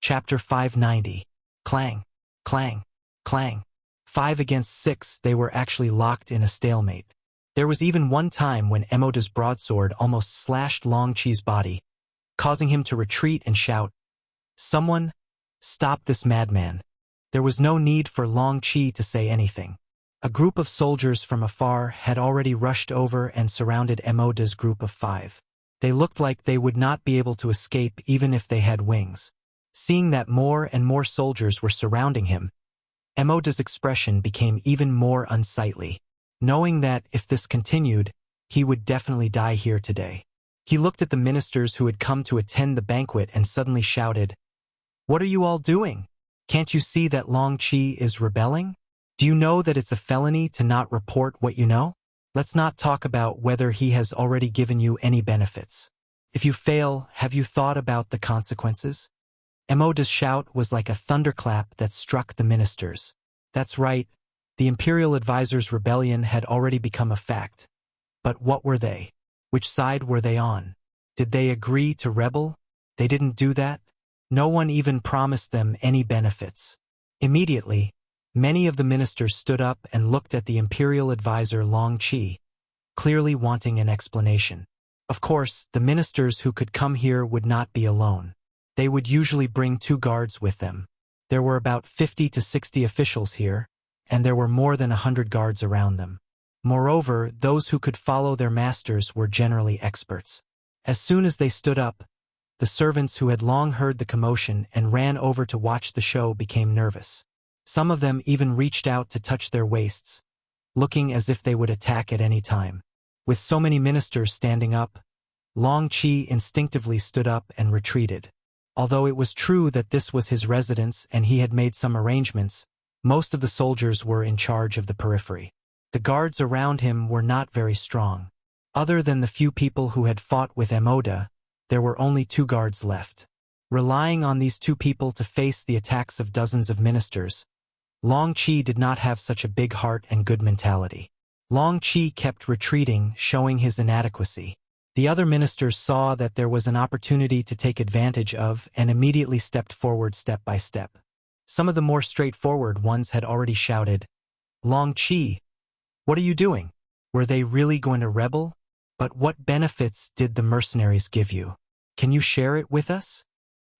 Chapter 590. Clang, clang, clang. 5 against 6, they were actually locked in a stalemate. There was even one time when Emoda's broadsword almost slashed Long Chi's body, causing him to retreat and shout, "Someone, stop this madman." There was no need for Long Chi to say anything. A group of soldiers from afar had already rushed over and surrounded Emoda's group of 5. They looked like they would not be able to escape even if they had wings. Seeing that more and more soldiers were surrounding him, Emoda's expression became even more unsightly, knowing that if this continued, he would definitely die here today. He looked at the ministers who had come to attend the banquet and suddenly shouted, "What are you all doing? Can't you see that Long Chi is rebelling? Do you know that it's a felony to not report what you know? Let's not talk about whether he has already given you any benefits. If you fail, have you thought about the consequences?" Emoda's shout was like a thunderclap that struck the ministers. That's right, the Imperial Advisor's rebellion had already become a fact. But what were they? Which side were they on? Did they agree to rebel? They didn't do that. No one even promised them any benefits. Immediately, many of the ministers stood up and looked at the Imperial Advisor Long Chi, clearly wanting an explanation. Of course, the ministers who could come here would not be alone. They would usually bring 2 guards with them. There were about 50 to 60 officials here, and there were more than 100 guards around them. Moreover, those who could follow their masters were generally experts. As soon as they stood up, the servants who had long heard the commotion and ran over to watch the show became nervous. Some of them even reached out to touch their waists, looking as if they would attack at any time. With so many ministers standing up, Long Chi instinctively stood up and retreated. Although it was true that this was his residence and he had made some arrangements, most of the soldiers were in charge of the periphery. The guards around him were not very strong. Other than the few people who had fought with Emoda, there were only 2 guards left. Relying on these 2 people to face the attacks of dozens of ministers, Long Chi did not have such a big heart and good mentality. Long Chi kept retreating, showing his inadequacy. The other ministers saw that there was an opportunity to take advantage of and immediately stepped forward step by step. Some of the more straightforward ones had already shouted, "Long Chi, what are you doing? Were they really going to rebel? But what benefits did the mercenaries give you? Can you share it with us?"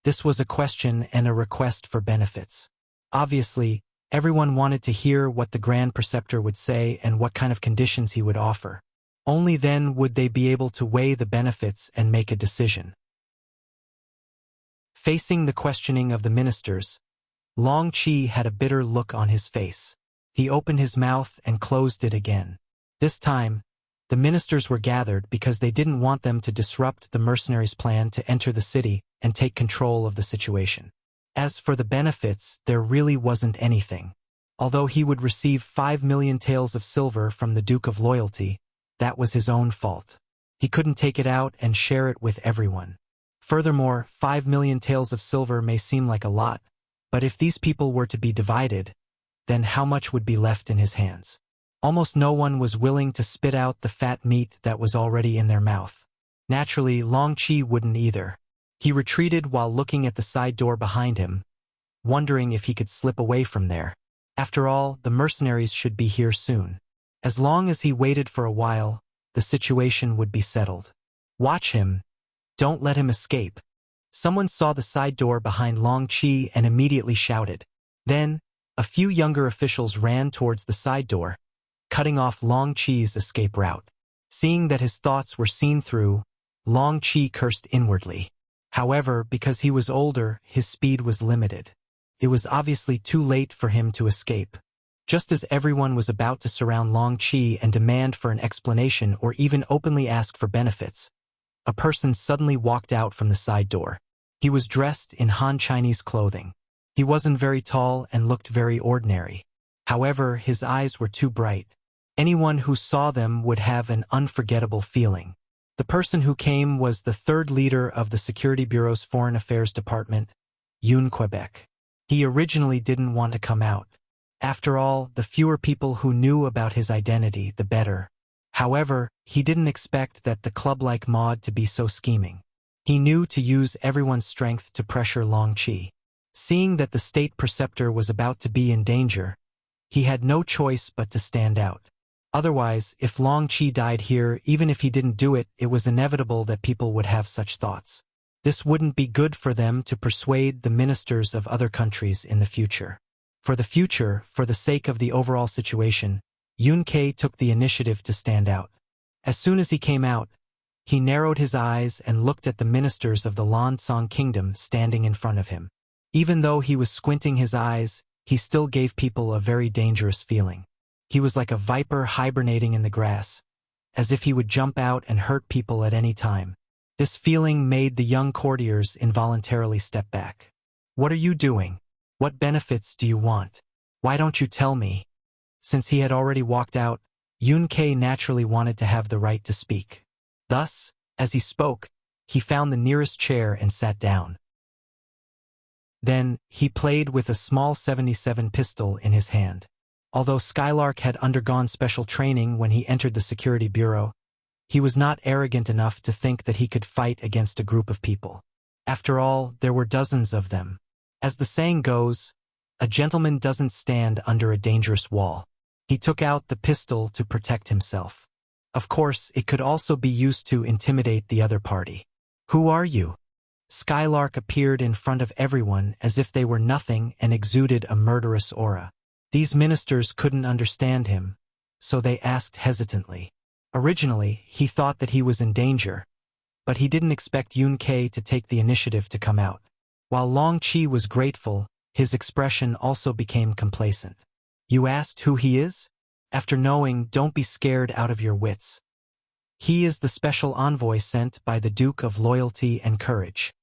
This was a question and a request for benefits. Obviously, everyone wanted to hear what the Grand Preceptor would say and what kind of conditions he would offer. Only then would they be able to weigh the benefits and make a decision. Facing the questioning of the ministers, Long Chi had a bitter look on his face. He opened his mouth and closed it again. This time, the ministers were gathered because they didn't want them to disrupt the mercenaries' plan to enter the city and take control of the situation. As for the benefits, there really wasn't anything. Although he would receive 5 million taels of silver from the Duke of Loyalty, that was his own fault. He couldn't take it out and share it with everyone. Furthermore, 5 million taels of silver may seem like a lot, but if these people were to be divided, then how much would be left in his hands? Almost no one was willing to spit out the fat meat that was already in their mouth. Naturally, Long Chi wouldn't either. He retreated while looking at the side door behind him, wondering if he could slip away from there. After all, the mercenaries should be here soon. As long as he waited for a while, the situation would be settled. Watch him. Don't let him escape. Someone saw the side door behind Long Chi and immediately shouted. Then, a few younger officials ran towards the side door, cutting off Long Chi's escape route. Seeing that his thoughts were seen through, Long Chi cursed inwardly. However, because he was older, his speed was limited. It was obviously too late for him to escape. Just as everyone was about to surround Long Chi and demand for an explanation or even openly ask for benefits, a person suddenly walked out from the side door. He was dressed in Han Chinese clothing. He wasn't very tall and looked very ordinary. However, his eyes were too bright. Anyone who saw them would have an unforgettable feeling. The person who came was the 3rd leader of the Security Bureau's Foreign Affairs Department, Yun Quebec. He originally didn't want to come out. After all, the fewer people who knew about his identity, the better. However, he didn't expect that the club-like mod to be so scheming. He knew to use everyone's strength to pressure Long Chi. Seeing that the state preceptor was about to be in danger, he had no choice but to stand out. Otherwise, if Long Qi died here, even if he didn't do it, it was inevitable that people would have such thoughts. This wouldn't be good for them to persuade the ministers of other countries in the future. For the future, for the sake of the overall situation, Yun Ke took the initiative to stand out. As soon as he came out, he narrowed his eyes and looked at the ministers of the Lansong kingdom standing in front of him. Even though he was squinting his eyes, he still gave people a very dangerous feeling. He was like a viper hibernating in the grass, as if he would jump out and hurt people at any time. This feeling made the young courtiers involuntarily step back. "What are you doing? What benefits do you want? Why don't you tell me?" Since he had already walked out, Yun Ke naturally wanted to have the right to speak. Thus, as he spoke, he found the nearest chair and sat down. Then, he played with a small .77 pistol in his hand. Although Skylark had undergone special training when he entered the security bureau, he was not arrogant enough to think that he could fight against a group of people. After all, there were dozens of them. As the saying goes, a gentleman doesn't stand under a dangerous wall. He took out the pistol to protect himself. Of course, it could also be used to intimidate the other party. "Who are you?" Skylark appeared in front of everyone as if they were nothing and exuded a murderous aura. These ministers couldn't understand him, so they asked hesitantly. Originally, he thought that he was in danger, but he didn't expect Yun Ke to take the initiative to come out. While Long Qi was grateful, his expression also became complacent. "You asked who he is? After knowing, don't be scared out of your wits. He is the special envoy sent by the Duke of Loyalty and Courage."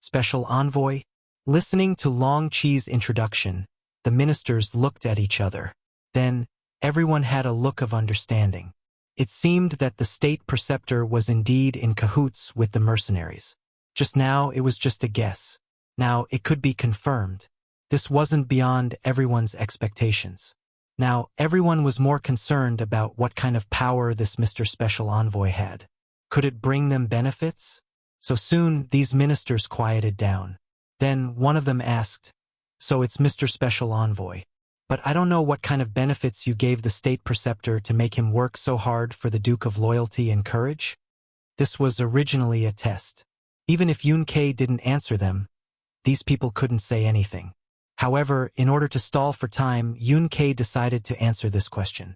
Special envoy? Listening to Long Qi's introduction, the ministers looked at each other. Then, everyone had a look of understanding. It seemed that the state preceptor was indeed in cahoots with the mercenaries. Just now, it was just a guess. Now, it could be confirmed. This wasn't beyond everyone's expectations. Now, everyone was more concerned about what kind of power this Mr. Special Envoy had. Could it bring them benefits? So soon, these ministers quieted down. Then, one of them asked, "So it's Mr. Special Envoy. But I don't know what kind of benefits you gave the state preceptor to make him work so hard for the Duke of Loyalty and Courage?" This was originally a test. Even if Yun Ke didn't answer them, these people couldn't say anything. However, in order to stall for time, Yun Ke decided to answer this question.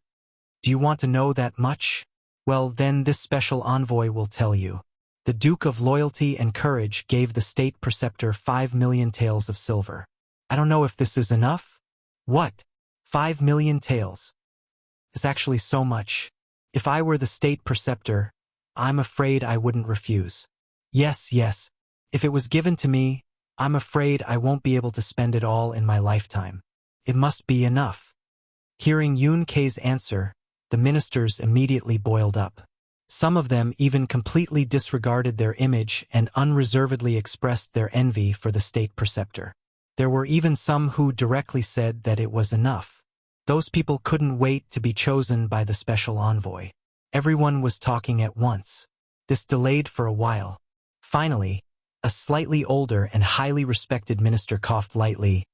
"Do you want to know that much? Well, then this special envoy will tell you. The Duke of Loyalty and Courage gave the state preceptor 5 million taels of silver. I don't know if this is enough." "What? 5 million taels? It's actually so much. If I were the state preceptor, I'm afraid I wouldn't refuse. Yes, if it was given to me, I'm afraid I won't be able to spend it all in my lifetime. It must be enough." Hearing Yun Ke's answer, the ministers immediately boiled up. Some of them even completely disregarded their image and unreservedly expressed their envy for the state preceptor. There were even some who directly said that it was enough. Those people couldn't wait to be chosen by the special envoy. Everyone was talking at once. This delayed for a while. Finally, a slightly older and highly respected minister coughed lightly.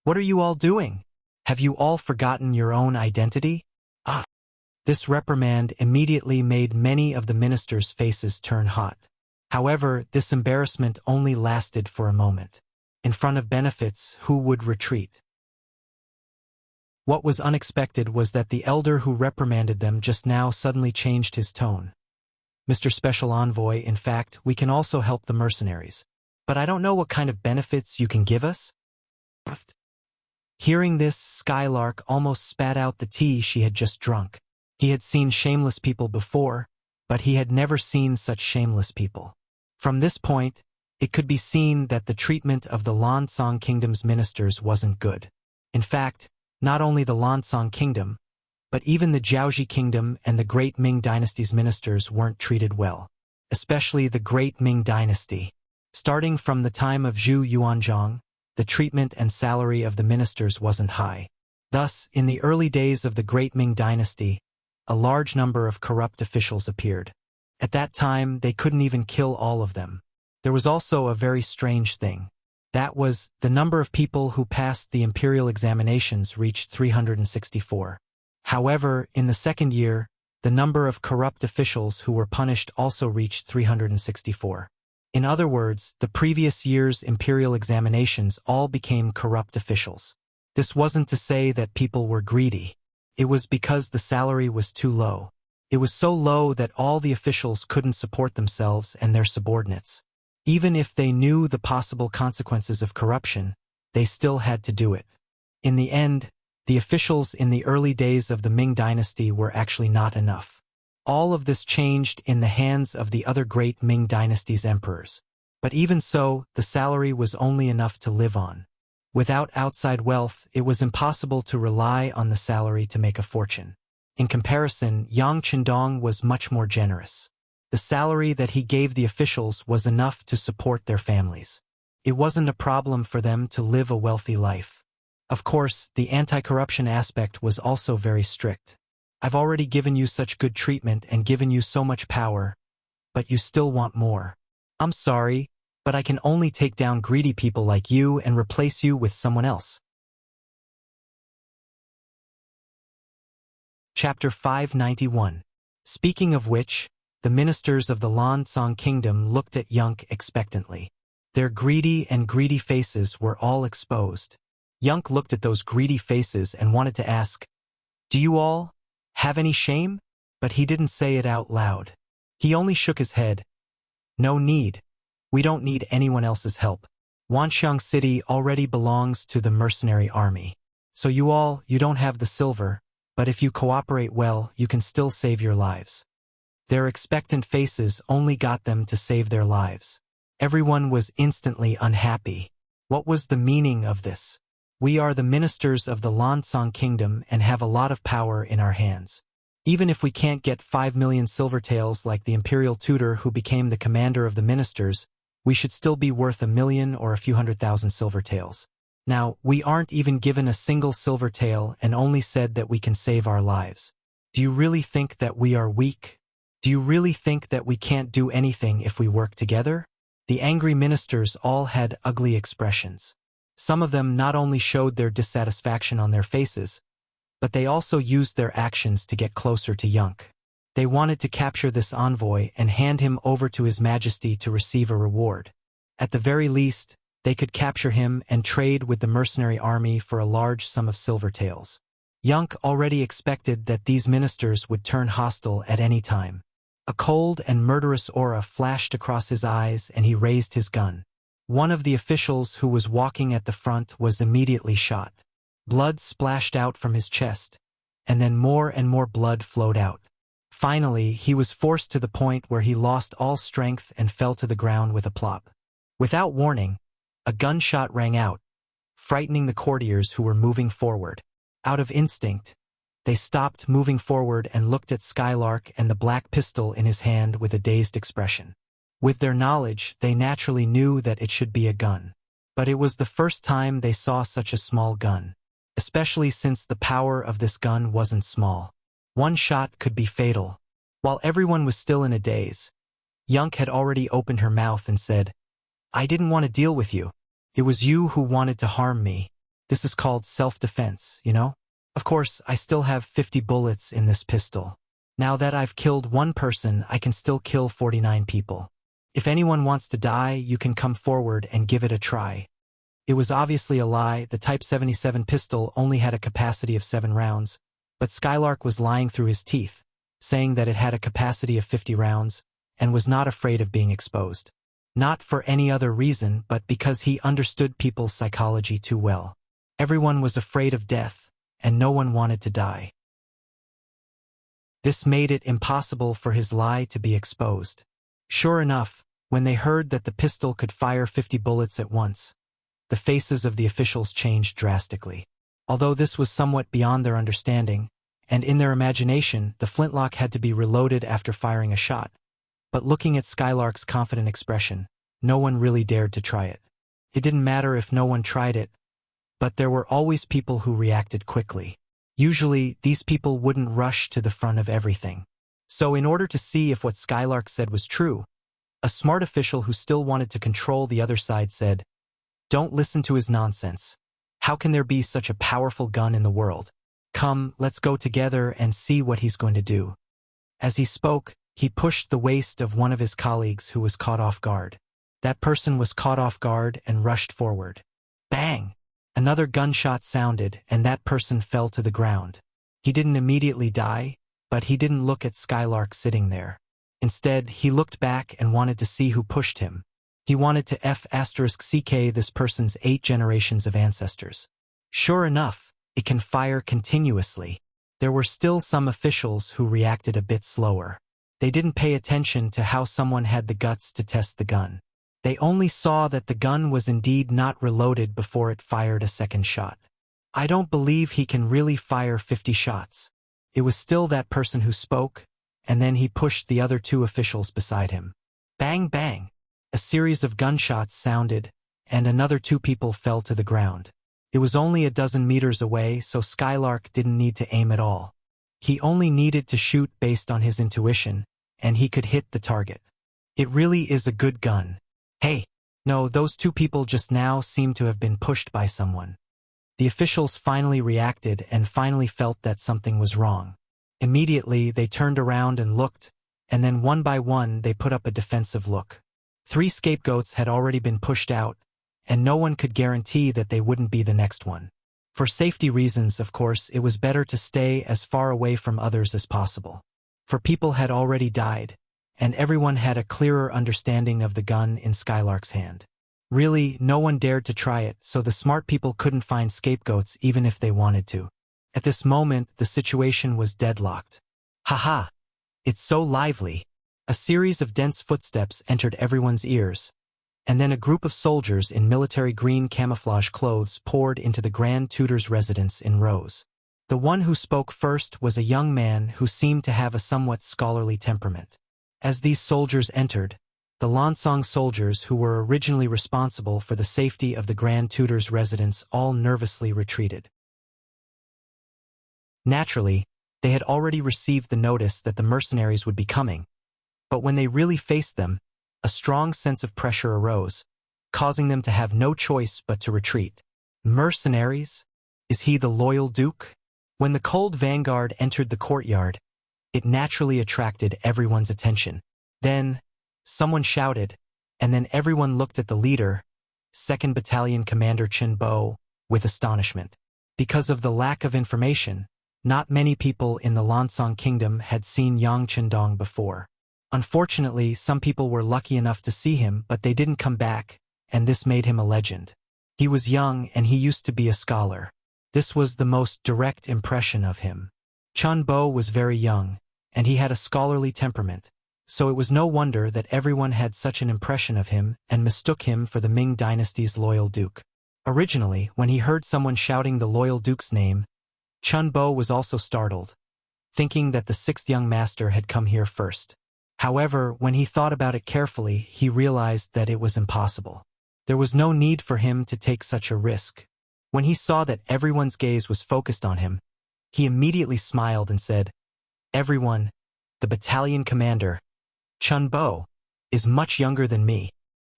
"What are you all doing? Have you all forgotten your own identity?" "Ah!" This reprimand immediately made many of the ministers' faces turn hot. However, this embarrassment only lasted for a moment. In front of benefits, who would retreat? What was unexpected was that the elder who reprimanded them just now suddenly changed his tone. "Mr. Special Envoy, in fact, we can also help the mercenaries. But I don't know what kind of benefits you can give us?" Hearing this, Skylark almost spat out the tea she had just drunk. He had seen shameless people before, but he had never seen such shameless people. From this point, it could be seen that the treatment of the Lansong Kingdom's ministers wasn't good. In fact, not only the Lansong Kingdom, but even the Jiaoji Kingdom and the Great Ming Dynasty's ministers weren't treated well. Especially the Great Ming Dynasty. Starting from the time of Zhu Yuanzhang, the treatment and salary of the ministers wasn't high. Thus, in the early days of the Great Ming Dynasty, a large number of corrupt officials appeared. At that time, they couldn't even kill all of them. There was also a very strange thing. That was, the number of people who passed the imperial examinations reached 364. However, in the second year, the number of corrupt officials who were punished also reached 364. In other words, the previous year's imperial examinations all became corrupt officials. This wasn't to say that people were greedy. It was because the salary was too low. It was so low that all the officials couldn't support themselves and their subordinates. Even if they knew the possible consequences of corruption, they still had to do it. In the end, the officials in the early days of the Ming dynasty were actually not enough. All of this changed in the hands of the other great Ming dynasty's emperors. But even so, the salary was only enough to live on. Without outside wealth, it was impossible to rely on the salary to make a fortune. In comparison, Yang Qindong was much more generous. The salary that he gave the officials was enough to support their families. It wasn't a problem for them to live a wealthy life. Of course, the anti-corruption aspect was also very strict. I've already given you such good treatment and given you so much power, but you still want more. I'm sorry, but I can only take down greedy people like you and replace you with someone else. Chapter 591. Speaking of which, the ministers of the Lansong kingdom looked at Yunk expectantly. Their greedy faces were all exposed. Yunk looked at those greedy faces and wanted to ask, "Do you all have any shame?" But he didn't say it out loud. He only shook his head. "No need. We don't need anyone else's help. Wanxiang City already belongs to the mercenary army. So you don't have the silver, but if you cooperate well, you can still save your lives." Their expectant faces only got them to save their lives. Everyone was instantly unhappy. What was the meaning of this? We are the ministers of the Lansong kingdom and have a lot of power in our hands. Even if we can't get 5 million silver taels like the imperial tutor who became the commander of the ministers, we should still be worth 1 million or a few 100,000 silver taels. Now, we aren't even given a single silver tael and only said that we can save our lives. Do you really think that we are weak? Do you really think that we can't do anything if we work together? The angry ministers all had ugly expressions. Some of them not only showed their dissatisfaction on their faces, but they also used their actions to get closer to Yunk. They wanted to capture this envoy and hand him over to His Majesty to receive a reward. At the very least, they could capture him and trade with the mercenary army for a large sum of silver taels. Yunk already expected that these ministers would turn hostile at any time. A cold and murderous aura flashed across his eyes and he raised his gun. One of the officials who was walking at the front was immediately shot. Blood splashed out from his chest, and then more and more blood flowed out. Finally, he was forced to the point where he lost all strength and fell to the ground with a plop. Without warning, a gunshot rang out, frightening the courtiers who were moving forward. Out of instinct, they stopped moving forward and looked at Skylark and the black pistol in his hand with a dazed expression. With their knowledge, they naturally knew that it should be a gun. But it was the first time they saw such a small gun, especially since the power of this gun wasn't small. One shot could be fatal. While everyone was still in a daze, Yunk had already opened her mouth and said, "I didn't want to deal with you. It was you who wanted to harm me. This is called self-defense, you know? Of course, I still have 50 bullets in this pistol. Now that I've killed one person, I can still kill 49 people. If anyone wants to die, you can come forward and give it a try." It was obviously a lie. The Type 77 pistol only had a capacity of 7 rounds, but Skylark was lying through his teeth, saying that it had a capacity of 50 rounds, and was not afraid of being exposed. Not for any other reason, but because he understood people's psychology too well. Everyone was afraid of death, and no one wanted to die. This made it impossible for his lie to be exposed. Sure enough, when they heard that the pistol could fire 50 bullets at once, the faces of the officials changed drastically. Although this was somewhat beyond their understanding, and in their imagination, the flintlock had to be reloaded after firing a shot. But looking at Skylark's confident expression, no one really dared to try it. It didn't matter if no one tried it, but there were always people who reacted quickly. Usually, these people wouldn't rush to the front of everything. So in order to see if what Skylark said was true, a smart official who still wanted to control the other side said, Don't listen to his nonsense. How can there be such a powerful gun in the world? Come, let's go together and see what he's going to do. As he spoke, he pushed the waist of one of his colleagues who was caught off guard. That person was caught off guard and rushed forward. Bang! Another gunshot sounded, and that person fell to the ground. He didn't immediately die, but he didn't look at Skylark sitting there. Instead, he looked back and wanted to see who pushed him. He wanted to F***ck this person's 8 generations of ancestors. Sure enough, it can fire continuously. There were still some officials who reacted a bit slower. They didn't pay attention to how someone had the guts to test the gun. They only saw that the gun was indeed not reloaded before it fired a second shot. I don't believe he can really fire 50 shots. It was still that person who spoke, and then he pushed the other 2 officials beside him. Bang bang! A series of gunshots sounded, and another 2 people fell to the ground. It was only a dozen meters away, so Skylark didn't need to aim at all. He only needed to shoot based on his intuition, and he could hit the target. It really is a good gun. Hey! No, those 2 people just now seem to have been pushed by someone. The officials finally reacted and finally felt that something was wrong. Immediately, they turned around and looked, and then one by one they put up a defensive look. 3 scapegoats had already been pushed out, and no one could guarantee that they wouldn't be the next one. For safety reasons, of course, it was better to stay as far away from others as possible. For people had already died, and everyone had a clearer understanding of the gun in Skylark's hand. Really, no one dared to try it, so the smart people couldn't find scapegoats even if they wanted to. At this moment, the situation was deadlocked. Haha! It's so lively! A series of dense footsteps entered everyone's ears, and then a group of soldiers in military green camouflage clothes poured into the Grand Tutor's residence in rows. The one who spoke first was a young man who seemed to have a somewhat scholarly temperament. As these soldiers entered, the Lansong soldiers who were originally responsible for the safety of the Grand Tutor's residence all nervously retreated. Naturally, they had already received the notice that the mercenaries would be coming, but when they really faced them, a strong sense of pressure arose, causing them to have no choice but to retreat. Mercenaries? Is he the loyal duke? When the cold vanguard entered the courtyard, it naturally attracted everyone's attention. Then, someone shouted, and then everyone looked at the leader, 2nd Battalion Commander Chen Bo, with astonishment. Because of the lack of information, not many people in the Lansong Kingdom had seen Yang Chendong before. Unfortunately, some people were lucky enough to see him, but they didn't come back, and this made him a legend. He was young and he used to be a scholar. This was the most direct impression of him. Chen Bo was very young, and he had a scholarly temperament, so it was no wonder that everyone had such an impression of him and mistook him for the Ming Dynasty's loyal duke. Originally, when he heard someone shouting the loyal duke's name, Chen Bo was also startled, thinking that the 6th young master had come here first. However, when he thought about it carefully, he realized that it was impossible. There was no need for him to take such a risk. When he saw that everyone's gaze was focused on him, he immediately smiled and said, "Everyone, the battalion commander, Chen Bo, is much younger than me."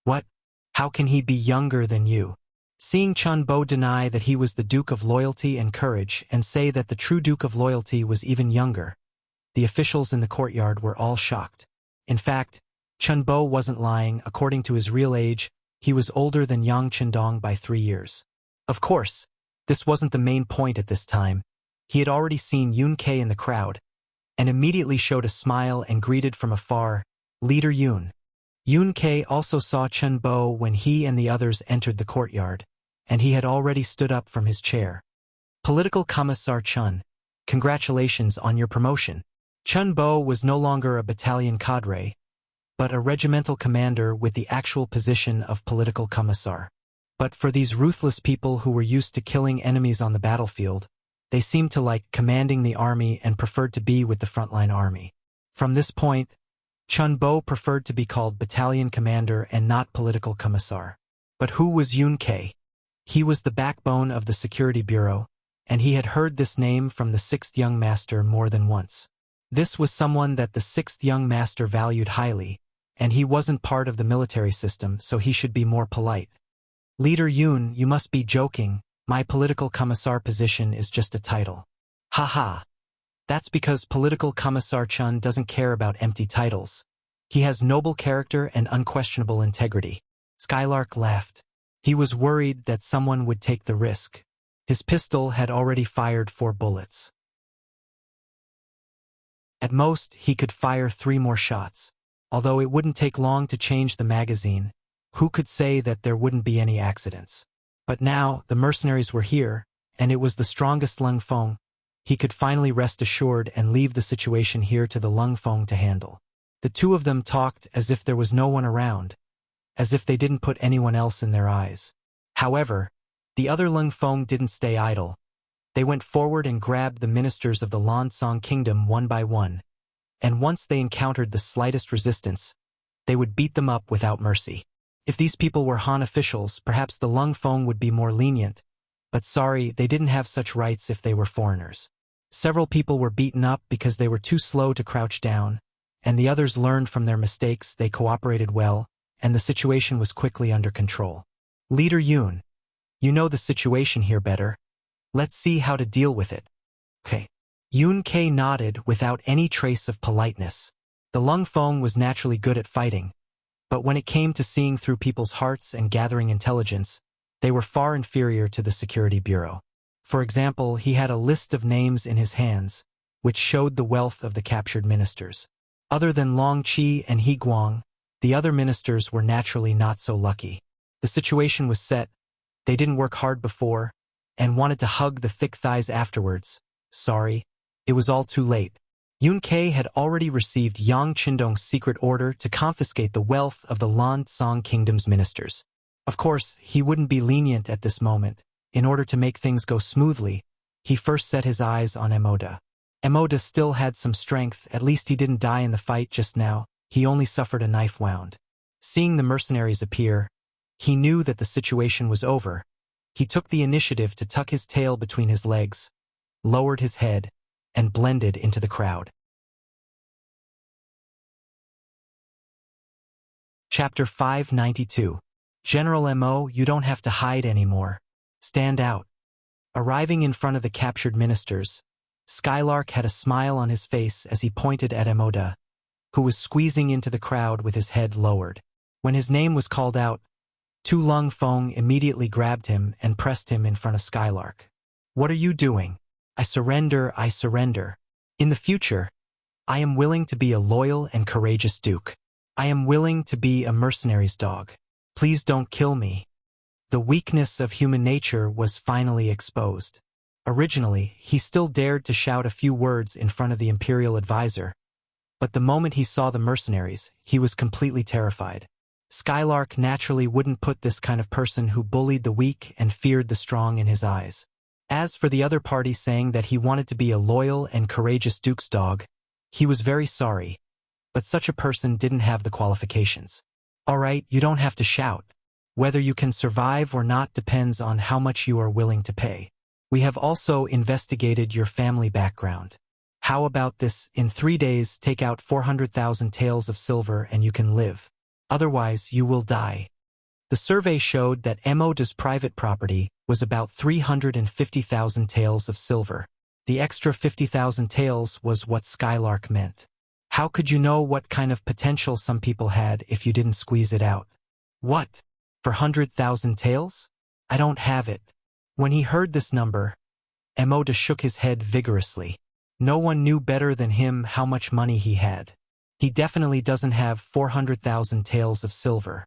"What? How can he be younger than you?" Seeing Chen Bo deny that he was the Duke of Loyalty and Courage and say that the true Duke of Loyalty was even younger, the officials in the courtyard were all shocked. In fact, Chen Bo wasn't lying. According to his real age, he was older than Yang Chendong by 3 years. Of course, this wasn't the main point at this time. He had already seen Yun Ke in the crowd, and immediately showed a smile and greeted from afar, "Leader Yun." Yun Ke also saw Chen Bo when he and the others entered the courtyard, and he had already stood up from his chair. "Political Commissar Chen, congratulations on your promotion." Chen Bo was no longer a battalion cadre, but a regimental commander with the actual position of political commissar. But for these ruthless people who were used to killing enemies on the battlefield, they seemed to like commanding the army and preferred to be with the frontline army. From this point, Chen Bo preferred to be called battalion commander and not political commissar. But who was Yun Ke? He was the backbone of the security bureau, and he had heard this name from the 6th young master more than once. This was someone that the 6th young master valued highly, and he wasn't part of the military system, so he should be more polite. Leader Yun, you must be joking. My political commissar position is just a title. Haha. That's because political commissar Chun doesn't care about empty titles. He has noble character and unquestionable integrity. Skylark laughed. He was worried that someone would take the risk. His pistol had already fired 4 bullets. At most, he could fire 3 more shots. Although it wouldn't take long to change the magazine, who could say that there wouldn't be any accidents? But now, the mercenaries were here, and it was the strongest Lung Feng. He could finally rest assured and leave the situation here to the Lung Feng to handle. The two of them talked as if there was no one around, as if they didn't put anyone else in their eyes. However, the other Lung Feng didn't stay idle. They went forward and grabbed the ministers of the Lansong kingdom one by one, and once they encountered the slightest resistance, they would beat them up without mercy. If these people were Han officials, perhaps the Lung Feng would be more lenient, but sorry, they didn't have such rights if they were foreigners. Several people were beaten up because they were too slow to crouch down, and the others learned from their mistakes. They cooperated well, and the situation was quickly under control. Leader Yun, you know the situation here better. Let's see how to deal with it. Okay. Yun Ke nodded without any trace of politeness. The Lung Feng was naturally good at fighting, but when it came to seeing through people's hearts and gathering intelligence, they were far inferior to the Security Bureau. For example, he had a list of names in his hands, which showed the wealth of the captured ministers. Other than Long Qi and He Guang, the other ministers were naturally not so lucky. The situation was set, they didn't work hard before, and wanted to hug the thick thighs afterwards. Sorry, it was all too late. Yun Ke had already received Yang Qindong's secret order to confiscate the wealth of the Lansong Kingdom's ministers. Of course, he wouldn't be lenient at this moment. In order to make things go smoothly, he first set his eyes on Emoda. Emoda still had some strength, at least he didn't die in the fight just now, he only suffered a knife wound. Seeing the mercenaries appear, he knew that the situation was over. He took the initiative to tuck his tail between his legs, lowered his head, and blended into the crowd. Chapter 592. General Mo, you don't have to hide anymore. Stand out. Arriving in front of the captured ministers, Skylark had a smile on his face as he pointed at Emoda, who was squeezing into the crowd with his head lowered. When his name was called out, Tu Lung Feng immediately grabbed him and pressed him in front of Skylark. What are you doing? I surrender, I surrender. In the future, I am willing to be a loyal and courageous duke. I am willing to be a mercenary's dog. Please don't kill me. The weakness of human nature was finally exposed. Originally, he still dared to shout a few words in front of the imperial advisor, but the moment he saw the mercenaries, he was completely terrified. Skylark naturally wouldn't put this kind of person who bullied the weak and feared the strong in his eyes. As for the other party saying that he wanted to be a loyal and courageous duke's dog, he was very sorry, but such a person didn't have the qualifications. All right, you don't have to shout. Whether you can survive or not depends on how much you are willing to pay. We have also investigated your family background. How about this? In 3 days, take out 400,000 taels of silver and you can live. Otherwise, you will die. The survey showed that Emoda's private property was about 350,000 taels of silver. The extra 50,000 taels was what Skylark meant. How could you know what kind of potential some people had if you didn't squeeze it out? What? For 100,000 taels? I don't have it. When he heard this number, Emoda shook his head vigorously. No one knew better than him how much money he had. He definitely doesn't have 400,000 taels of silver.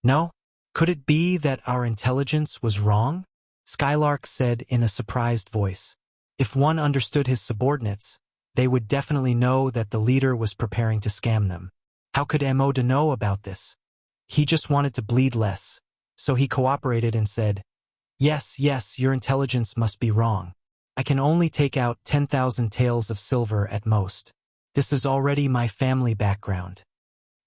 No? Could it be that our intelligence was wrong? Skylark said in a surprised voice. If one understood his subordinates, they would definitely know that the leader was preparing to scam them. How could Emoda know about this? He just wanted to bleed less, so he cooperated and said, Yes, your intelligence must be wrong. I can only take out 10,000 taels of silver at most. This is already my family background.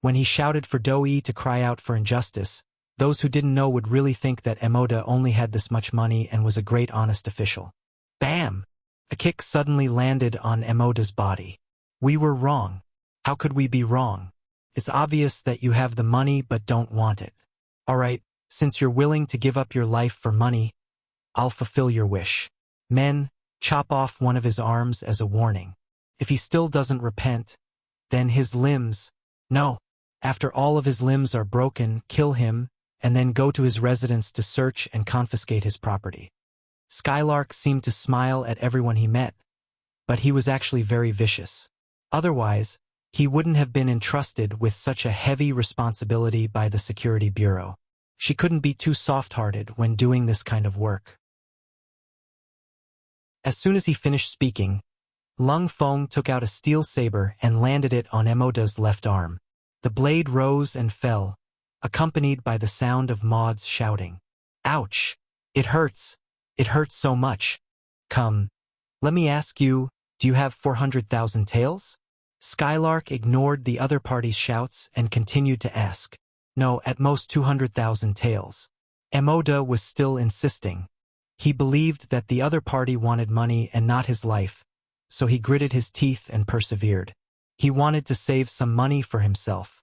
When he shouted for Doi to cry out for injustice, those who didn't know would really think that Emoda only had this much money and was a great honest official. Bam! A kick suddenly landed on Emoda's body. We were wrong. How could we be wrong? It's obvious that you have the money but don't want it. All right, Since you're willing to give up your life for money, I'll fulfill your wish. Men, chop off one of his arms as a warning. If he still doesn't repent, then his limbs, no. After all of his limbs are broken, kill him, and then go to his residence to search and confiscate his property. Skylark seemed to smile at everyone he met, but he was actually very vicious. Otherwise, he wouldn't have been entrusted with such a heavy responsibility by the Security Bureau. She couldn't be too soft-hearted when doing this kind of work. As soon as he finished speaking, Lung Feng took out a steel saber and landed it on Emoda's left arm. The blade rose and fell, accompanied by the sound of Maud's shouting. Ouch! It hurts! It hurts so much. Come, let me ask you, do you have 400,000 taels? Skylark ignored the other party's shouts and continued to ask. No, at most 200,000 taels. Emoda was still insisting. He believed that the other party wanted money and not his life, so he gritted his teeth and persevered. He wanted to save some money for himself.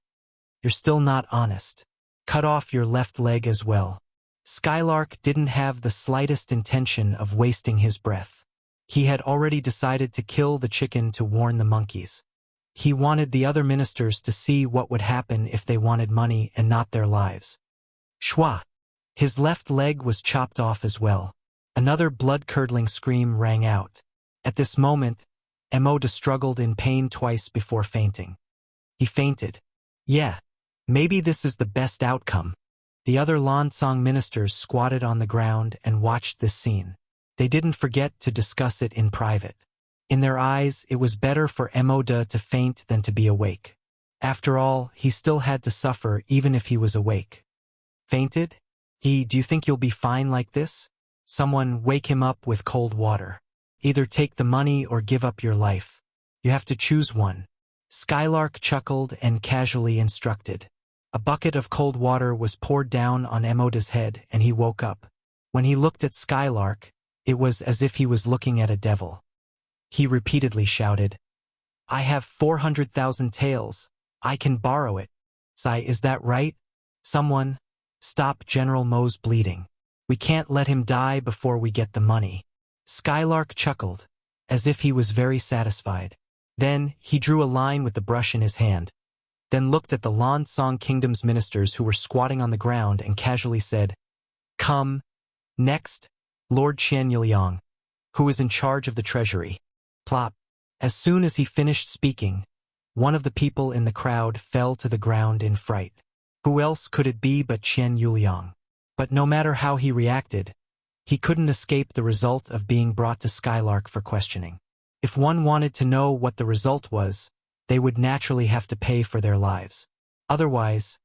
You're still not honest. Cut off your left leg as well. Skylark didn't have the slightest intention of wasting his breath. He had already decided to kill the chicken to warn the monkeys. He wanted the other ministers to see what would happen if they wanted money and not their lives. Shwa! His left leg was chopped off as well. Another blood-curdling scream rang out. At this moment, Emoda struggled in pain twice before fainting. He fainted. Yeah, maybe this is the best outcome. The other Lansong ministers squatted on the ground and watched this scene. They didn't forget to discuss it in private. In their eyes, it was better for Emoda to faint than to be awake. After all, he still had to suffer even if he was awake. Fainted? Do you think you'll be fine like this? Someone wake him up with cold water. Either take the money or give up your life. You have to choose one. Skylark chuckled and casually instructed. A bucket of cold water was poured down on Emoda's head and he woke up. When he looked at Skylark, it was as if he was looking at a devil. He repeatedly shouted, I have 400,000 taels. I can borrow it. Sai, is that right? Someone, stop General Mo's bleeding. We can't let him die before we get the money. Skylark chuckled, as if he was very satisfied. Then he drew a line with the brush in his hand, then looked at the Lansong Kingdom's ministers who were squatting on the ground and casually said, Come. Next, Lord Qian Yuliang, who is in charge of the treasury. Plop. As soon as he finished speaking, one of the people in the crowd fell to the ground in fright. Who else could it be but Qian Yuliang? But no matter how he reacted, he couldn't escape the result of being brought to Skylark for questioning. If one wanted to know what the result was, they would naturally have to pay for their lives. Otherwise,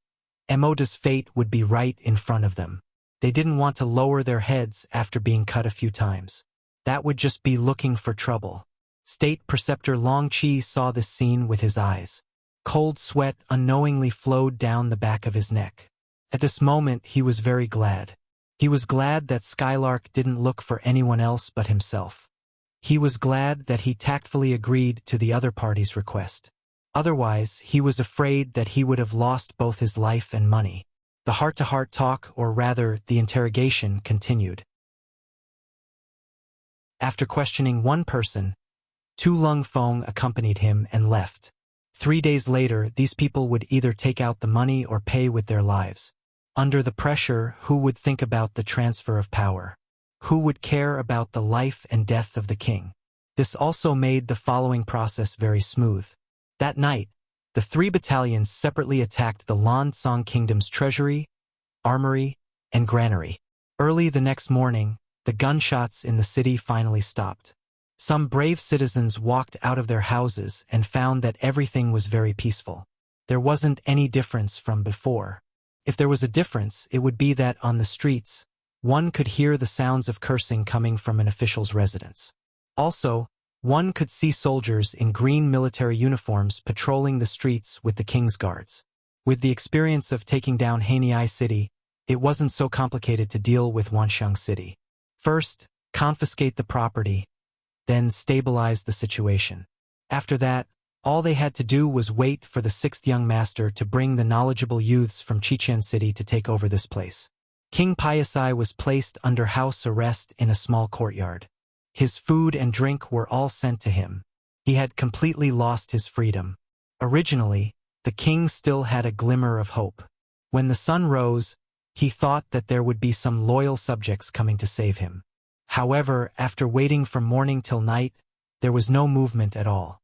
Emoda's fate would be right in front of them. They didn't want to lower their heads after being cut a few times. That would just be looking for trouble. State Preceptor Long Chi saw this scene with his eyes. Cold sweat unknowingly flowed down the back of his neck. At this moment, he was very glad. He was glad that Skylark didn't look for anyone else but himself. He was glad that he tactfully agreed to the other party's request. Otherwise, he was afraid that he would have lost both his life and money. The heart-to-heart talk, or rather, the interrogation, continued. After questioning one person, Tu Lung Feng accompanied him and left. 3 days later, these people would either take out the money or pay with their lives. Under the pressure, who would think about the transfer of power? Who would care about the life and death of the king? This also made the following process very smooth. That night, the 3 battalions separately attacked the Lansong Kingdom's treasury, armory, and granary. Early the next morning, the gunshots in the city finally stopped. Some brave citizens walked out of their houses and found that everything was very peaceful. There wasn't any difference from before. If there was a difference, it would be that on the streets, one could hear the sounds of cursing coming from an official's residence. Also, one could see soldiers in green military uniforms patrolling the streets with the king's guards. With the experience of taking down Haniai City, it wasn't so complicated to deal with Wanxiang City. First, confiscate the property, then stabilize the situation. After that, all they had to do was wait for the 6th young master to bring the knowledgeable youths from Chichen City to take over this place. King Piasai was placed under house arrest in a small courtyard. His food and drink were all sent to him. He had completely lost his freedom. Originally, the king still had a glimmer of hope. When the sun rose, he thought that there would be some loyal subjects coming to save him. However, after waiting from morning till night, there was no movement at all.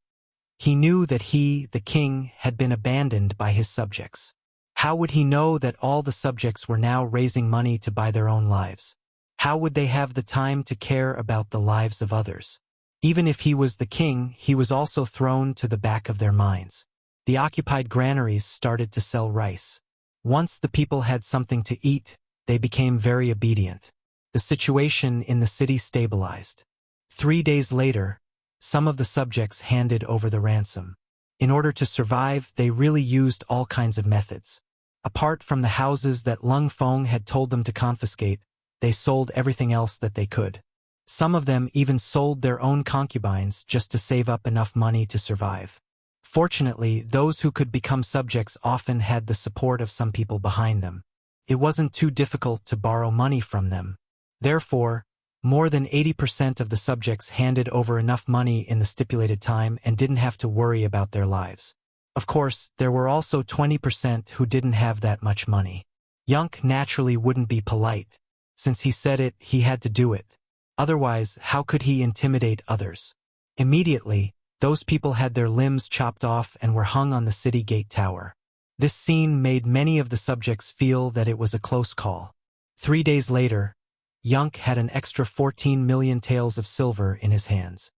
He knew that he, the king, had been abandoned by his subjects. How would he know that all the subjects were now raising money to buy their own lives? How would they have the time to care about the lives of others? Even if he was the king, he was also thrown to the back of their minds. The occupied granaries started to sell rice. Once the people had something to eat, they became very obedient. The situation in the city stabilized. 3 days later, some of the subjects handed over the ransom. In order to survive, they really used all kinds of methods. Apart from the houses that Lung Feng had told them to confiscate, they sold everything else that they could. Some of them even sold their own concubines just to save up enough money to survive. Fortunately, those who could become subjects often had the support of some people behind them. It wasn't too difficult to borrow money from them. Therefore, more than 80% of the subjects handed over enough money in the stipulated time and didn't have to worry about their lives. Of course, there were also 20% who didn't have that much money. Yunk naturally wouldn't be polite. Since he said it, he had to do it. Otherwise, how could he intimidate others? Immediately, those people had their limbs chopped off and were hung on the city gate tower. This scene made many of the subjects feel that it was a close call. 3 days later, Yunk had an extra 14 million taels of silver in his hands.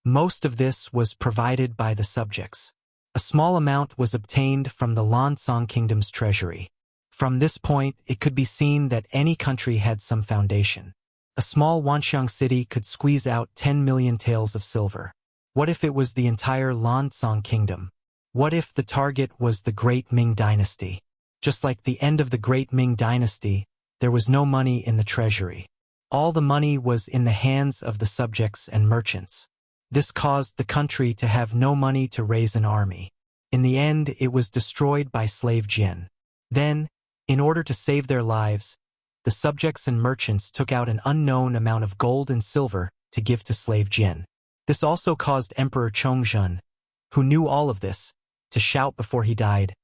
Most of this was provided by the subjects. A small amount was obtained from the Lansong Kingdom's treasury. From this point, it could be seen that any country had some foundation. A small Wanxiang city could squeeze out 10 million taels of silver. What if it was the entire Lansong Kingdom? What if the target was the Great Ming Dynasty? Just like the end of the Great Ming Dynasty, there was no money in the treasury. All the money was in the hands of the subjects and merchants. This caused the country to have no money to raise an army. In the end, it was destroyed by slave Jin. Then, in order to save their lives, the subjects and merchants took out an unknown amount of gold and silver to give to slave Jin. This also caused Emperor Chongzhen, who knew all of this, to shout before he died,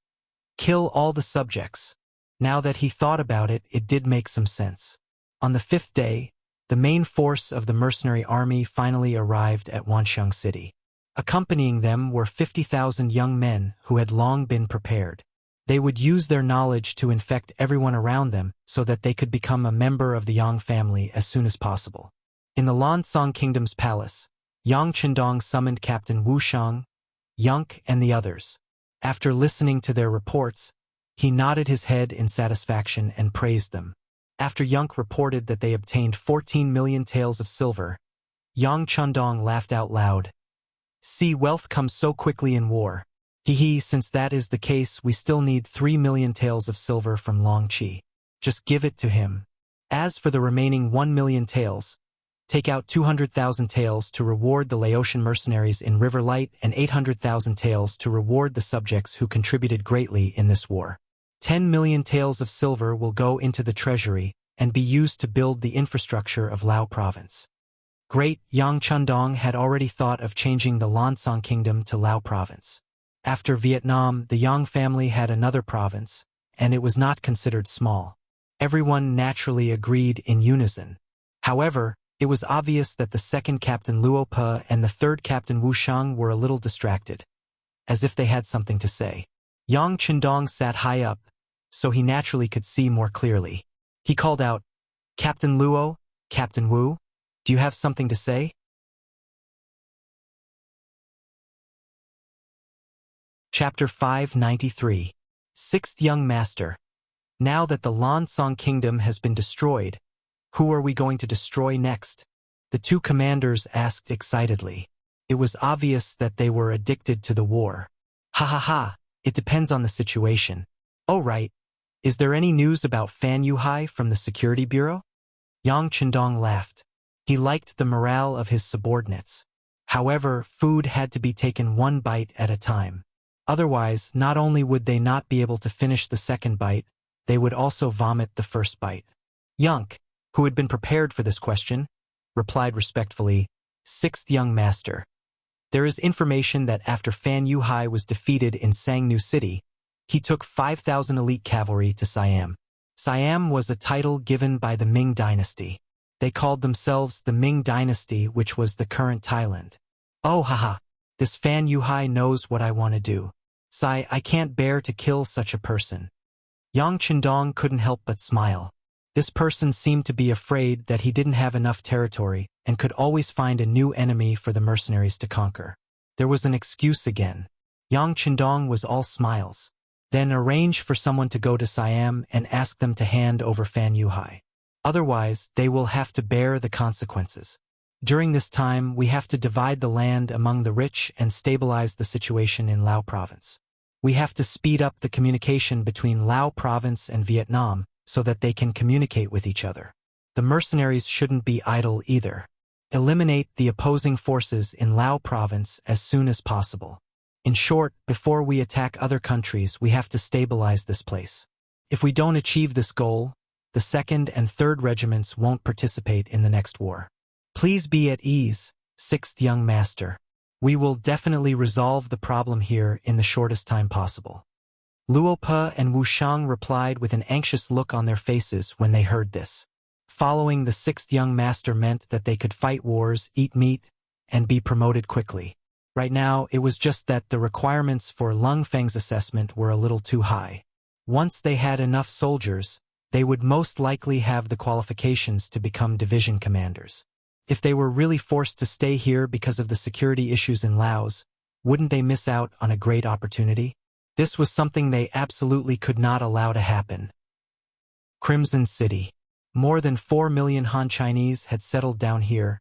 "Kill all the subjects." Now that he thought about it, it did make some sense. On the 5th day, the main force of the mercenary army finally arrived at Wanxiang City. Accompanying them were 50,000 young men who had long been prepared. They would use their knowledge to infect everyone around them so that they could become a member of the Yang family as soon as possible. In the Lansong Kingdom's palace, Yang Chendong summoned Captain Wu Shang, Yunk, and the others. After listening to their reports, he nodded his head in satisfaction and praised them. After Yunk reported that they obtained 14 million taels of silver, Yang Chendong laughed out loud. "See, wealth comes so quickly in war. Hee, since that is the case, we still need 3 million taels of silver from Long Qi. Just give it to him. As for the remaining 1 million taels, take out 200,000 taels to reward the Laotian mercenaries in River Light and 800,000 taels to reward the subjects who contributed greatly in this war. 10 million taels of silver will go into the treasury and be used to build the infrastructure of Lao province." Great Yang Chendong had already thought of changing the Lansong Kingdom to Lao province. After Vietnam, the Yang family had another province, and it was not considered small. Everyone naturally agreed in unison. However, it was obvious that the second Captain Luo Pe and the third Captain Wu Shang were a little distracted, as if they had something to say. Yang Chendong sat high up, so he naturally could see more clearly. He called out, "Captain Luo, Captain Wu, do you have something to say?" Chapter 593. Sixth Young Master. Now that the Lansong Kingdom has been destroyed, who are we going to destroy next? The two commanders asked excitedly. It was obvious that they were addicted to the war. "Ha ha ha, it depends on the situation." "Oh right. Is there any news about Fan Yuhai from the Security Bureau?" Yang Chendong laughed. He liked the morale of his subordinates. However, food had to be taken one bite at a time. Otherwise, not only would they not be able to finish the second bite, they would also vomit the first bite. Yonk, who had been prepared for this question, replied respectfully, "Sixth young master. There is information that after Fan Yuhai was defeated in Sangnu City, he took 5,000 elite cavalry to Siam. Siam was a title given by the Ming dynasty. They called themselves the Ming dynasty, which was the current Thailand. Oh haha, this Fan Yuhai knows what I want to do. Sai, I can't bear to kill such a person." Yang Chendong couldn't help but smile. This person seemed to be afraid that he didn't have enough territory and could always find a new enemy for the mercenaries to conquer. There was an excuse again. Yang Chendong was all smiles. Then arrange for someone to go to Siam and ask them to hand over Fan Yuhai. Otherwise, they will have to bear the consequences. During this time, we have to divide the land among the rich and stabilize the situation in Lao province. We have to speed up the communication between Lao province and Vietnam so that they can communicate with each other. The mercenaries shouldn't be idle either. Eliminate the opposing forces in Lao province as soon as possible. In short, before we attack other countries, we have to stabilize this place. If we don't achieve this goal, the 2nd and 3rd regiments won't participate in the next war. Please be at ease, 6th young master. We will definitely resolve the problem here in the shortest time possible. Luo Pe and Wu Shang replied with an anxious look on their faces when they heard this. Following the 6th young master meant that they could fight wars, eat meat, and be promoted quickly. Right now, it was just that the requirements for Lung Feng's assessment were a little too high. Once they had enough soldiers, they would most likely have the qualifications to become division commanders. If they were really forced to stay here because of the security issues in Laos, wouldn't they miss out on a great opportunity? This was something they absolutely could not allow to happen. Crimson City. More than 4 million Han Chinese had settled down here,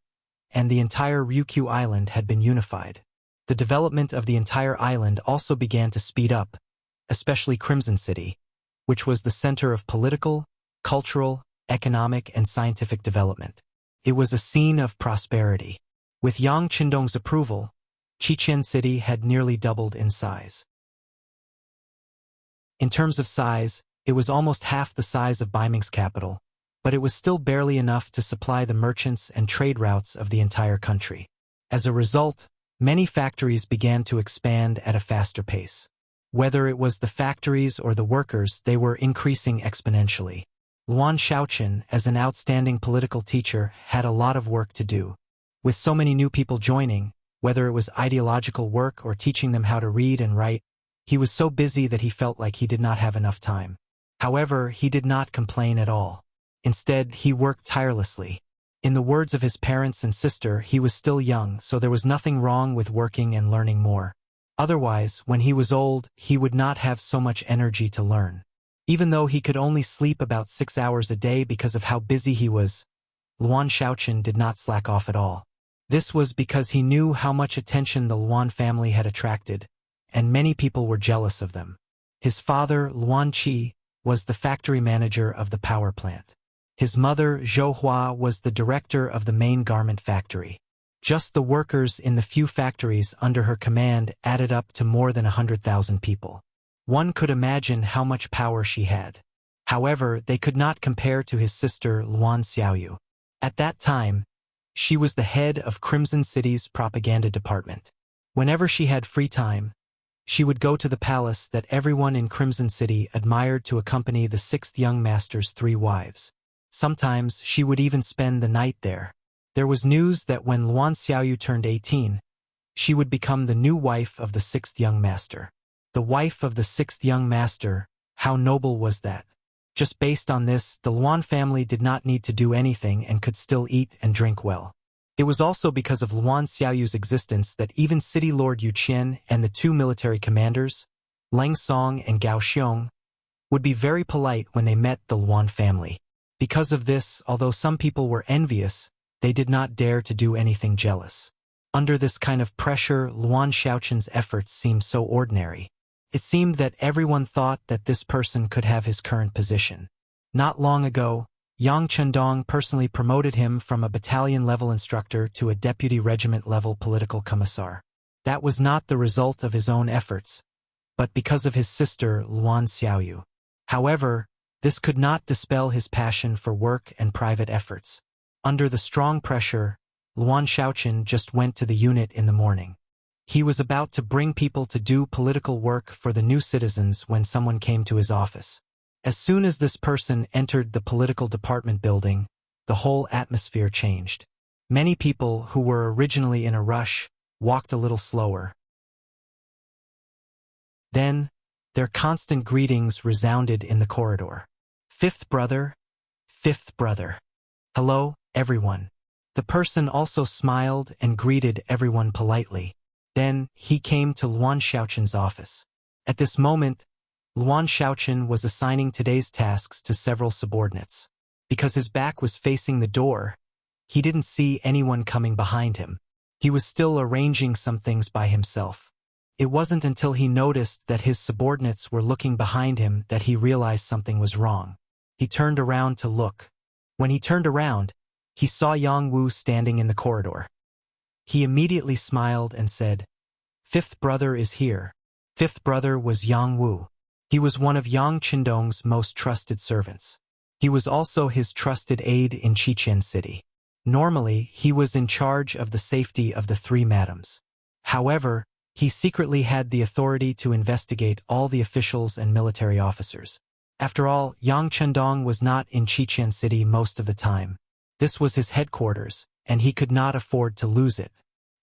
and the entire Ryukyu Island had been unified. The development of the entire island also began to speed up, especially Crimson City, which was the center of political, cultural, economic, and scientific development. It was a scene of prosperity. With Yang Chendong's approval, Chichen City had nearly doubled in size. In terms of size, it was almost half the size of Beiming's capital, but it was still barely enough to supply the merchants and trade routes of the entire country. As a result, many factories began to expand at a faster pace. Whether it was the factories or the workers, they were increasing exponentially. Luan Shaochen, as an outstanding political teacher, had a lot of work to do. With so many new people joining, whether it was ideological work or teaching them how to read and write, he was so busy that he felt like he did not have enough time. However, he did not complain at all. Instead, he worked tirelessly. In the words of his parents and sister, he was still young, so there was nothing wrong with working and learning more. Otherwise, when he was old, he would not have so much energy to learn. Even though he could only sleep about 6 hours a day because of how busy he was, Luan Shaochen did not slack off at all. This was because he knew how much attention the Luan family had attracted, and many people were jealous of them. His father, Luan Qi, was the factory manager of the power plant. His mother, Zhou Hua, was the director of the main garment factory. Just the workers in the few factories under her command added up to more than 100,000 people. One could imagine how much power she had. However, they could not compare to his sister Luan Xiaoyu. At that time, she was the head of Crimson City's propaganda department. Whenever she had free time, she would go to the palace that everyone in Crimson City admired to accompany the 6th young master's 3 wives. Sometimes she would even spend the night there. There was news that when Luan Xiaoyu turned 18, she would become the new wife of the 6th young master. The wife of the 6th young master, how noble was that? Just based on this, the Luan family did not need to do anything and could still eat and drink well. It was also because of Luan Xiaoyu's existence that even City Lord Yu Qian and the 2 military commanders, Leng Song and Gao Xiong, would be very polite when they met the Luan family. Because of this, although some people were envious, they did not dare to do anything jealous. Under this kind of pressure, Luan Shaochen's efforts seemed so ordinary. It seemed that everyone thought that this person could have his current position. Not long ago, Yang Chendong personally promoted him from a battalion-level instructor to a deputy regiment-level political commissar. That was not the result of his own efforts, but because of his sister Luan Xiaoyu. However, This could not dispel his passion for work and private efforts. Under the strong pressure, Luan Shaoqin just went to the unit in the morning. He was about to bring people to do political work for the new citizens when someone came to his office. As soon as this person entered the political department building, the whole atmosphere changed. Many people who were originally in a rush walked a little slower. Then, their constant greetings resounded in the corridor. Fifth brother, fifth brother. Hello, everyone. The person also smiled and greeted everyone politely. Then, he came to Luan Shaoqin's office. At this moment, Luan Shaoqin was assigning today's tasks to several subordinates. Because his back was facing the door, he didn't see anyone coming behind him. He was still arranging some things by himself. It wasn't until he noticed that his subordinates were looking behind him that he realized something was wrong. He turned around to look. When he turned around, he saw Yang Wu standing in the corridor. He immediately smiled and said, "Fifth brother is here." Fifth brother was Yang Wu. He was one of Yang Qindong's most trusted servants. He was also his trusted aide in Qiqian City. Normally, he was in charge of the safety of the three madams. However, he secretly had the authority to investigate all the officials and military officers. After all, Yang Qindong was not in Qiqian City most of the time. This was his headquarters, and he could not afford to lose it.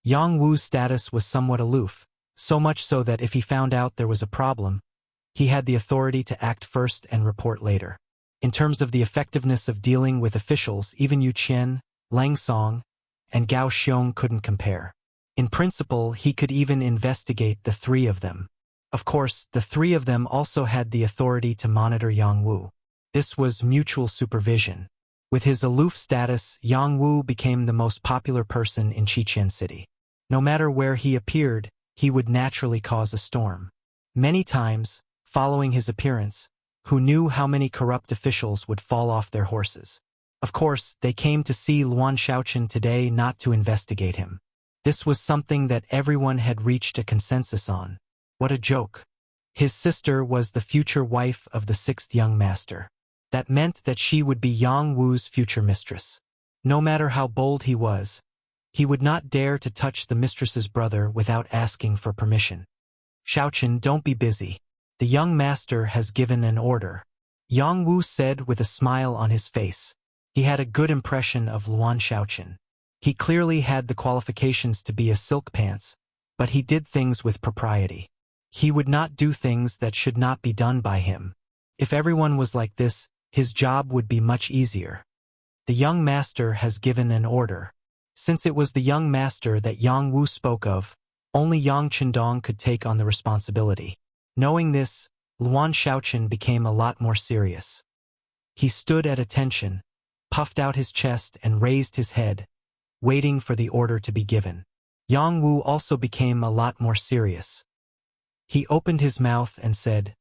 Yang Wu's status was somewhat aloof, so much so that if he found out there was a problem, he had the authority to act first and report later. In terms of the effectiveness of dealing with officials, even Yu Qian, Lang Song, and Gao Xiong couldn't compare. In principle, he could even investigate the three of them. Of course, the three of them also had the authority to monitor Yang Wu. This was mutual supervision. With his aloof status, Yang Wu became the most popular person in Qiqian City. No matter where he appeared, he would naturally cause a storm. Many times, following his appearance, who knew how many corrupt officials would fall off their horses. Of course, they came to see Luan Shaoqin today not to investigate him. This was something that everyone had reached a consensus on. What a joke. His sister was the future wife of the sixth young master. That meant that she would be Yang Wu's future mistress. No matter how bold he was, he would not dare to touch the mistress's brother without asking for permission. "Shaoqin, don't be busy. The young master has given an order," Yang Wu said with a smile on his face. He had a good impression of Luan Shaoqin. He clearly had the qualifications to be a silk pants, but he did things with propriety. He would not do things that should not be done by him. If everyone was like this, his job would be much easier. The young master has given an order. Since it was the young master that Yang Wu spoke of, only Yang Qindong could take on the responsibility. Knowing this, Luan Shaoqin became a lot more serious. He stood at attention, puffed out his chest and raised his head, waiting for the order to be given. Yang Wu also became a lot more serious. He opened his mouth and said,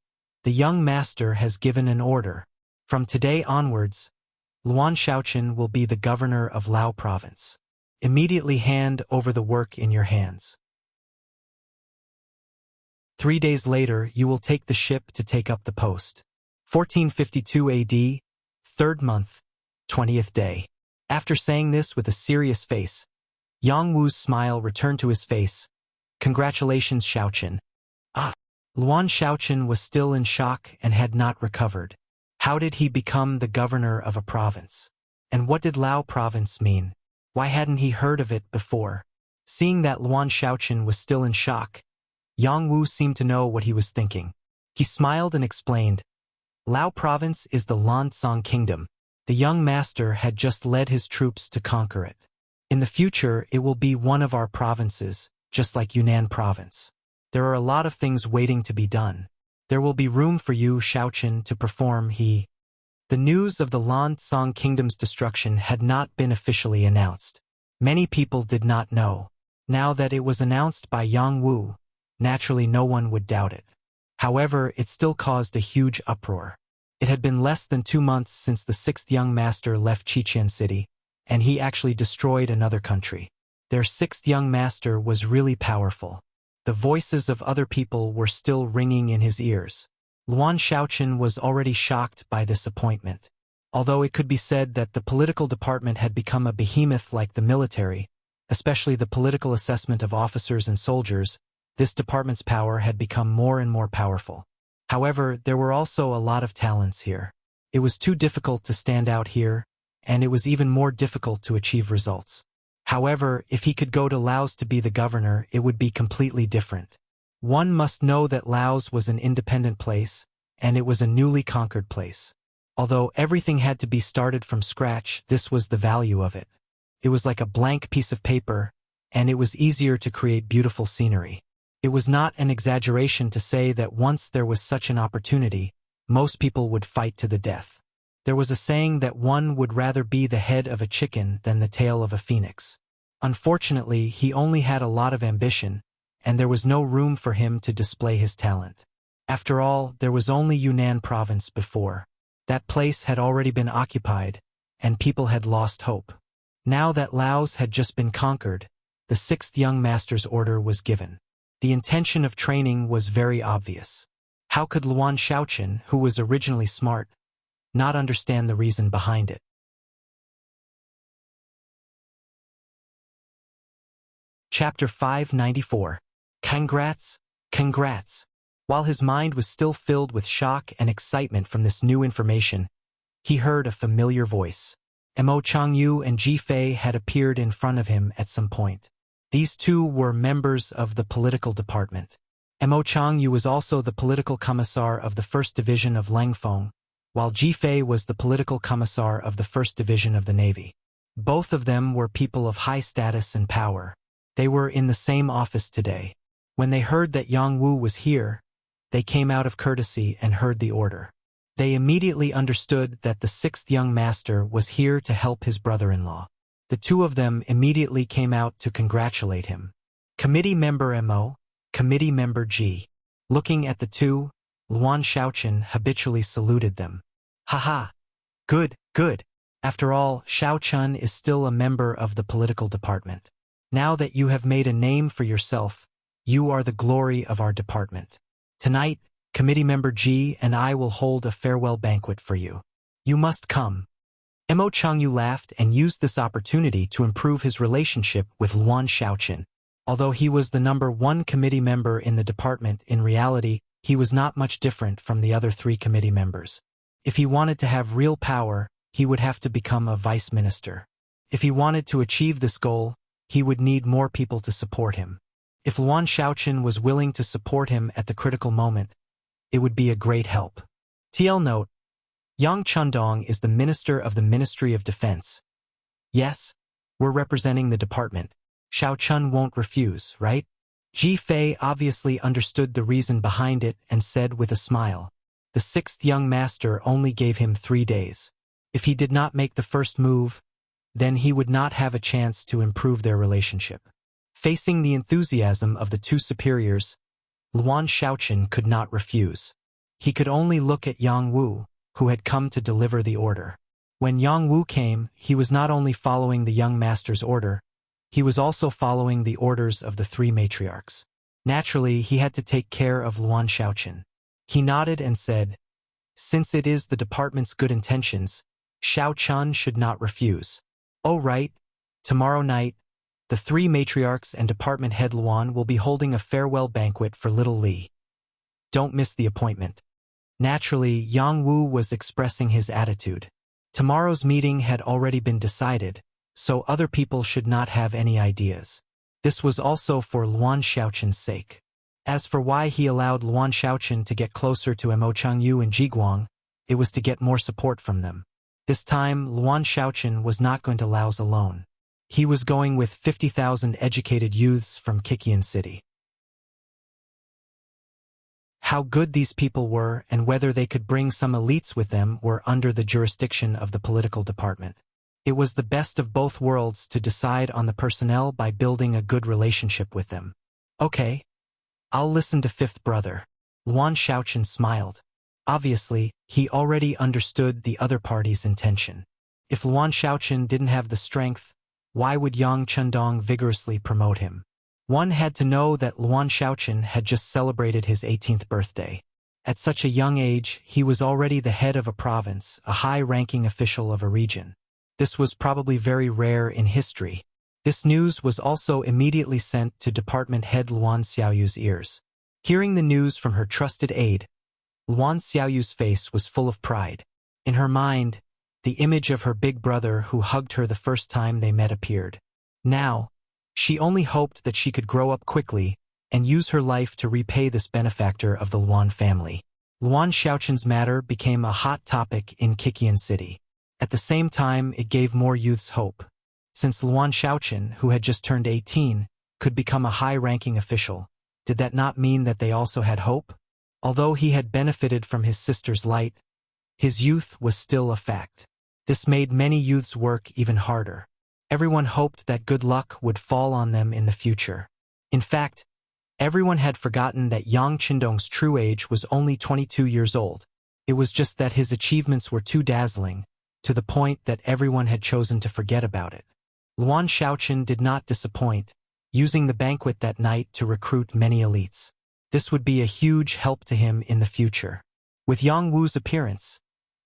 "The young master has given an order. From today onwards, Luan Shaoqin will be the governor of Lao province. Immediately hand over the work in your hands. 3 days later, you will take the ship to take up the post." 1452 AD, 3rd month, 20th day. After saying this with a serious face, Yang Wu's smile returned to his face. "Congratulations, Shaoqin." Luan Shaoqin was still in shock and had not recovered. How did he become the governor of a province? And what did Lao province mean? Why hadn't he heard of it before? Seeing that Luan Shaoqin was still in shock, Yang Wu seemed to know what he was thinking. He smiled and explained, "Lao province is the Lansong kingdom. The young master had just led his troops to conquer it. In the future, it will be one of our provinces, just like Yunnan province. There are a lot of things waiting to be done. There will be room for you, Shaoqin, to perform." The news of the Lansong kingdom's destruction had not been officially announced. Many people did not know. Now that it was announced by Yang Wu, naturally no one would doubt it. However, it still caused a huge uproar. It had been less than 2 months since the sixth young master left Qiqian City, and he actually destroyed another country. Their sixth young master was really powerful. The voices of other people were still ringing in his ears. Luan Shaoqun was already shocked by this appointment. Although it could be said that the political department had become a behemoth like the military, especially the political assessment of officers and soldiers, this department's power had become more and more powerful. However, there were also a lot of talents here. It was too difficult to stand out here, and it was even more difficult to achieve results. However, if he could go to Laos to be the governor, it would be completely different. One must know that Laos was an independent place, and it was a newly conquered place. Although everything had to be started from scratch, this was the value of it. It was like a blank piece of paper, and it was easier to create beautiful scenery. It was not an exaggeration to say that once there was such an opportunity, most people would fight to the death. There was a saying that one would rather be the head of a chicken than the tail of a phoenix. Unfortunately, he only had a lot of ambition, and there was no room for him to display his talent. After all, there was only Yunnan province before. That place had already been occupied, and people had lost hope. Now that Laos had just been conquered, the 6th young master's order was given. The intention of training was very obvious. How could Luan Shaoqun, who was originally smart, not understand the reason behind it? Chapter 594. Congrats, congrats. While his mind was still filled with shock and excitement from this new information, he heard a familiar voice. Mo Changyu and Ji Fei had appeared in front of him at some point. These two were members of the political department. Mo Changyu was also the political commissar of the 1st Division of Langfeng, while Ji Fei was the political commissar of the 1st Division of the Navy. Both of them were people of high status and power. They were in the same office today. When they heard that Yang Wu was here, they came out of courtesy and heard the order. They immediately understood that the 6th young master was here to help his brother-in-law. The two of them immediately came out to congratulate him. Committee member Mo, committee member Ji. Looking at the two, Luan Shaoqun habitually saluted them. Haha. Good, good. After all, Shaoqun is still a member of the political department. Now that you have made a name for yourself, you are the glory of our department. Tonight, committee member Ji and I will hold a farewell banquet for you. You must come. Mo Changyu laughed and used this opportunity to improve his relationship with Luan Shaoqun. Although he was the number 1 committee member in the department, in reality, he was not much different from the other 3 committee members. If he wanted to have real power, he would have to become a vice minister. If he wanted to achieve this goal, he would need more people to support him. If Luan Shaoqun was willing to support him at the critical moment, it would be a great help. TL note: Yang Chundong is the minister of the Ministry of Defense. Yes, we're representing the department. Shaoqun won't refuse, right? Ji Fei obviously understood the reason behind it and said with a smile. The 6th young master only gave him 3 days. If he did not make the first move, then he would not have a chance to improve their relationship. Facing the enthusiasm of the two superiors, Luan Shaoqun could not refuse. He could only look at Yang Wu, who had come to deliver the order. When Yang Wu came, he was not only following the young master's order, he was also following the orders of the 3 matriarchs. Naturally, he had to take care of Luan Shaoqun. He nodded and said, "Since it is the department's good intentions, Shaoqun should not refuse. Oh right, tomorrow night, the 3 matriarchs and department head Luan will be holding a farewell banquet for little Li. Don't miss the appointment." Naturally, Yang Wu was expressing his attitude. Tomorrow's meeting had already been decided, so other people should not have any ideas. This was also for Luan Shaoqun's sake. As for why he allowed Luan Shaoqun to get closer to Mo Changyu and Jiguang, it was to get more support from them. This time, Luan Shaoqun was not going to Laos alone. He was going with 50,000 educated youths from Kikian City. How good these people were and whether they could bring some elites with them were under the jurisdiction of the political department. It was the best of both worlds to decide on the personnel by building a good relationship with them. Okay, I'll listen to 5th brother. Luan Shaoqun smiled. Obviously, he already understood the other party's intention. If Luan Shaoqun didn't have the strength, why would Yang Chundong vigorously promote him? One had to know that Luan Shaoqun had just celebrated his 18th birthday. At such a young age, he was already the head of a province, a high-ranking official of a region. This was probably very rare in history. This news was also immediately sent to department head Luan Xiaoyu's ears. Hearing the news from her trusted aide, Luan Xiaoyu's face was full of pride. In her mind, the image of her big brother who hugged her the first time they met appeared. Now, she only hoped that she could grow up quickly and use her life to repay this benefactor of the Luan family. Luan Xiaoqin's matter became a hot topic in Kikian City. At the same time, it gave more youths hope. Since Luan Xiaoqin, who had just turned 18, could become a high-ranking official, did that not mean that they also had hope? Although he had benefited from his sister's light, his youth was still a fact. This made many youths work even harder. Everyone hoped that good luck would fall on them in the future. In fact, everyone had forgotten that Yang Qindong's true age was only 22 years old. It was just that his achievements were too dazzling, to the point that everyone had chosen to forget about it. Luan Xiaoqin did not disappoint, using the banquet that night to recruit many elites. This would be a huge help to him in the future. With Yang Wu's appearance,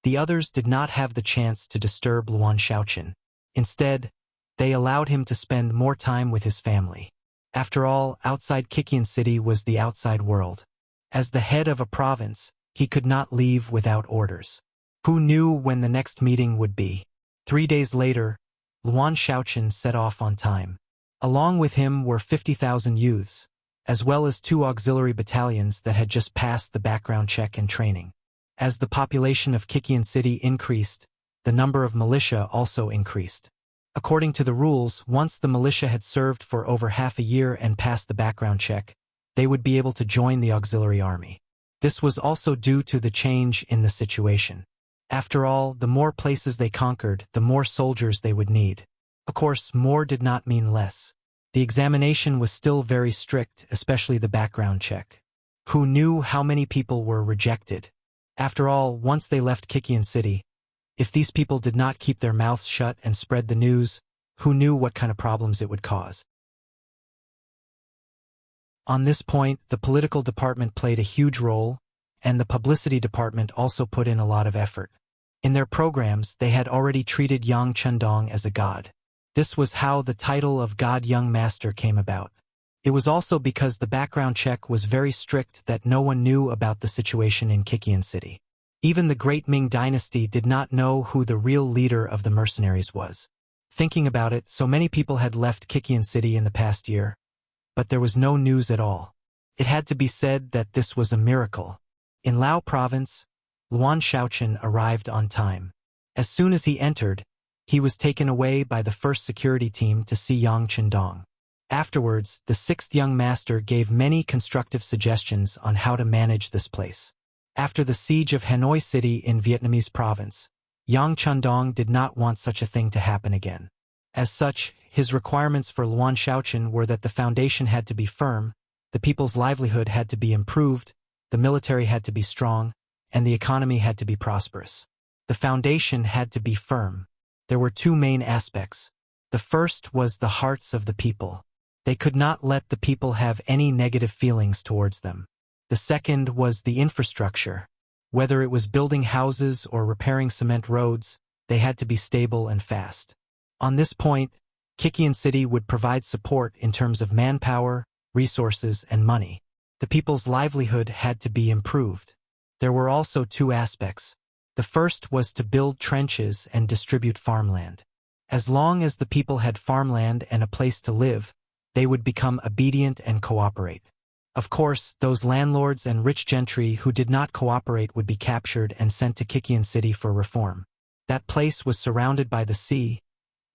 the others did not have the chance to disturb Luan Xiaoqin. Instead, they allowed him to spend more time with his family. After all, outside Kikian City was the outside world. As the head of a province, he could not leave without orders. Who knew when the next meeting would be? 3 days later, Luan Xiaoqin set off on time. Along with him were 50,000 youths, as well as 2 auxiliary battalions that had just passed the background check and training. As the population of Kikian City increased, the number of militia also increased. According to the rules, once the militia had served for over half a year and passed the background check, they would be able to join the auxiliary army. This was also due to the change in the situation. After all, the more places they conquered, the more soldiers they would need. Of course, more did not mean less. The examination was still very strict, especially the background check. Who knew how many people were rejected? After all, once they left Kikian City, if these people did not keep their mouths shut and spread the news, who knew what kind of problems it would cause? On this point, the political department played a huge role, and the publicity department also put in a lot of effort. In their programs, they had already treated Yang Qindong as a god. This was how the title of God Young Master came about. It was also because the background check was very strict that no one knew about the situation in Kikian City. Even the great Ming dynasty did not know who the real leader of the mercenaries was. Thinking about it, so many people had left Kikian City in the past year, but there was no news at all. It had to be said that this was a miracle. In Lao province, Luan Xiaoqin arrived on time. As soon as he entered, he was taken away by the first security team to see Yang Qindong. Afterwards, the 6th young master gave many constructive suggestions on how to manage this place. After the siege of Hanoi City in Vietnamese province, Yang Qindong did not want such a thing to happen again. As such, his requirements for Luan Xiaoqin were that the foundation had to be firm, the people's livelihood had to be improved, the military had to be strong, and the economy had to be prosperous. The foundation had to be firm. There were 2 main aspects. The first was the hearts of the people. They could not let the people have any negative feelings towards them. The second was the infrastructure. Whether it was building houses or repairing cement roads, they had to be stable and fast. On this point, Kikian City would provide support in terms of manpower, resources, and money. The people's livelihood had to be improved. There were also 2 aspects. The first was to build trenches and distribute farmland. As long as the people had farmland and a place to live, they would become obedient and cooperate. Of course, those landlords and rich gentry who did not cooperate would be captured and sent to Kikian City for reform. That place was surrounded by the sea,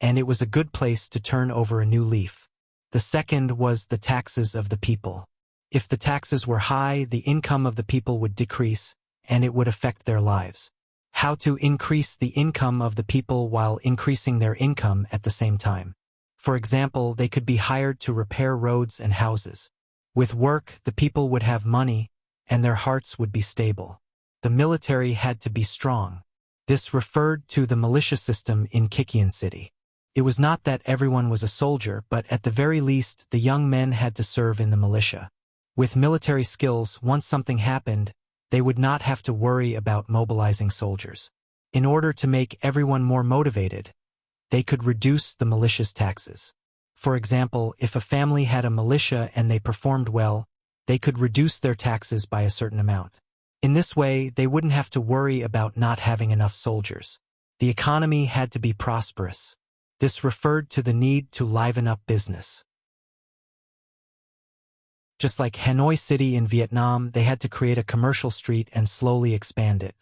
and it was a good place to turn over a new leaf. The second was the taxes of the people. If the taxes were high, the income of the people would decrease, and it would affect their lives. How to increase the income of the people while increasing their income at the same time. For example, they could be hired to repair roads and houses. With work, the people would have money, and their hearts would be stable. The military had to be strong. This referred to the militia system in Kikian City. It was not that everyone was a soldier, but at the very least, the young men had to serve in the militia. With military skills, once something happened, they would not have to worry about mobilizing soldiers. In order to make everyone more motivated, they could reduce the militia's taxes. For example, if a family had a militia and they performed well, they could reduce their taxes by a certain amount. In this way, they wouldn't have to worry about not having enough soldiers. The economy had to be prosperous. This referred to the need to liven up business. Just like Hanoi City in Vietnam, they had to create a commercial street and slowly expand it.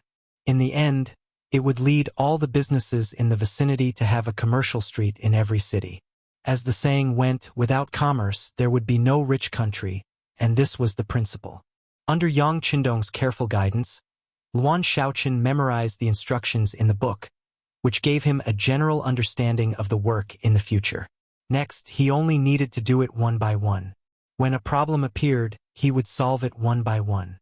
In the end, it would lead all the businesses in the vicinity to have a commercial street in every city. As the saying went, without commerce, there would be no rich country, and this was the principle. Under Yang Qindong's careful guidance, Luan Shaoqin memorized the instructions in the book, which gave him a general understanding of the work in the future. Next, he only needed to do it one by one. When a problem appeared, he would solve it one by one.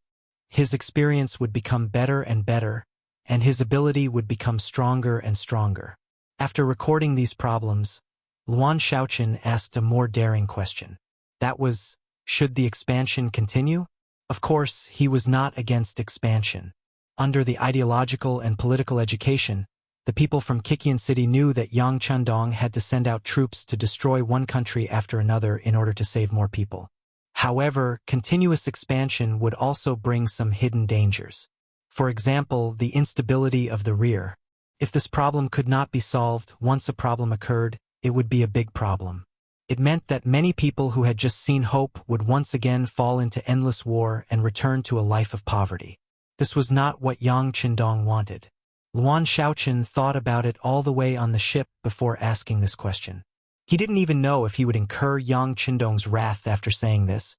His experience would become better and better, and his ability would become stronger and stronger. After recording these problems, Luan Shaoqin asked a more daring question. That was, should the expansion continue? Of course, he was not against expansion. Under the ideological and political education, the people from Kikian City knew that Yang Qindong had to send out troops to destroy one country after another in order to save more people. However, continuous expansion would also bring some hidden dangers. For example, the instability of the rear. If this problem could not be solved once a problem occurred, it would be a big problem. It meant that many people who had just seen hope would once again fall into endless war and return to a life of poverty. This was not what Yang Qindong wanted. Luan Shaoqin thought about it all the way on the ship before asking this question. He didn't even know if he would incur Yang Qindong's wrath after saying this,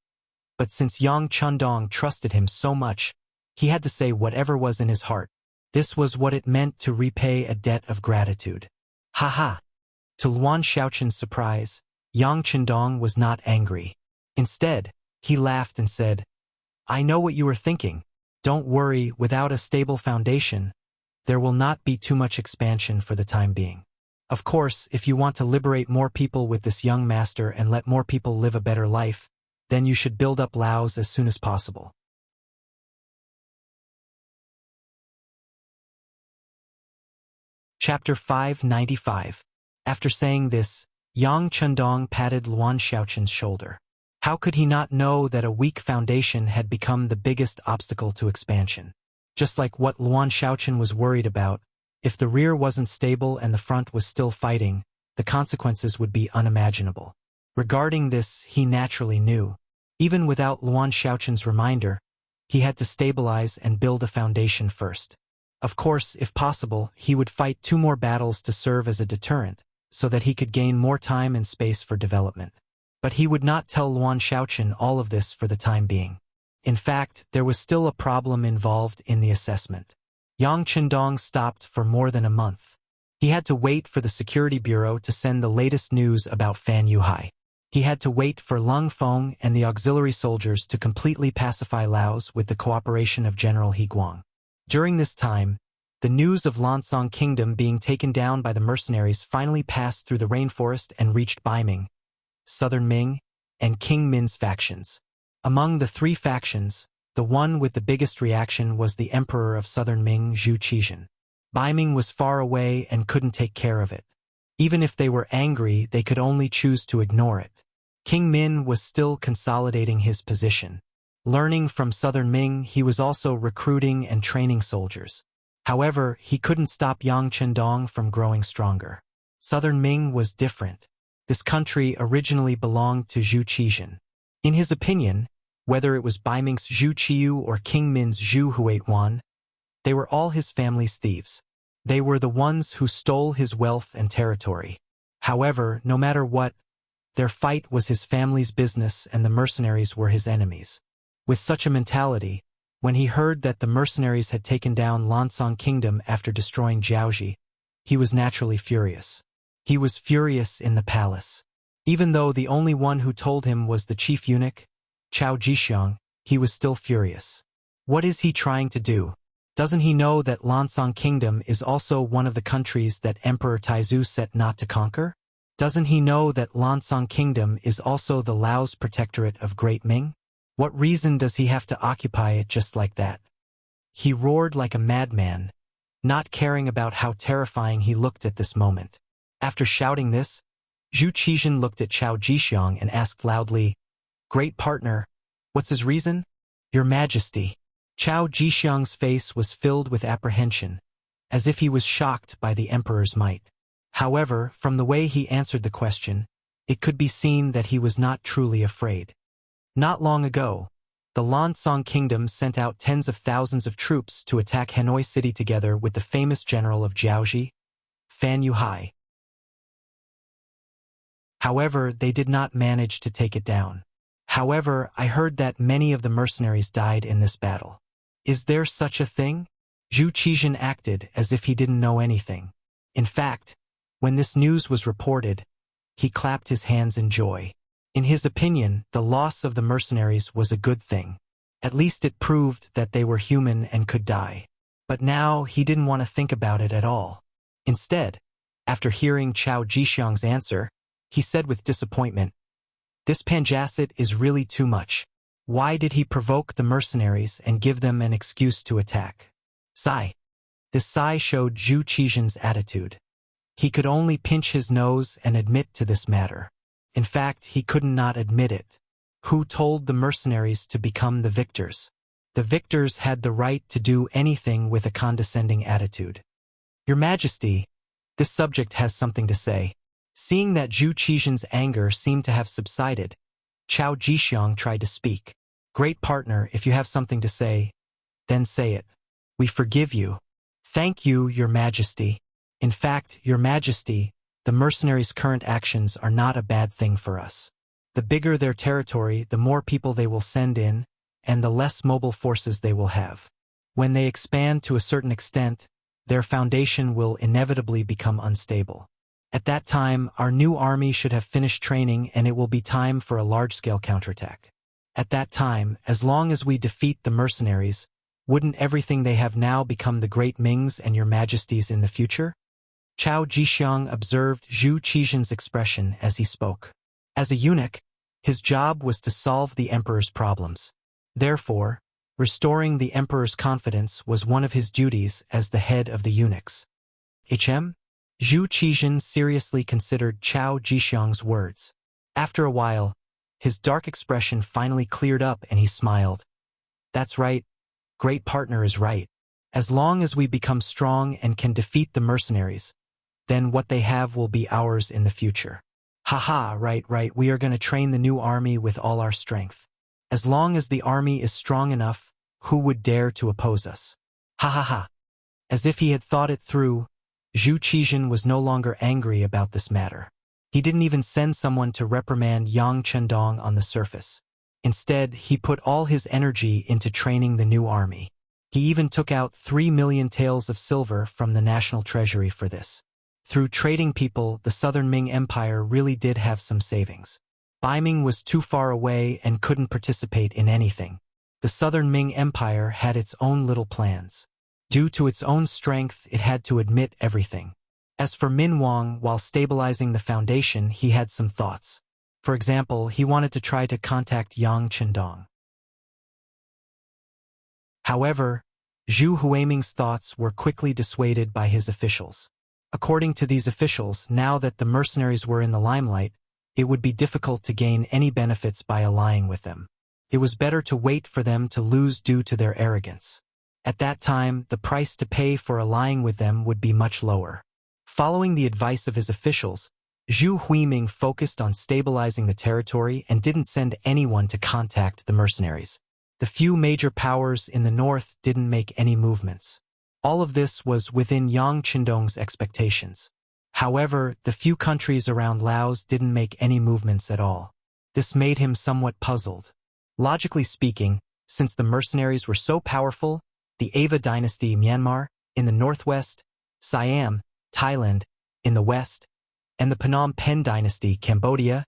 but since Yang Qindong trusted him so much, he had to say whatever was in his heart. This was what it meant to repay a debt of gratitude. Ha! To Luan Shaoqin's surprise, Yang Qindong was not angry. Instead, he laughed and said, "I know what you are thinking. Don't worry, without a stable foundation, there will not be too much expansion for the time being. Of course, if you want to liberate more people with this young master and let more people live a better life, then you should build up Laos as soon as possible." Chapter 595. After saying this, Yang Qindong patted Luan Shaoqin's shoulder. How could he not know that a weak foundation had become the biggest obstacle to expansion? Just like what Luan Shaoqin was worried about, if the rear wasn't stable and the front was still fighting, the consequences would be unimaginable. Regarding this, he naturally knew. Even without Luan Shaoqin's reminder, he had to stabilize and build a foundation first. Of course, if possible, he would fight 2 more battles to serve as a deterrent, so that he could gain more time and space for development. But he would not tell Luan Shaoqin all of this for the time being. In fact, there was still a problem involved in the assessment. Yang Qindong stopped for more than a month. He had to wait for the Security Bureau to send the latest news about Fan Yuhai. He had to wait for Lung Feng and the auxiliary soldiers to completely pacify Laos with the cooperation of General He Guang. During this time, the news of Lansong Kingdom being taken down by the mercenaries finally passed through the rainforest and reached Baiming, Southern Ming, and King Min's factions. Among the 3 factions, the one with the biggest reaction was the Emperor of Southern Ming, Zhu Qizhen. Baiming was far away and couldn't take care of it. Even if they were angry, they could only choose to ignore it. King Min was still consolidating his position. Learning from Southern Ming, he was also recruiting and training soldiers. However, he couldn't stop Yang Qindong from growing stronger. Southern Ming was different. This country originally belonged to Zhu Qizhen. In his opinion, whether it was Baiming's Zhu Qiyu or King Min's Zhu Huituan, they were all his family's thieves. They were the ones who stole his wealth and territory. However, no matter what, their fight was his family's business and the mercenaries were his enemies. With such a mentality, when he heard that the mercenaries had taken down Lansong Kingdom after destroying Jiaoji, he was naturally furious. He was furious in the palace. Even though the only one who told him was the chief eunuch, Chao Jixiang, he was still furious. What is he trying to do? Doesn't he know that Lansong Kingdom is also one of the countries that Emperor Taizu set not to conquer? Doesn't he know that Lansong Kingdom is also the Laos protectorate of Great Ming? What reason does he have to occupy it just like that? He roared like a madman, not caring about how terrifying he looked at this moment. After shouting this, Zhu Qizhen looked at Chao Jixiang and asked loudly, "Great partner, what's his reason?" "Your Majesty." Chao Jixiang's face was filled with apprehension, as if he was shocked by the emperor's might. However, from the way he answered the question, it could be seen that he was not truly afraid. Not long ago, the Lansong Kingdom sent out tens of thousands of troops to attack Hanoi City together with the famous general of Jiaoji, Fan Yuhai. However, they did not manage to take it down. However, I heard that many of the mercenaries died in this battle. Is there such a thing? Zhu Qizhen acted as if he didn't know anything. In fact, when this news was reported, he clapped his hands in joy. In his opinion, the loss of the mercenaries was a good thing. At least it proved that they were human and could die. But now he didn't want to think about it at all. Instead, after hearing Chao Jixiang's answer, he said with disappointment, "This Panjacet is really too much. Why did he provoke the mercenaries and give them an excuse to attack?" Sigh. This sigh showed Zhu Qizhen's attitude. He could only pinch his nose and admit to this matter. In fact, he could not admit it. Who told the mercenaries to become the victors? The victors had the right to do anything with a condescending attitude. "Your Majesty, this subject has something to say." Seeing that Zhu Qizhen's anger seemed to have subsided, Chao Jixiang tried to speak. "Great partner, if you have something to say, then say it. We forgive you." "Thank you, Your Majesty. In fact, Your Majesty, the mercenaries' current actions are not a bad thing for us. The bigger their territory, the more people they will send in, and the less mobile forces they will have. When they expand to a certain extent, their foundation will inevitably become unstable. At that time, our new army should have finished training and it will be time for a large-scale counterattack. At that time, as long as we defeat the mercenaries, wouldn't everything they have now become the great Mings and Your Majesties in the future?" Chao Jixiang observed Zhu Qizhen's expression as he spoke. As a eunuch, his job was to solve the emperor's problems. Therefore, restoring the emperor's confidence was one of his duties as the head of the eunuchs. Zhu Qizhen seriously considered Chao Jixiang's words. After a while, his dark expression finally cleared up and he smiled. "That's right. Great partner is right. As long as we become strong and can defeat the mercenaries, then what they have will be ours in the future." "Haha, right, we are going to train the new army with all our strength. As long as the army is strong enough, who would dare to oppose us?" Ha ha ha. As if he had thought it through, Zhu Qizhen was no longer angry about this matter. He didn't even send someone to reprimand Yang Chendong on the surface. Instead, he put all his energy into training the new army. He even took out 3 million taels of silver from the national treasury for this. Through trading people, the Southern Ming Empire really did have some savings. Beiming was too far away and couldn't participate in anything. The Southern Ming Empire had its own little plans. Due to its own strength, it had to admit everything. As for Min Wang, while stabilizing the foundation, he had some thoughts. For example, he wanted to try to contact Yang Chendong. However, Zhu Huiming's thoughts were quickly dissuaded by his officials. According to these officials, now that the mercenaries were in the limelight, it would be difficult to gain any benefits by allying with them. It was better to wait for them to lose due to their arrogance. At that time, the price to pay for allying with them would be much lower. Following the advice of his officials, Zhu Huiming focused on stabilizing the territory and didn't send anyone to contact the mercenaries. The few major powers in the north didn't make any movements. All of this was within Yang Chendong's expectations. However, the few countries around Laos didn't make any movements at all. This made him somewhat puzzled. Logically speaking, since the mercenaries were so powerful, the Ava dynasty Myanmar, in the northwest, Siam, Thailand, in the west, and the Phnom Penh dynasty Cambodia,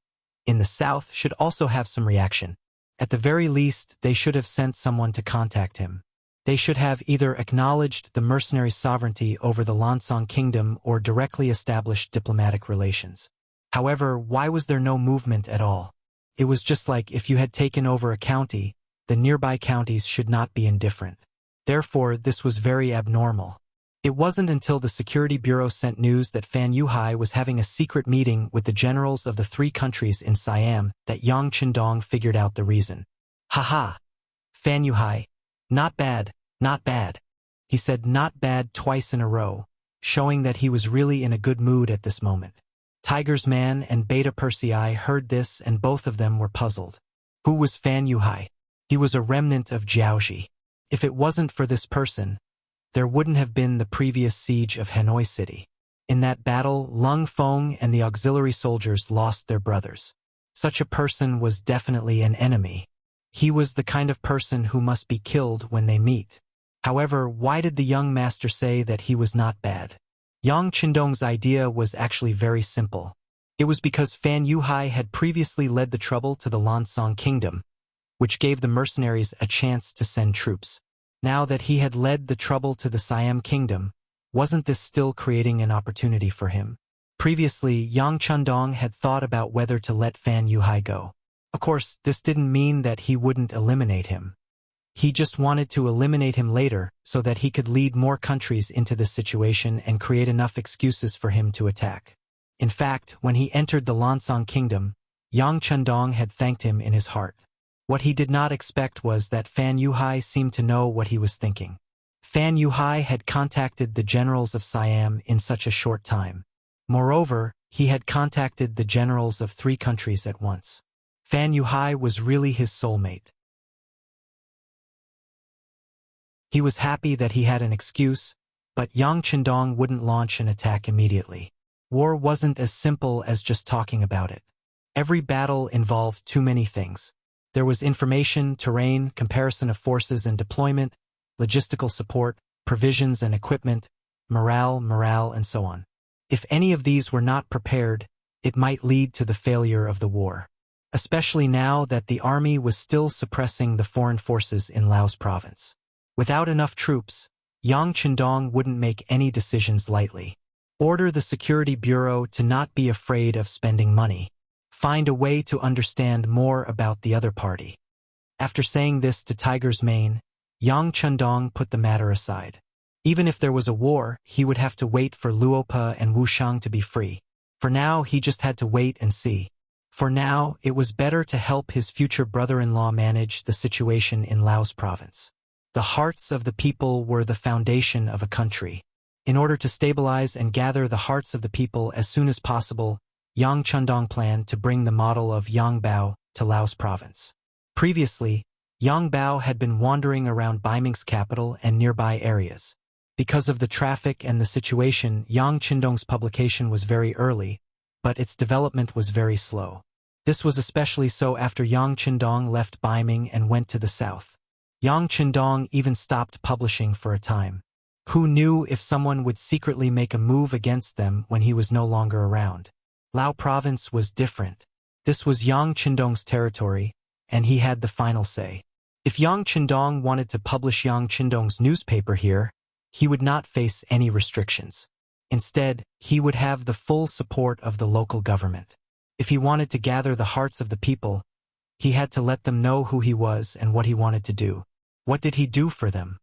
in the south should also have some reaction. At the very least, they should have sent someone to contact him. They should have either acknowledged the mercenary sovereignty over the Lansong kingdom or directly established diplomatic relations. However, why was there no movement at all? It was just like if you had taken over a county, the nearby counties should not be indifferent. Therefore, this was very abnormal. It wasn't until the Security Bureau sent news that Fan Yuhai was having a secret meeting with the generals of the 3 countries in Siam that Yang Qindong figured out the reason. Haha! Fan Yuhai. Not bad, not bad. He said not bad twice in a row, showing that he was really in a good mood at this moment. Tiger's Man and Beta Persei heard this and both of them were puzzled. Who was Fan Yuhai? He was a remnant of Jiaoxi. If it wasn't for this person, there wouldn't have been the previous siege of Hanoi City. In that battle, Lung Feng and the auxiliary soldiers lost their brothers. Such a person was definitely an enemy. He was the kind of person who must be killed when they meet. However, why did the young master say that he was not bad? Yang Qindong's idea was actually very simple. It was because Fan Yuhai had previously led the trouble to the Lansong Kingdom, which gave the mercenaries a chance to send troops. Now that he had led the trouble to the Siam Kingdom, wasn't this still creating an opportunity for him? Previously, Yang Qindong had thought about whether to let Fan Yuhai go. Of course, this didn't mean that he wouldn't eliminate him. He just wanted to eliminate him later so that he could lead more countries into this situation and create enough excuses for him to attack. In fact, when he entered the Lansong Kingdom, Yang Qindong had thanked him in his heart. What he did not expect was that Fan Yuhai seemed to know what he was thinking. Fan Yuhai had contacted the generals of Siam in such a short time. Moreover, he had contacted the generals of 3 countries at once. Fan Yuhai was really his soulmate. He was happy that he had an excuse, but Yang Qindong wouldn't launch an attack immediately. War wasn't as simple as just talking about it. Every battle involved too many things. There was information, terrain, comparison of forces and deployment, logistical support, provisions and equipment, morale, and so on. If any of these were not prepared, it might lead to the failure of the war. Especially now that the army was still suppressing the foreign forces in Laos province. Without enough troops, Yang Qindong wouldn't make any decisions lightly. Order the Security Bureau to not be afraid of spending money. Find a way to understand more about the other party. After saying this to Tiger's Mane, Yang Qindong put the matter aside. Even if there was a war, he would have to wait for Luopa and Wuxiang to be free. For now, he just had to wait and see. For now, it was better to help his future brother-in-law manage the situation in Laos province. The hearts of the people were the foundation of a country. In order to stabilize and gather the hearts of the people as soon as possible, Yang Qindong planned to bring the model of Yang Bao to Laos province. Previously, Yang Bao had been wandering around Baiming's capital and nearby areas. Because of the traffic and the situation, Yang Qindong's publication was very early, but its development was very slow. This was especially so after Yang Qindong left Baiming and went to the south. Yang Qindong even stopped publishing for a time. Who knew if someone would secretly make a move against them when he was no longer around? Lao province was different. This was Yang Qindong's territory, and he had the final say. If Yang Qindong wanted to publish Yang Qindong's newspaper here, he would not face any restrictions. Instead, he would have the full support of the local government. If he wanted to gather the hearts of the people, he had to let them know who he was and what he wanted to do. What did he do for them?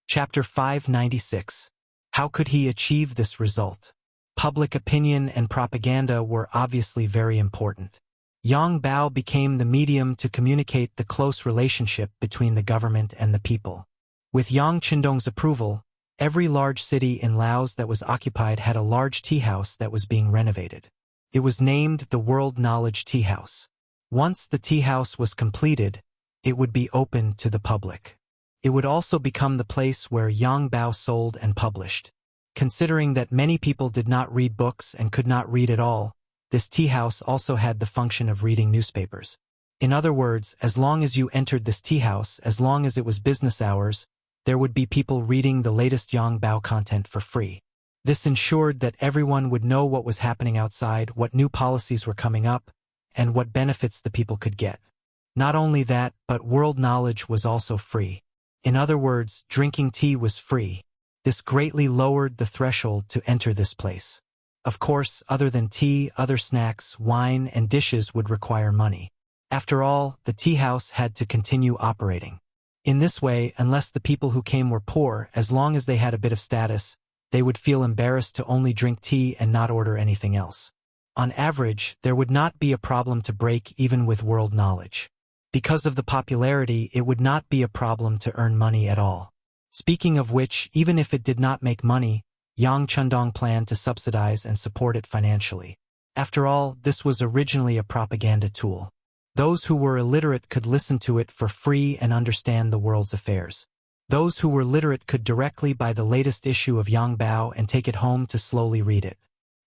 Chapter 596. How could he achieve this result? Public opinion and propaganda were obviously very important. Yang Bao became the medium to communicate the close relationship between the government and the people. With Yang Qindong's approval, every large city in Laos that was occupied had a large tea house that was being renovated. It was named the World Knowledge Tea House. Once the tea house was completed, it would be open to the public. It would also become the place where Yang Bao sold and published. Considering that many people did not read books and could not read at all, this tea house also had the function of reading newspapers. In other words, as long as you entered this tea house, as long as it was business hours, there would be people reading the latest Yang Bao content for free. This ensured that everyone would know what was happening outside, what new policies were coming up, and what benefits the people could get. Not only that, but world knowledge was also free. In other words, drinking tea was free. This greatly lowered the threshold to enter this place. Of course, other than tea, other snacks, wine, and dishes would require money. After all, the tea house had to continue operating. In this way, unless the people who came were poor, as long as they had a bit of status, they would feel embarrassed to only drink tea and not order anything else. On average, there would not be a problem to break even with world knowledge. Because of the popularity, it would not be a problem to earn money at all. Speaking of which, even if it did not make money, Yang Chundong planned to subsidize and support it financially. After all, this was originally a propaganda tool. Those who were illiterate could listen to it for free and understand the world's affairs. Those who were literate could directly buy the latest issue of Yang Bao and take it home to slowly read it.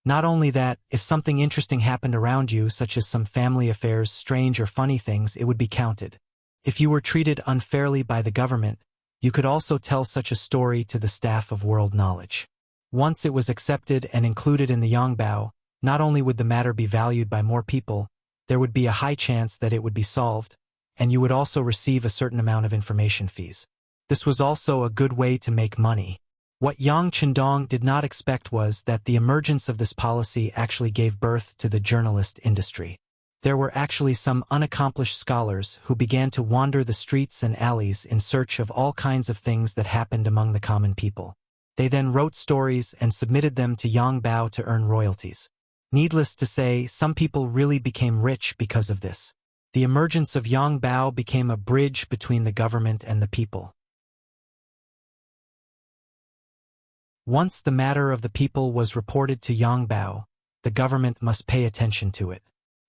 Not only that, if something interesting happened around you, such as some family affairs, strange or funny things, it would be counted. If you were treated unfairly by the government, you could also tell such a story to the staff of World Knowledge. Once it was accepted and included in the Yang Bao, not only would the matter be valued by more people, there would be a high chance that it would be solved, and you would also receive a certain amount of information fees. This was also a good way to make money. What Yang Chundong did not expect was that the emergence of this policy actually gave birth to the journalist industry. There were actually some unaccomplished scholars who began to wander the streets and alleys in search of all kinds of things that happened among the common people. They then wrote stories and submitted them to Yang Bao to earn royalties. Needless to say, some people really became rich because of this. The emergence of Yang Bao became a bridge between the government and the people. Once the matter of the people was reported to Yang Bao, the government must pay attention to it.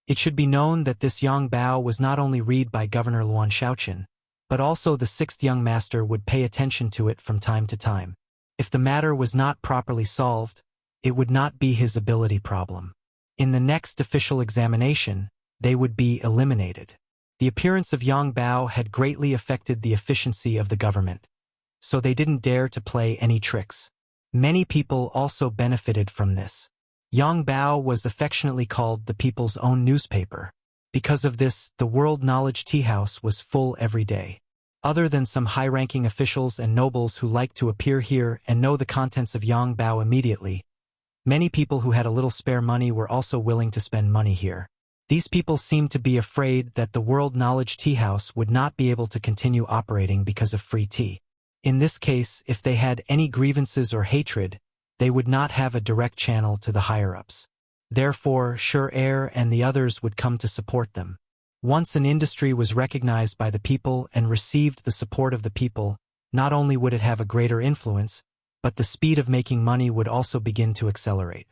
It should be known that this Yang Bao was not only read by Governor Luan Shaoqin, but also the sixth young master would pay attention to it from time to time. If the matter was not properly solved, it would not be his ability problem. In the next official examination, they would be eliminated. The appearance of Yang Bao had greatly affected the efficiency of the government, so they didn't dare to play any tricks. Many people also benefited from this. Yang Bao was affectionately called the people's own newspaper. Because of this, the World Knowledge Tea House was full every day. Other than some high-ranking officials and nobles who liked to appear here and know the contents of Yang Bao immediately, many people who had a little spare money were also willing to spend money here. These people seemed to be afraid that the World Knowledge Tea House would not be able to continue operating because of free tea. In this case, if they had any grievances or hatred, they would not have a direct channel to the higher-ups. Therefore, Sure Air and the others would come to support them. Once an industry was recognized by the people and received the support of the people, not only would it have a greater influence, but the speed of making money would also begin to accelerate.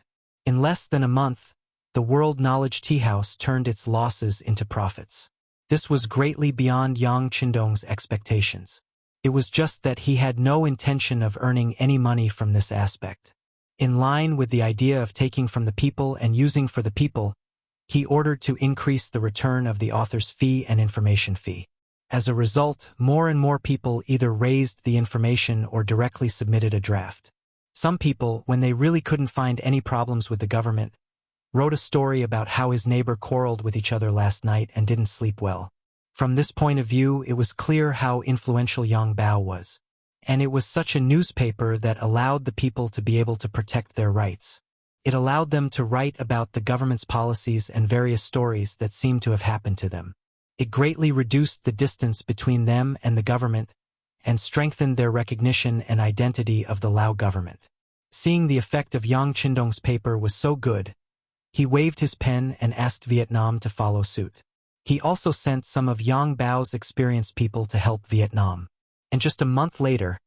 In less than a month, the World Knowledge Tea House turned its losses into profits. This was greatly beyond Yang Chundong's expectations. It was just that he had no intention of earning any money from this aspect. In line with the idea of taking from the people and using for the people, he ordered to increase the return of the author's fee and information fee. As a result, more and more people either raised the information or directly submitted a draft. Some people, when they really couldn't find any problems with the government, wrote a story about how his neighbor quarreled with each other last night and didn't sleep well. From this point of view, it was clear how influential Yang Bao was. And it was such a newspaper that allowed the people to be able to protect their rights. It allowed them to write about the government's policies and various stories that seemed to have happened to them. It greatly reduced the distance between them and the government and strengthened their recognition and identity of the Lao government. Seeing the effect of Yang Chundong's paper was so good, he waved his pen and asked Vietnam to follow suit. He also sent some of Yang Bao's experienced people to help Vietnam. And just a month later,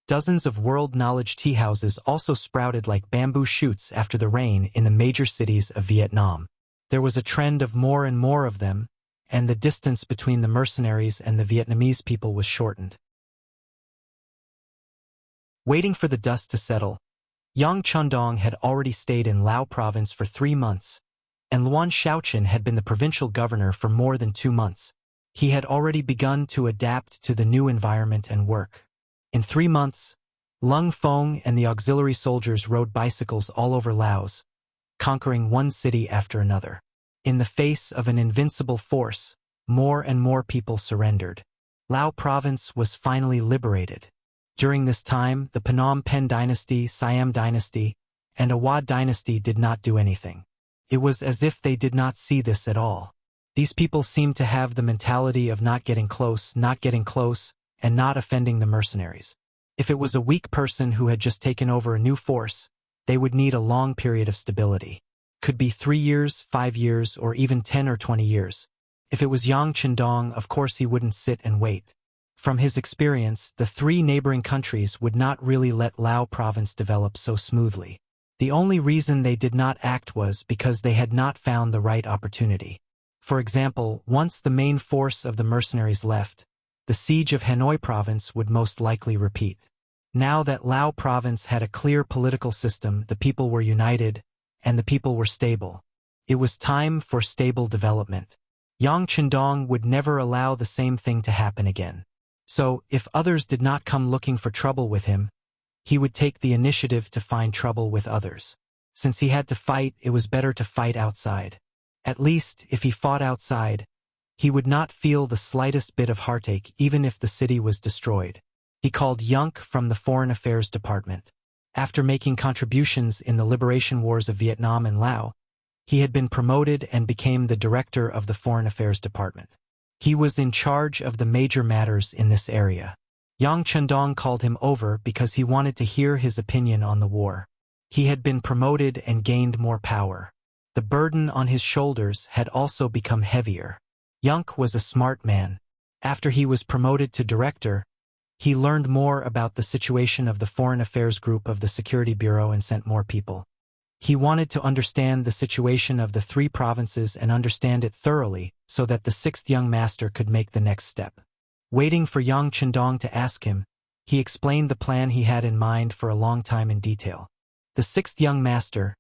dozens of World Knowledge tea houses also sprouted like bamboo shoots after the rain in the major cities of Vietnam. There was a trend of more and more of them, and the distance between the mercenaries and the Vietnamese people was shortened. Waiting for the dust to settle, Yang Chundong had already stayed in Lao province for 3 months, and Luan Shaoqin had been the provincial governor for more than 2 months. He had already begun to adapt to the new environment and work. In 3 months, Lung Fong and the auxiliary soldiers rode bicycles all over Laos, conquering one city after another. In the face of an invincible force, more and more people surrendered. Lao province was finally liberated. During this time, the Phnom Penh dynasty, Siam dynasty, and Awad dynasty did not do anything. It was as if they did not see this at all. These people seemed to have the mentality of not getting close, and not offending the mercenaries. If it was a weak person who had just taken over a new force, they would need a long period of stability. Could be 3 years, 5 years, or even 10 or 20 years. If it was Yang Qindong, of course he wouldn't sit and wait. From his experience, the 3 neighboring countries would not really let Lao province develop so smoothly. The only reason they did not act was because they had not found the right opportunity. For example, once the main force of the mercenaries left, the siege of Hanoi province would most likely repeat. Now that Lao province had a clear political system, the people were united, and the people were stable. It was time for stable development. Yang Qindong would never allow the same thing to happen again. So, if others did not come looking for trouble with him, he would take the initiative to find trouble with others. Since he had to fight, it was better to fight outside. At least, if he fought outside, he would not feel the slightest bit of heartache even if the city was destroyed. He called Yunk from the Foreign Affairs Department. After making contributions in the liberation wars of Vietnam and Laos, he had been promoted and became the director of the Foreign Affairs Department. He was in charge of the major matters in this area. Yang Qindong called him over because he wanted to hear his opinion on the war. He had been promoted and gained more power. The burden on his shoulders had also become heavier. Yunk was a smart man. After he was promoted to director, he learned more about the situation of the Foreign Affairs Group of the Security Bureau and sent more people. He wanted to understand the situation of the 3 provinces and understand it thoroughly so that the 6th young master could make the next step. Waiting for Yang Qindong to ask him, he explained the plan he had in mind for a long time in detail. The 6th young master,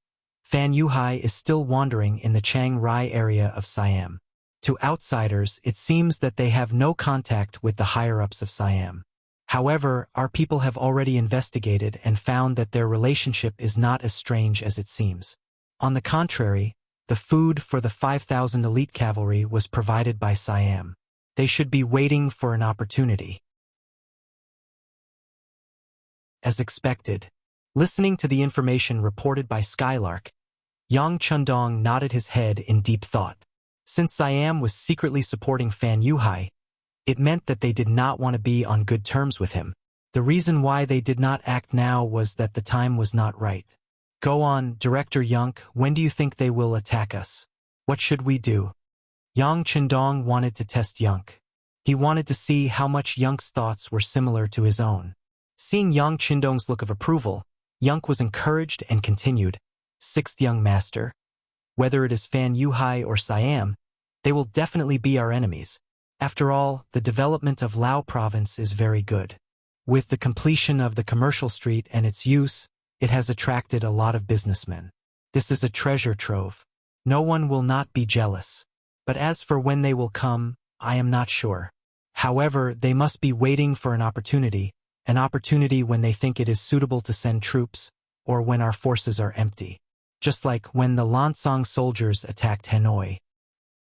Fan Yuhai, is still wandering in the Chiang Rai area of Siam. To outsiders, it seems that they have no contact with the higher-ups of Siam. However, our people have already investigated and found that their relationship is not as strange as it seems. On the contrary, the food for the 5,000 elite cavalry was provided by Siam. They should be waiting for an opportunity. As expected, listening to the information reported by Skylark, Yang Qindong nodded his head in deep thought. Since Siam was secretly supporting Fan Yuhai, it meant that they did not want to be on good terms with him. The reason why they did not act now was that the time was not right. Go on, Director Yunk, when do you think they will attack us? What should we do? Yang Qindong wanted to test Yunk. He wanted to see how much Yunk's thoughts were similar to his own. Seeing Yang Qindong's look of approval, Yunk was encouraged and continued, 6th young master. Whether it is Fan Yuhai or Siam, they will definitely be our enemies. After all, the development of Lao province is very good. With the completion of the commercial street and its use, it has attracted a lot of businessmen. This is a treasure trove. No one will not be jealous. But as for when they will come, I am not sure. However, they must be waiting for an opportunity when they think it is suitable to send troops, or when our forces are empty. Just like when the Lansong soldiers attacked Hanoi.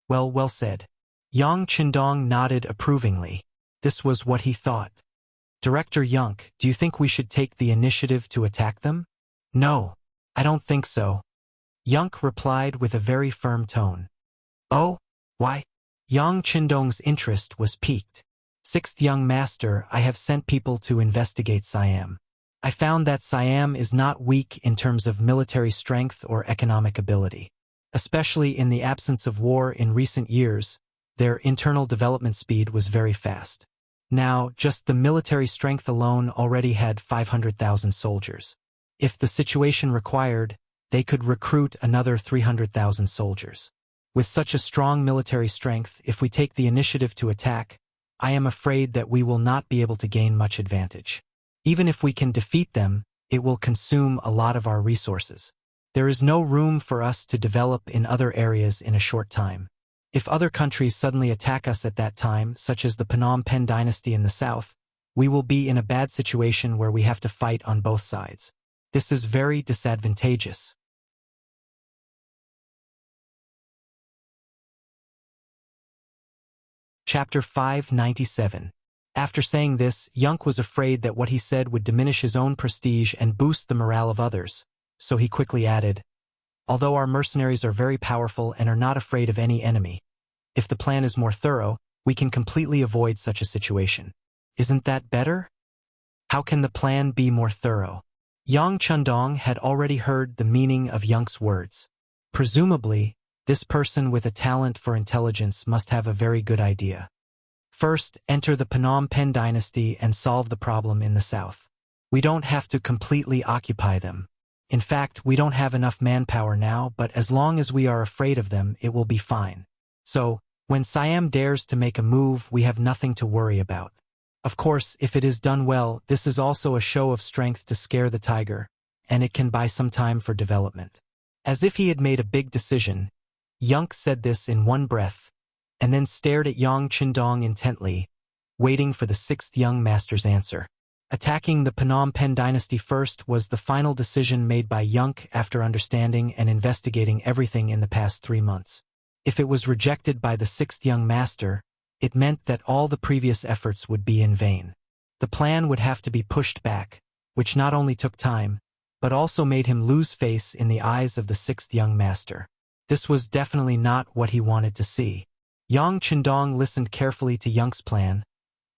Well said. Yang Qindong nodded approvingly. This was what he thought. Director Yunk, do you think we should take the initiative to attack them? No, I don't think so. Yunk replied with a very firm tone. Oh, why? Yang Qindong's interest was piqued. 6th young master, I have sent people to investigate Siam. I found that Siam is not weak in terms of military strength or economic ability. Especially in the absence of war in recent years, their internal development speed was very fast. Now, just the military strength alone already had 500,000 soldiers. If the situation required, they could recruit another 300,000 soldiers. With such a strong military strength, if we take the initiative to attack, I am afraid that we will not be able to gain much advantage. Even if we can defeat them, it will consume a lot of our resources. There is no room for us to develop in other areas in a short time. If other countries suddenly attack us at that time, such as the Phnom Penh dynasty in the south, we will be in a bad situation where we have to fight on both sides. This is very disadvantageous. Chapter 597. After saying this, Yunk was afraid that what he said would diminish his own prestige and boost the morale of others, so he quickly added, although our mercenaries are very powerful and are not afraid of any enemy, If the plan is more thorough, we can completely avoid such a situation. Isn't that better? How can the plan be more thorough? Yang Chundong had already heard the meaning of Yang's words. Presumably, this person with a talent for intelligence must have a very good idea. First, enter the Phnom Penh dynasty and solve the problem in the south. We don't have to completely occupy them. In fact, we don't have enough manpower now, but as long as we are afraid of them, it will be fine. So, when Siam dares to make a move, we have nothing to worry about. Of course, if it is done well, this is also a show of strength to scare the tiger, and it can buy some time for development. As if he had made a big decision, Yang said this in one breath, and then stared at Yang Chundong intently, waiting for the sixth young master's answer. Attacking the Phnom Penh dynasty first was the final decision made by Yang after understanding and investigating everything in the past 3 months. If it was rejected by the sixth young master, it meant that all the previous efforts would be in vain. The plan would have to be pushed back, which not only took time, but also made him lose face in the eyes of the sixth young master. This was definitely not what he wanted to see. Yang Chundong listened carefully to Yang's plan,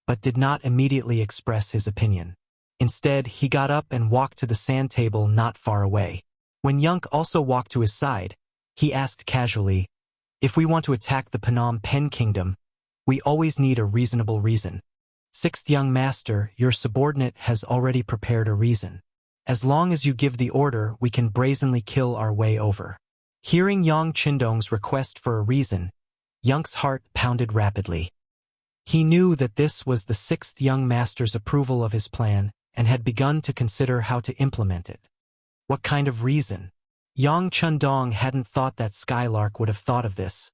but did not immediately express his opinion. Instead, he got up and walked to the sand table not far away. When Yang also walked to his side, he asked casually, "If we want to attack the Phnom Penh kingdom, we always need a reasonable reason. Sixth young master, your subordinate has already prepared a reason. As long as you give the order, we can brazenly kill our way over." Hearing Yang Chundong's request for a reason, Yang's heart pounded rapidly. He knew that this was the sixth young master's approval of his plan and had begun to consider how to implement it. What kind of reason? Yang Chundong hadn't thought that Skylark would have thought of this,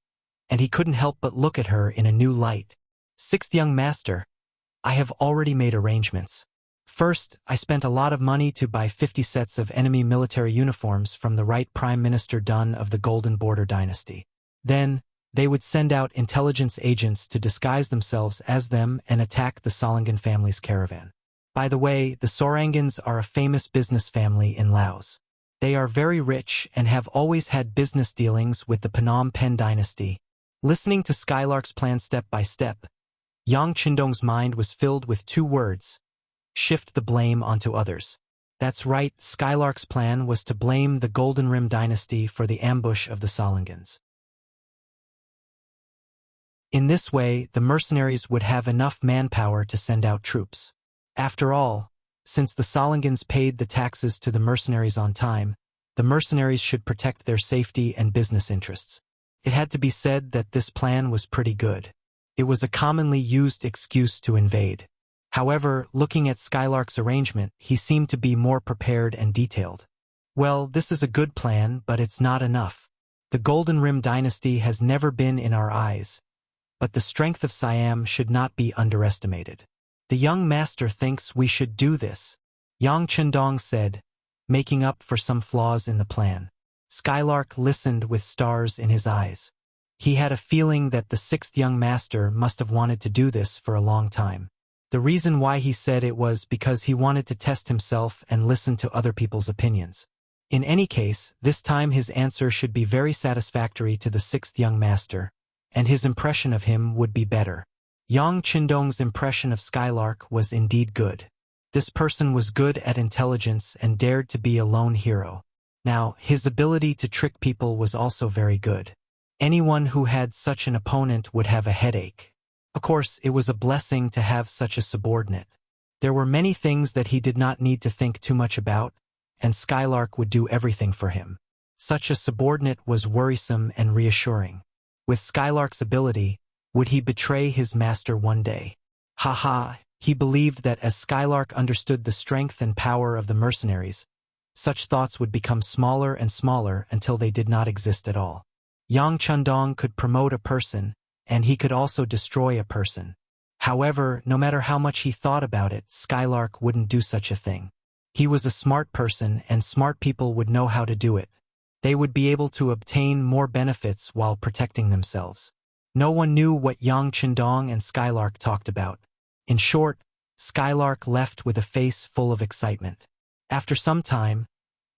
and he couldn't help but look at her in a new light. "Sixth young master, I have already made arrangements. First, I spent a lot of money to buy 50 sets of enemy military uniforms from the right Prime Minister Dun of the Golden Border Dynasty. Then, they would send out intelligence agents to disguise themselves as them and attack the Solangan family's caravan. By the way, the Sorangans are a famous business family in Laos. They are very rich and have always had business dealings with the Phnom Penh dynasty." Listening to Skylark's plan step by step, Yang Chundong's mind was filled with 2 words: shift the blame onto others. That's right, Skylark's plan was to blame the Golden Rim dynasty for the ambush of the Solangans. In this way, the mercenaries would have enough manpower to send out troops. After all, since the Solangans paid the taxes to the mercenaries on time, the mercenaries should protect their safety and business interests. It had to be said that this plan was pretty good. It was a commonly used excuse to invade. However, looking at Skylark's arrangement, he seemed to be more prepared and detailed. Well, this is a good plan, but it's not enough. The Golden Rim dynasty has never been in our eyes, but the strength of Siam should not be underestimated. The young master thinks we should do this, Yang Chundong said, making up for some flaws in the plan. Skylark listened with stars in his eyes. He had a feeling that the sixth young master must have wanted to do this for a long time. The reason why he said it was because he wanted to test himself and listen to other people's opinions. In any case, this time his answer should be very satisfactory to the sixth young master, and his impression of him would be better. Yang Chundong's impression of Skylark was indeed good. This person was good at intelligence and dared to be a lone hero. Now, his ability to trick people was also very good. Anyone who had such an opponent would have a headache. Of course, it was a blessing to have such a subordinate. There were many things that he did not need to think too much about, and Skylark would do everything for him. Such a subordinate was worrisome and reassuring. With Skylark's ability, would he betray his master one day? Ha! He believed that as Skylark understood the strength and power of the mercenaries, such thoughts would become smaller and smaller until they did not exist at all. Yang Chundong could promote a person, and he could also destroy a person. However, no matter how much he thought about it, Skylark wouldn't do such a thing. He was a smart person, and smart people would know how to do it. They would be able to obtain more benefits while protecting themselves. No one knew what Yang Chundong and Skylark talked about. In short, Skylark left with a face full of excitement. After some time,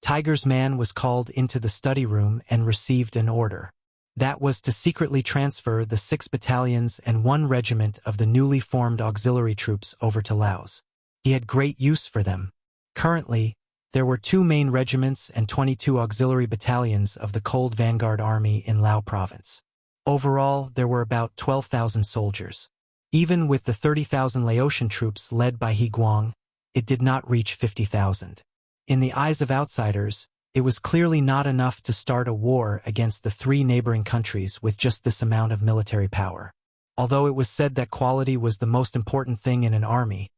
Tiger's man was called into the study room and received an order. That was to secretly transfer the 6 battalions and 1 regiment of the newly formed auxiliary troops over to Laos. He had great use for them. Currently, there were 2 main regiments and 22 auxiliary battalions of the Cold Vanguard Army in Lao Province. Overall, there were about 12,000 soldiers. Even with the 30,000 Laotian troops led by He Guang, it did not reach 50,000. In the eyes of outsiders, it was clearly not enough to start a war against the 3 neighboring countries with just this amount of military power. Although it was said that quality was the most important thing in an army,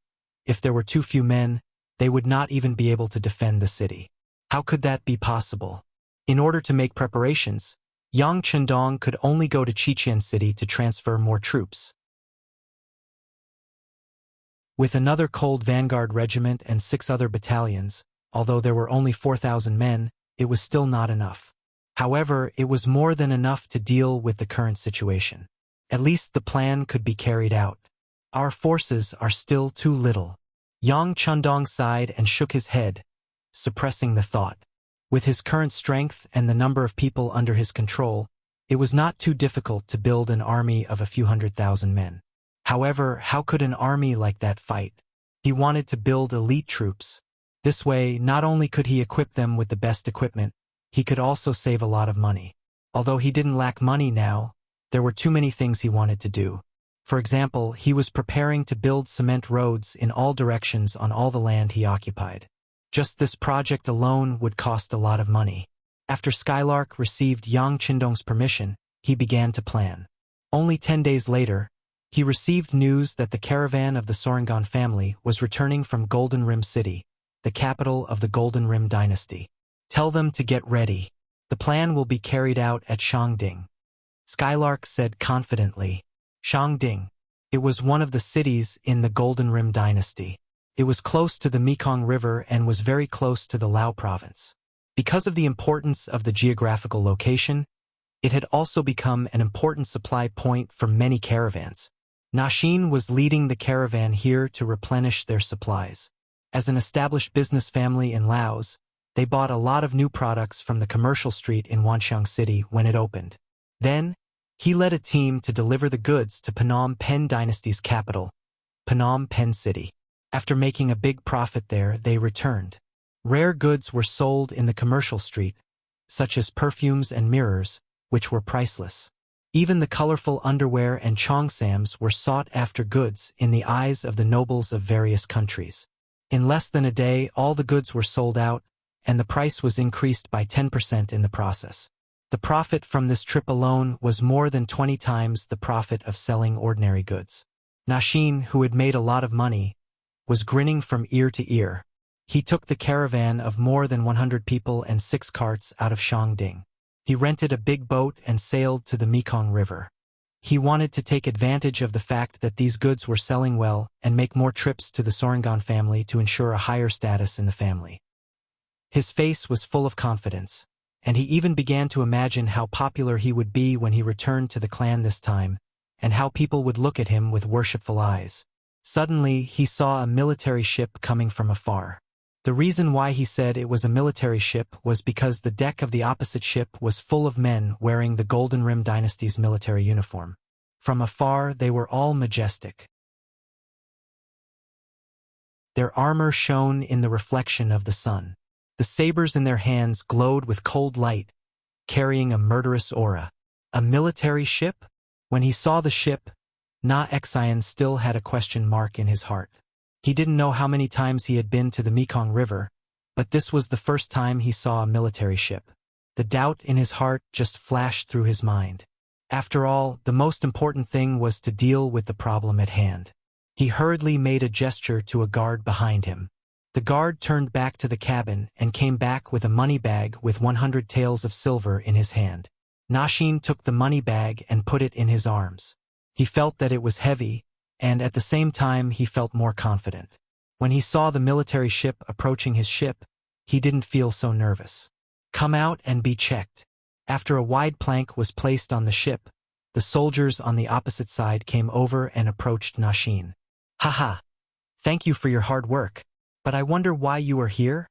if there were too few men, they would not even be able to defend the city. How could that be possible? In order to make preparations, Yang Chendong could only go to Chichen City to transfer more troops. With another Cold Vanguard regiment and 6 other battalions, although there were only 4,000 men, it was still not enough. However, it was more than enough to deal with the current situation. At least the plan could be carried out. Our forces are still too little. Yang Chendong sighed and shook his head, suppressing the thought. With his current strength and the number of people under his control, it was not too difficult to build an army of a few 100,000 men. However, how could an army like that fight? He wanted to build elite troops. This way, not only could he equip them with the best equipment, he could also save a lot of money. Although he didn't lack money now, there were too many things he wanted to do. For example, he was preparing to build cement roads in all directions on all the land he occupied. Just this project alone would cost a lot of money. After Skylark received Yang Chendong's permission, he began to plan. Only 10 days later, he received news that the caravan of the Sorangan family was returning from Golden Rim City, the capital of the Golden Rim dynasty. Tell them to get ready. The plan will be carried out at Shangding. Skylark said confidently. Shangding. It was one of the cities in the Golden Rim dynasty. It was close to the Mekong River and was very close to the Lao province. Because of the importance of the geographical location, it had also become an important supply point for many caravans. Nashin was leading the caravan here to replenish their supplies. As an established business family in Laos, they bought a lot of new products from the commercial street in Wanxiang City when it opened. Then, he led a team to deliver the goods to Phnom Penh dynasty's capital, Phnom Penh City. After making a big profit there, they returned. Rare goods were sold in the commercial street, such as perfumes and mirrors, which were priceless. Even the colorful underwear and cheongsams were sought-after goods in the eyes of the nobles of various countries. In less than a day, all the goods were sold out, and the price was increased by 10% in the process. The profit from this trip alone was more than 20 times the profit of selling ordinary goods. Nashin, who had made a lot of money, was grinning from ear to ear. He took the caravan of more than 100 people and 6 carts out of Shangding. He rented a big boat and sailed to the Mekong River. He wanted to take advantage of the fact that these goods were selling well and make more trips to the Sorangan family to ensure a higher status in the family. His face was full of confidence, and he even began to imagine how popular he would be when he returned to the clan this time, and how people would look at him with worshipful eyes. Suddenly, he saw a military ship coming from afar. The reason why he said it was a military ship was because the deck of the opposite ship was full of men wearing the Golden Rim dynasty's military uniform. From afar, they were all majestic. Their armor shone in the reflection of the sun. The sabers in their hands glowed with cold light, carrying a murderous aura. A military ship? When he saw the ship, Na Xian still had a question mark in his heart. He didn't know how many times he had been to the Mekong River, but this was the first time he saw a military ship. The doubt in his heart just flashed through his mind. After all, the most important thing was to deal with the problem at hand. He hurriedly made a gesture to a guard behind him. The guard turned back to the cabin and came back with a money bag with 100 taels of silver in his hand. Nashin took the money bag and put it in his arms. He felt that it was heavy, and at the same time he felt more confident. When he saw the military ship approaching his ship, he didn't feel so nervous. Come out and be checked. After a wide plank was placed on the ship, the soldiers on the opposite side came over and approached Nashin. Haha! Thank you for your hard work, but I wonder why you are here?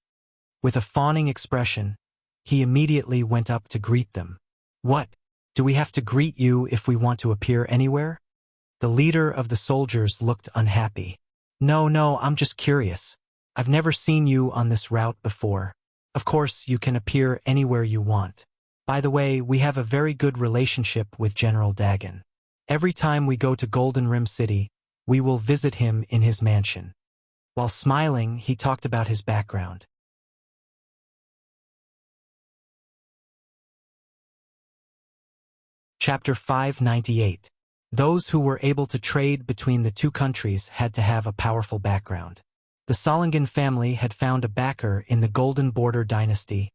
With a fawning expression, he immediately went up to greet them. What? Do we have to greet you if we want to appear anywhere? The leader of the soldiers looked unhappy. No, I'm just curious. I've never seen you on this route before. Of course, you can appear anywhere you want. By the way, we have a very good relationship with General Dagon. Every time we go to Golden Rim City, we will visit him in his mansion. While smiling, he talked about his background. Chapter 598. Those who were able to trade between the two countries had to have a powerful background. The Solingen family had found a backer in the Golden Border dynasty,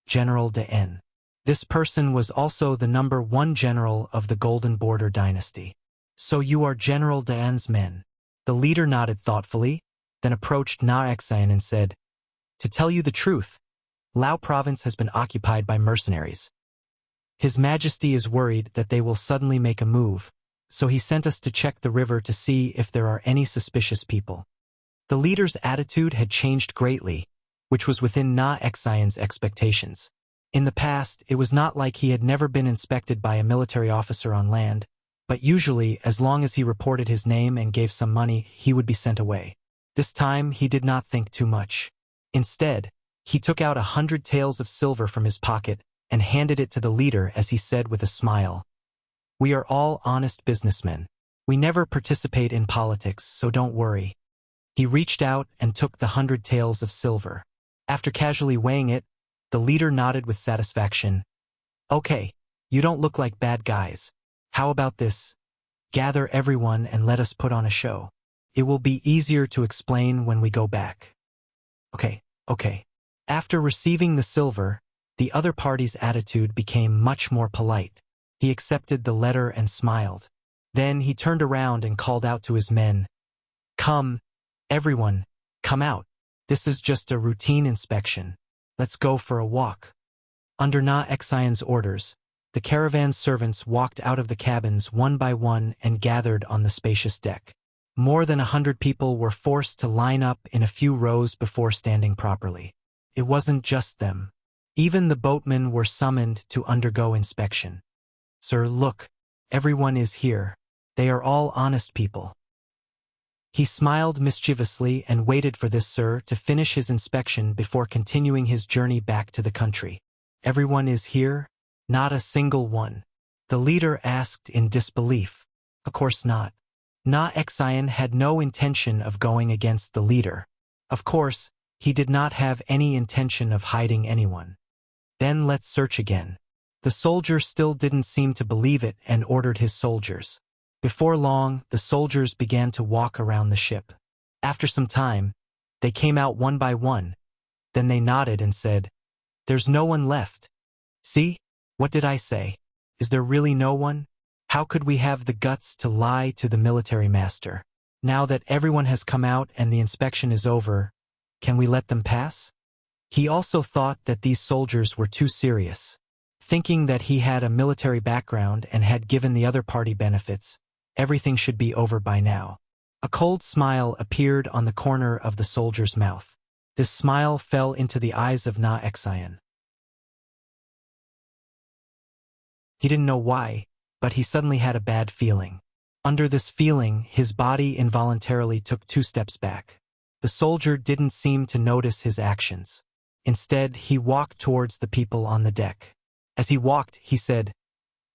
General Dagon. This person was also the #1 general of the Golden Border dynasty. So you are General Dagon's men. The leader nodded thoughtfully, then approached Na-Exian and said, To tell you the truth, Lao province has been occupied by mercenaries. His Majesty is worried that they will suddenly make a move, so he sent us to check the river to see if there are any suspicious people. The leader's attitude had changed greatly, which was within Na-Exian's expectations. In the past, it was not like he had never been inspected by a military officer on land, but usually, as long as he reported his name and gave some money, he would be sent away. This time, he did not think too much. Instead, he took out 100 taels of silver from his pocket and handed it to the leader as he said with a smile, We are all honest businessmen. We never participate in politics, so don't worry. He reached out and took the 100 taels of silver. After casually weighing it, the leader nodded with satisfaction. Okay, you don't look like bad guys. How about this? Gather everyone and let us put on a show. It will be easier to explain when we go back. Okay. After receiving the silver, the other party's attitude became much more polite. He accepted the letter and smiled. Then he turned around and called out to his men. Come, everyone, come out. This is just a routine inspection. Let's go for a walk. Under Na-Exian's orders, the caravan's servants walked out of the cabins one by one and gathered on the spacious deck. More than 100 people were forced to line up in a few rows before standing properly. It wasn't just them. Even the boatmen were summoned to undergo inspection. Sir, look, everyone is here. They are all honest people. He smiled mischievously and waited for this sir to finish his inspection before continuing his journey back to the country. Everyone is here? Not a single one. The leader asked in disbelief. Of course not. Na-Exian had no intention of going against the leader. Of course, he did not have any intention of hiding anyone. Then let's search again. The soldier still didn't seem to believe it and ordered his soldiers. Before long, the soldiers began to walk around the ship. After some time, they came out one by one. Then they nodded and said, There's no one left. See? What did I say? Is there really no one? How could we have the guts to lie to the military master? Now that everyone has come out and the inspection is over, can we let them pass? He also thought that these soldiers were too serious. Thinking that he had a military background and had given the other party benefits, everything should be over by now. A cold smile appeared on the corner of the soldier's mouth. This smile fell into the eyes of Na-Exian. He didn't know why, but he suddenly had a bad feeling. Under this feeling, his body involuntarily took 2 steps back. The soldier didn't seem to notice his actions. Instead, he walked towards the people on the deck. As he walked, he said,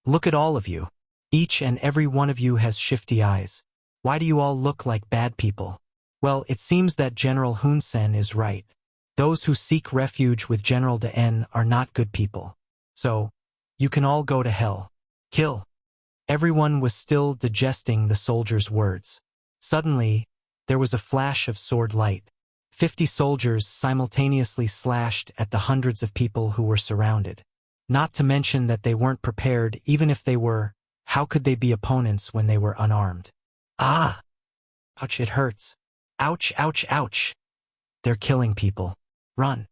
Look at all of you. Each and every one of you has shifty eyes. Why do you all look like bad people? Well, it seems that General Hun Sen is right. Those who seek refuge with General Dagon are not good people. So, you can all go to hell. Kill. Everyone was still digesting the soldier's words. Suddenly, there was a flash of sword light. 50 soldiers simultaneously slashed at the hundreds of people who were surrounded. Not to mention that they weren't prepared. Even if they were, how could they be opponents when they were unarmed? Ah! Ouch, it hurts. Ouch, ouch, ouch. They're killing people. Run.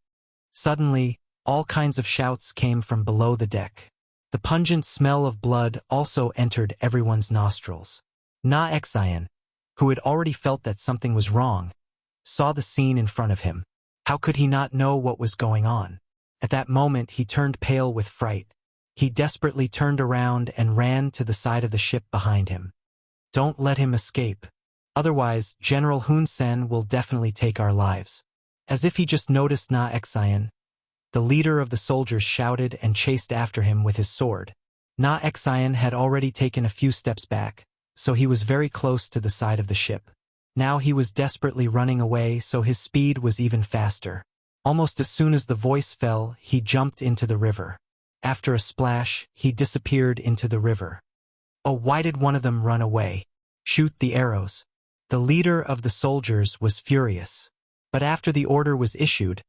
Suddenly, all kinds of shouts came from below the deck. The pungent smell of blood also entered everyone's nostrils. Na-Exian, who had already felt that something was wrong, saw the scene in front of him. How could he not know what was going on? At that moment, he turned pale with fright. He desperately turned around and ran to the side of the ship behind him. Don't let him escape. Otherwise, General Hun Sen will definitely take our lives. As if he just noticed Na Xian, the leader of the soldiers shouted and chased after him with his sword. Na Xian had already taken a few steps back, so he was very close to the side of the ship. Now he was desperately running away, so his speed was even faster. Almost as soon as the voice fell, he jumped into the river. After a splash, he disappeared into the river. Oh, why did one of them run away? Shoot the arrows. The leader of the soldiers was furious. But after the order was issued,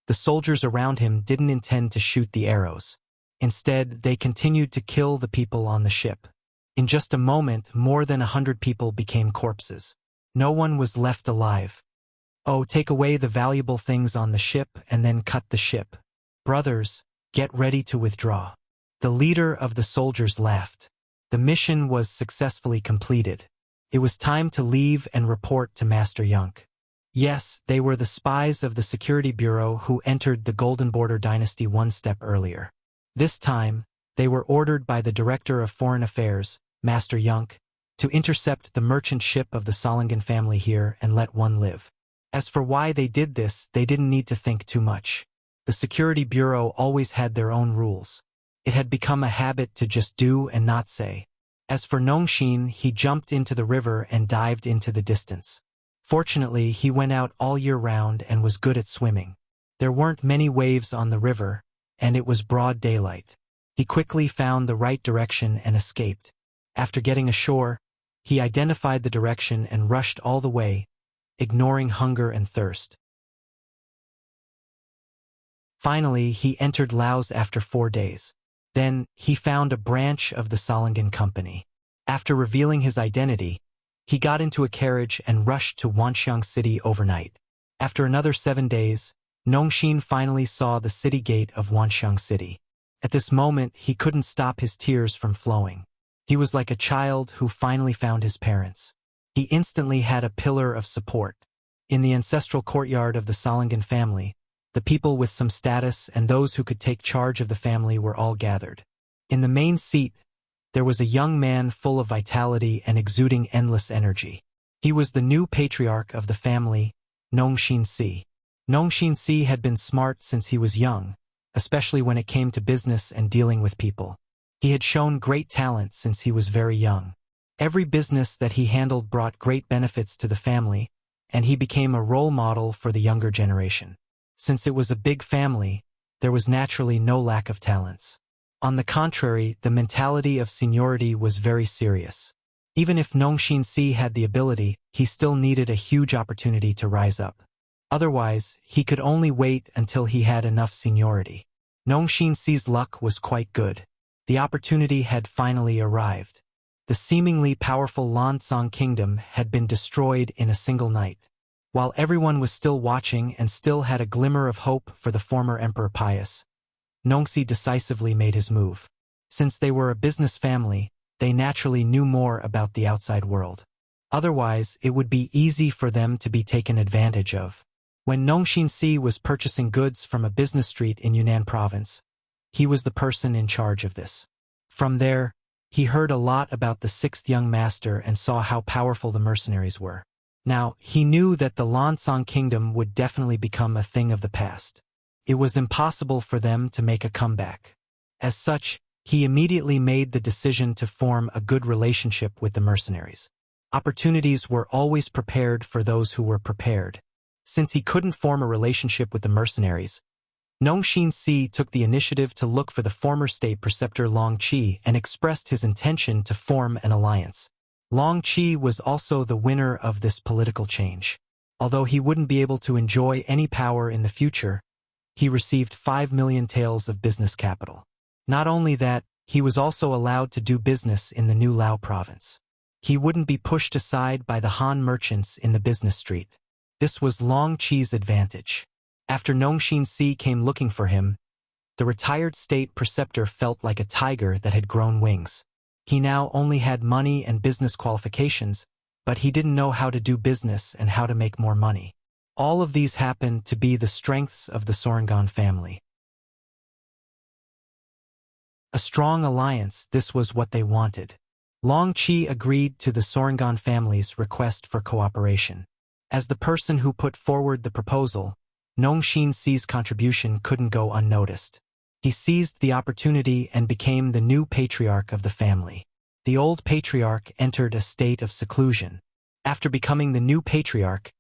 the soldiers around him didn't intend to shoot the arrows. Instead, they continued to kill the people on the ship. In just a moment, more than 100 people became corpses. No one was left alive. Oh, take away the valuable things on the ship and then cut the ship. Brothers, get ready to withdraw. The leader of the soldiers laughed. The mission was successfully completed. It was time to leave and report to Master Yunk. Yes, they were the spies of the Security Bureau who entered the Golden Border Dynasty one step earlier. This time, they were ordered by the Director of Foreign Affairs, Master Yunk, to intercept the merchant ship of the Solingen family here and let one live. As for why they did this, they didn't need to think too much. The Security Bureau always had their own rules. It had become a habit to just do and not say. As for Nongxin, he jumped into the river and dived into the distance. Fortunately, he went out all year round and was good at swimming. There weren't many waves on the river, and it was broad daylight. He quickly found the right direction and escaped. After getting ashore, he identified the direction and rushed all the way, ignoring hunger and thirst. Finally, he entered Laos after 4 days. Then, he found a branch of the Solingen Company. After revealing his identity, he got into a carriage and rushed to Wanxiang City overnight. After another 7 days, Nongxin finally saw the city gate of Wanxiang City. At this moment, he couldn't stop his tears from flowing. He was like a child who finally found his parents. He instantly had a pillar of support. In the ancestral courtyard of the Solingen family, the people with some status and those who could take charge of the family were all gathered. In the main seat, there was a young man full of vitality and exuding endless energy. He was the new patriarch of the family, Nongxin Si. Nongxin Si had been smart since he was young, especially when it came to business and dealing with people. He had shown great talent since he was very young. Every business that he handled brought great benefits to the family, and he became a role model for the younger generation. Since it was a big family, there was naturally no lack of talents. On the contrary, the mentality of seniority was very serious. Even if Nongxin Si had the ability, he still needed a huge opportunity to rise up. Otherwise, he could only wait until he had enough seniority. Nongxin Si's luck was quite good. The opportunity had finally arrived. The seemingly powerful Lansong kingdom had been destroyed in a single night. While everyone was still watching and still had a glimmer of hope for the former Emperor Pius, Nongxi decisively made his move. Since they were a business family, they naturally knew more about the outside world. Otherwise, it would be easy for them to be taken advantage of. When Nongxin Si was purchasing goods from a business street in Yunnan province, he was the person in charge of this. From there, he heard a lot about the 6th young master and saw how powerful the mercenaries were. Now, he knew that the Lansong kingdom would definitely become a thing of the past. It was impossible for them to make a comeback. As such, he immediately made the decision to form a good relationship with the mercenaries. Opportunities were always prepared for those who were prepared. Since he couldn't form a relationship with the mercenaries, Nongxin Si took the initiative to look for the former state preceptor Long Qi and expressed his intention to form an alliance. Long Qi was also the winner of this political change. Although he wouldn't be able to enjoy any power in the future, he received 5 million taels of business capital. Not only that, he was also allowed to do business in the new Lao province. He wouldn't be pushed aside by the Han merchants in the business street. This was Long Qi's advantage. After Nongxin Si came looking for him, the retired state preceptor felt like a tiger that had grown wings. He now only had money and business qualifications, but he didn't know how to do business and how to make more money. All of these happened to be the strengths of the Sorangan family. A strong alliance, this was what they wanted. Long Qi agreed to the Sorangan family's request for cooperation. As the person who put forward the proposal, Nongxin Si's contribution couldn't go unnoticed. He seized the opportunity and became the new patriarch of the family. The old patriarch entered a state of seclusion. After becoming the new patriarch,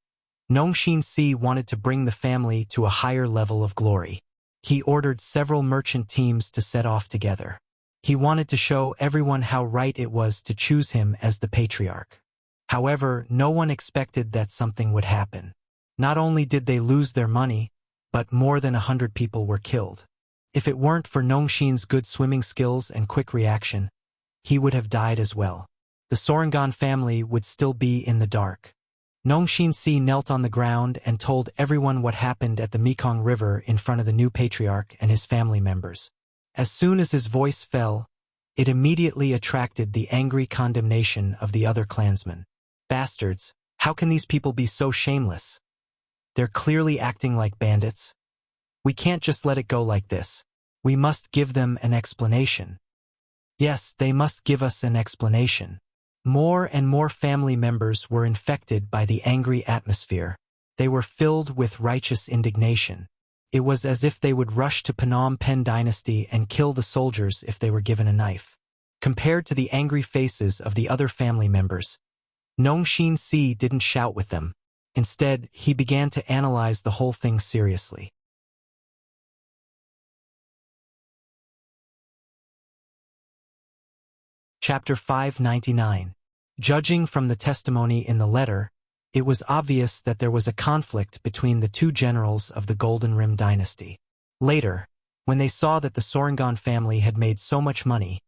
Nongxin Si wanted to bring the family to a higher level of glory. He ordered several merchant teams to set off together. He wanted to show everyone how right it was to choose him as the patriarch. However, no one expected that something would happen. Not only did they lose their money, but more than 100 people were killed. If it weren't for Nongxin's good swimming skills and quick reaction, he would have died as well. The Sorangan family would still be in the dark. Nongxin Si knelt on the ground and told everyone what happened at the Mekong River in front of the new patriarch and his family members. As soon as his voice fell, it immediately attracted the angry condemnation of the other clansmen. Bastards, how can these people be so shameless? They're clearly acting like bandits. We can't just let it go like this. We must give them an explanation. Yes, they must give us an explanation. More and more family members were infected by the angry atmosphere. They were filled with righteous indignation. It was as if they would rush to Phnom Penh dynasty and kill the soldiers if they were given a knife. Compared to the angry faces of the other family members, Nongxin Si didn't shout with them. Instead, he began to analyze the whole thing seriously. Chapter 599. Judging from the testimony in the letter, it was obvious that there was a conflict between the two generals of the Golden Rim dynasty. Later, when they saw that the Sorangan family had made so much money,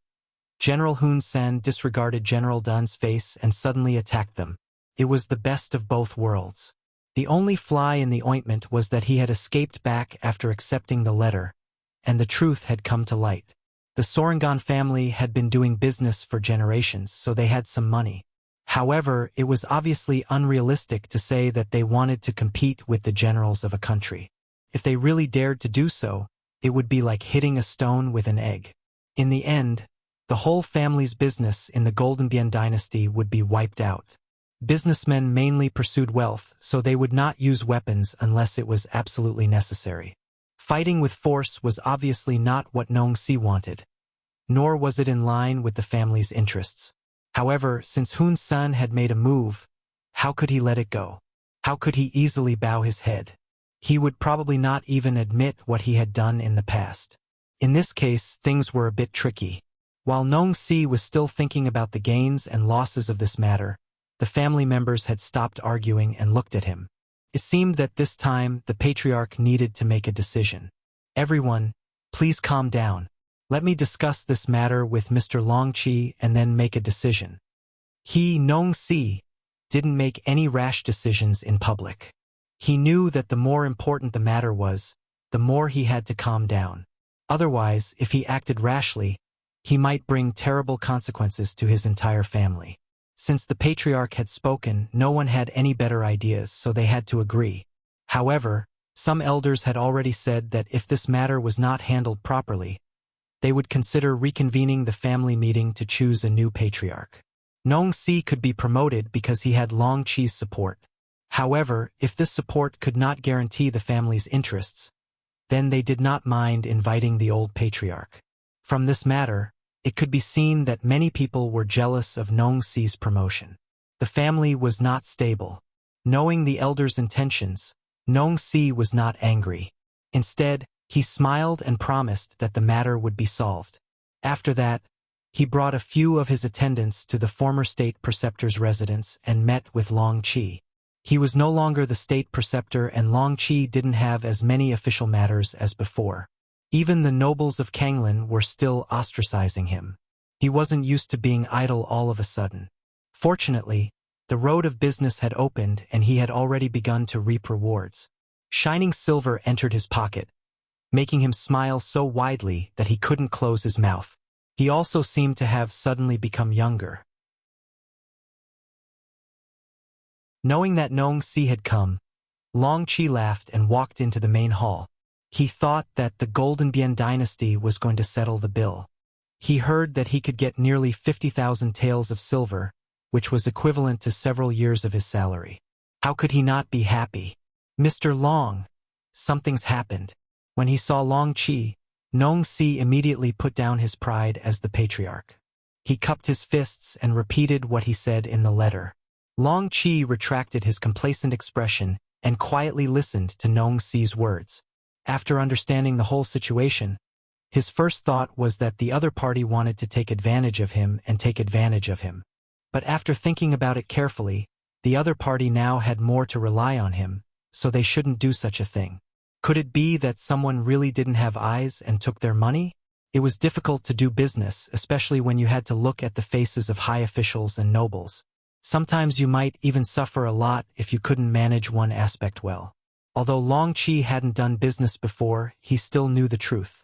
General Hun Sen disregarded General Dun's face and suddenly attacked them. It was the best of both worlds. The only fly in the ointment was that he had escaped back after accepting the letter, and the truth had come to light. The Sorangan family had been doing business for generations, so they had some money. However, it was obviously unrealistic to say that they wanted to compete with the generals of a country. If they really dared to do so, it would be like hitting a stone with an egg. In the end, the whole family's business in the Golden Bien dynasty would be wiped out. Businessmen mainly pursued wealth, so they would not use weapons unless it was absolutely necessary. Fighting with force was obviously not what Nong Si wanted, nor was it in line with the family's interests. However, since Hun Sen had made a move, how could he let it go? How could he easily bow his head? He would probably not even admit what he had done in the past. In this case, things were a bit tricky. While Nong Si was still thinking about the gains and losses of this matter, the family members had stopped arguing and looked at him. It seemed that this time the patriarch needed to make a decision. Everyone, please calm down. Let me discuss this matter with Mr. Longqi and then make a decision. He, Nong Si, didn't make any rash decisions in public. He knew that the more important the matter was, the more he had to calm down. Otherwise, if he acted rashly, he might bring terrible consequences to his entire family. Since the patriarch had spoken, no one had any better ideas, so they had to agree. However, some elders had already said that if this matter was not handled properly, they would consider reconvening the family meeting to choose a new patriarch. Nong Si could be promoted because he had Long Qi's support. However, if this support could not guarantee the family's interests, then they did not mind inviting the old patriarch. From this matter, it could be seen that many people were jealous of Nong Si's promotion. The family was not stable. Knowing the elders' intentions, Nong Si was not angry. Instead, he smiled and promised that the matter would be solved. After that, he brought a few of his attendants to the former state preceptor's residence and met with Long Qi. He was no longer the state preceptor, and Long Qi didn't have as many official matters as before. Even the nobles of Kanglin were still ostracizing him. He wasn't used to being idle all of a sudden. Fortunately, the road of business had opened and he had already begun to reap rewards. Shining silver entered his pocket, making him smile so widely that he couldn't close his mouth. He also seemed to have suddenly become younger. Knowing that Nong Si had come, Long Qi laughed and walked into the main hall. He thought that the Golden Bien dynasty was going to settle the bill. He heard that he could get nearly 50,000 taels of silver, which was equivalent to several years of his salary. How could he not be happy? Mr. Long, something's happened. When he saw Long Qi, Nong Si immediately put down his pride as the patriarch. He cupped his fists and repeated what he said in the letter. Long Qi retracted his complacent expression and quietly listened to Nong Si's words. After understanding the whole situation, his first thought was that the other party wanted to take advantage of him and take advantage of him. But after thinking about it carefully, the other party now had more to rely on him, so they shouldn't do such a thing. Could it be that someone really didn't have eyes and took their money? It was difficult to do business, especially when you had to look at the faces of high officials and nobles. Sometimes you might even suffer a lot if you couldn't manage one aspect well. Although Long Qi hadn't done business before, he still knew the truth.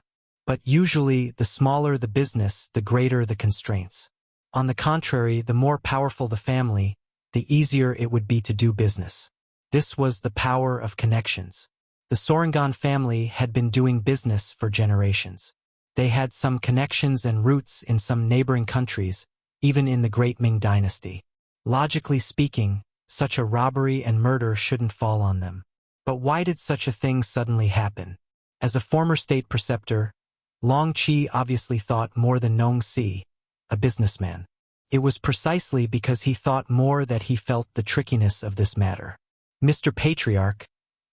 But usually, the smaller the business, the greater the constraints. On the contrary, the more powerful the family, the easier it would be to do business. This was the power of connections. The Sorangan family had been doing business for generations. They had some connections and roots in some neighboring countries, even in the Great Ming Dynasty. Logically speaking, such a robbery and murder shouldn't fall on them. But why did such a thing suddenly happen? As a former state preceptor, Long Qi obviously thought more than Nong Si, a businessman. It was precisely because he thought more that he felt the trickiness of this matter. Mr. Patriarch,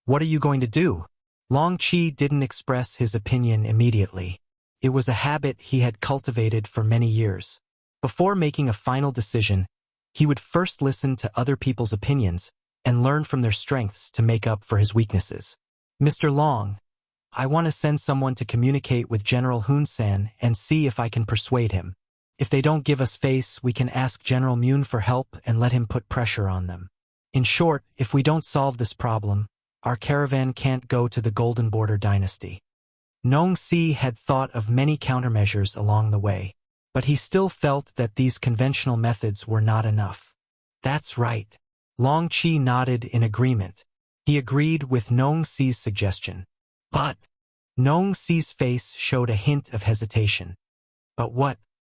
what are you going to do? Long Qi didn't express his opinion immediately. It was a habit he had cultivated for many years. Before making a final decision, he would first listen to other people's opinions and learn from their strengths to make up for his weaknesses. Mr. Long, I want to send someone to communicate with General Hun San and see if I can persuade him. If they don't give us face, we can ask General Mun for help and let him put pressure on them. In short, if we don't solve this problem, our caravan can't go to the Golden Border Dynasty. Nong Si had thought of many countermeasures along the way, but he still felt that these conventional methods were not enough. That's right. Long Qi nodded in agreement. He agreed with Nong Si's suggestion. But Nong Si's face showed a hint of hesitation. But what?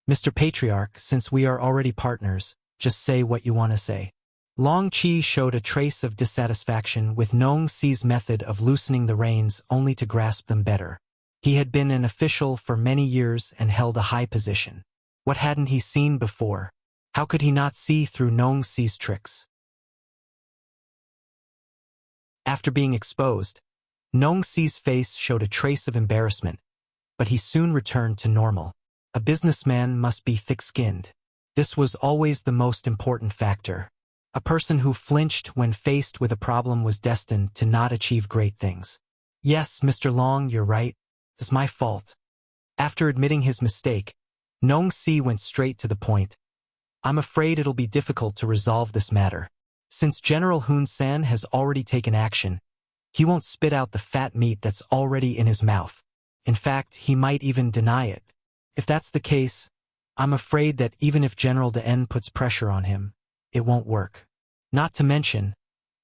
Mr. Patriarch, since we are already partners, just say what you want to say. Long Qi showed a trace of dissatisfaction with Nong Si's method of loosening the reins only to grasp them better. He had been an official for many years and held a high position. What hadn't he seen before? How could he not see through Nong Si's tricks? After being exposed, Nong Si's face showed a trace of embarrassment, but he soon returned to normal. A businessman must be thick-skinned. This was always the most important factor. A person who flinched when faced with a problem was destined to not achieve great things. Yes, Mr. Long, you're right. It's my fault. After admitting his mistake, Nong Si went straight to the point. I'm afraid it'll be difficult to resolve this matter. Since General Hun San has already taken action, he won't spit out the fat meat that's already in his mouth. In fact, he might even deny it. If that's the case, I'm afraid that even if General Den puts pressure on him, it won't work. Not to mention,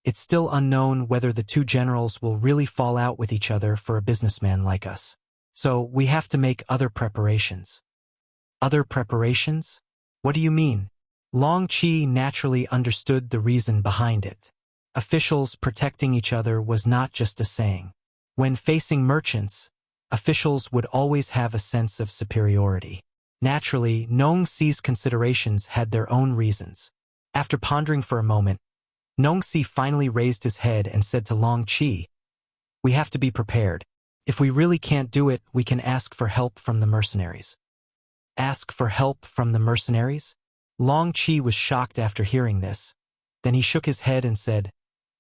it's still unknown whether the two generals will really fall out with each other for a businessman like us. So we have to make other preparations. Other preparations? What do you mean? Long Qi naturally understood the reason behind it. Officials protecting each other was not just a saying. When facing merchants, officials would always have a sense of superiority. Naturally, Nong Si's considerations had their own reasons. After pondering for a moment, Nong Si finally raised his head and said to Long Qi, "We have to be prepared. If we really can't do it, we can ask for help from the mercenaries." Ask for help from the mercenaries? Long Qi was shocked after hearing this. Then he shook his head and said,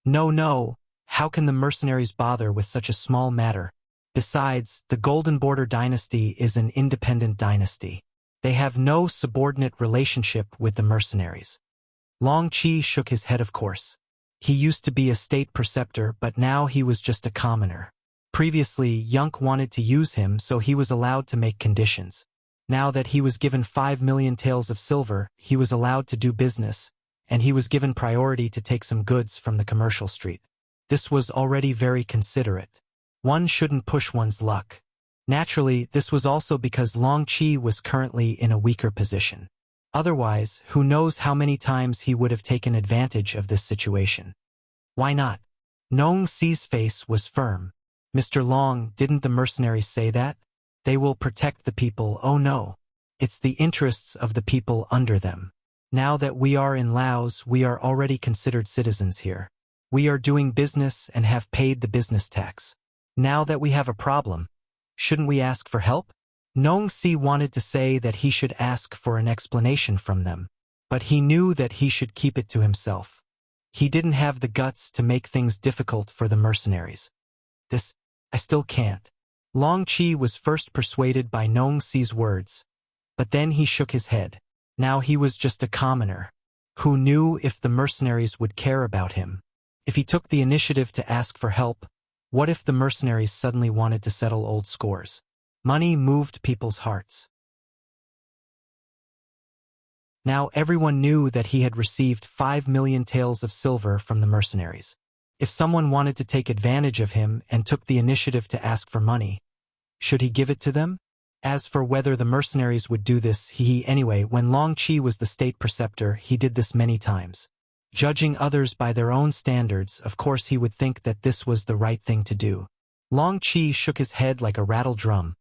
No, how can the mercenaries bother with such a small matter? Besides, the Golden Border Dynasty is an independent dynasty. They have no subordinate relationship with the mercenaries. Long Qi shook his head, of course. He used to be a state preceptor, but now he was just a commoner. Previously, Yunk wanted to use him, so he was allowed to make conditions. Now that he was given 5 million taels of silver, he was allowed to do business, and he was given priority to take some goods from the commercial street. This was already very considerate. One shouldn't push one's luck. Naturally, this was also because Long Qi was currently in a weaker position. Otherwise, who knows how many times he would have taken advantage of this situation. Why not? Nong Si's face was firm. Mr. Long, didn't the mercenaries say that? They will protect the people. Oh no. It's the interests of the people under them. Now that we are in Laos, we are already considered citizens here. We are doing business and have paid the business tax. Now that we have a problem, shouldn't we ask for help? Nong Si wanted to say that he should ask for an explanation from them, but he knew that he should keep it to himself. He didn't have the guts to make things difficult for the mercenaries. I still can't. Long Qi was first persuaded by Nong Si's words, but then he shook his head. Now he was just a commoner. Who knew if the mercenaries would care about him? If he took the initiative to ask for help, what if the mercenaries suddenly wanted to settle old scores? Money moved people's hearts. Now everyone knew that he had received 5 million taels of silver from the mercenaries. If someone wanted to take advantage of him and took the initiative to ask for money, should he give it to them? As for whether the mercenaries would do this, anyway, when Long Qi was the state preceptor, he did this many times. Judging others by their own standards, of course he would think that this was the right thing to do. Long Qi shook his head like a rattle drum,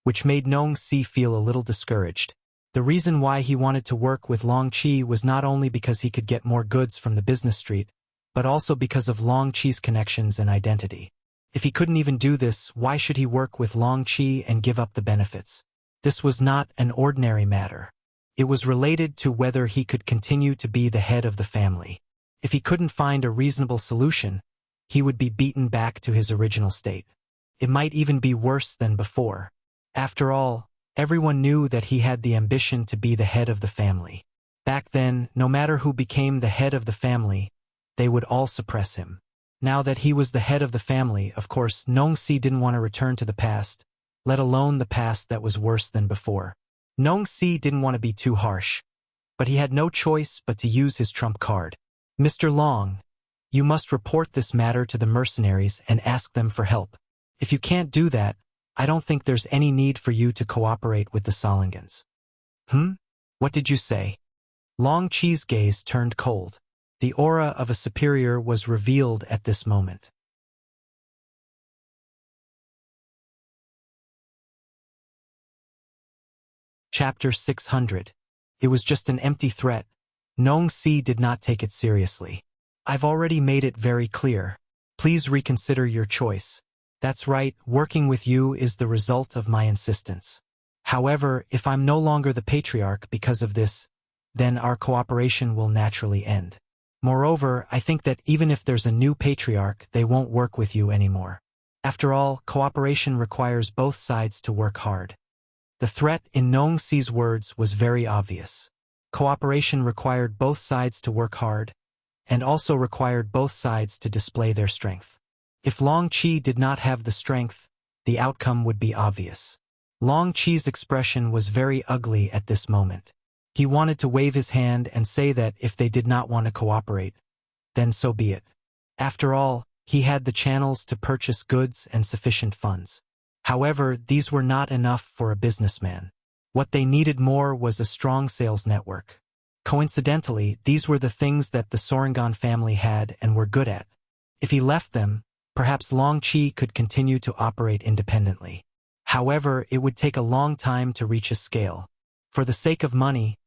which made Nong Si feel a little discouraged. The reason why he wanted to work with Long Qi was not only because he could get more goods from the business street, but also because of Long Qi's connections and identity. If he couldn't even do this, why should he work with Long Qi and give up the benefits? This was not an ordinary matter. It was related to whether he could continue to be the head of the family. If he couldn't find a reasonable solution, he would be beaten back to his original state. It might even be worse than before. After all, everyone knew that he had the ambition to be the head of the family. Back then, no matter who became the head of the family, they would all suppress him. Now that he was the head of the family, of course, Nong Si didn't want to return to the past, let alone the past that was worse than before. Nong Si didn't want to be too harsh, but he had no choice but to use his trump card. Mr. Long, you must report this matter to the mercenaries and ask them for help. If you can't do that, I don't think there's any need for you to cooperate with the Solingans. What did you say? Long Qi's gaze turned cold. The aura of a superior was revealed at this moment. Chapter 600. It was just an empty threat. Nong Si did not take it seriously. I've already made it very clear. Please reconsider your choice. That's right, working with you is the result of my insistence. However, if I'm no longer the patriarch because of this, then our cooperation will naturally end. Moreover, I think that even if there's a new patriarch, they won't work with you anymore. After all, cooperation requires both sides to work hard. The threat in Nong Si's words was very obvious. Cooperation required both sides to work hard, and also required both sides to display their strength. If Long Qi did not have the strength, the outcome would be obvious. Long Qi's expression was very ugly at this moment. He wanted to wave his hand and say that if they did not want to cooperate, then so be it. After all, he had the channels to purchase goods and sufficient funds. However, these were not enough for a businessman. What they needed more was a strong sales network. Coincidentally, these were the things that the Sorangan family had and were good at. If he left them, perhaps Long Qi could continue to operate independently. However, it would take a long time to reach a scale. For the sake of money,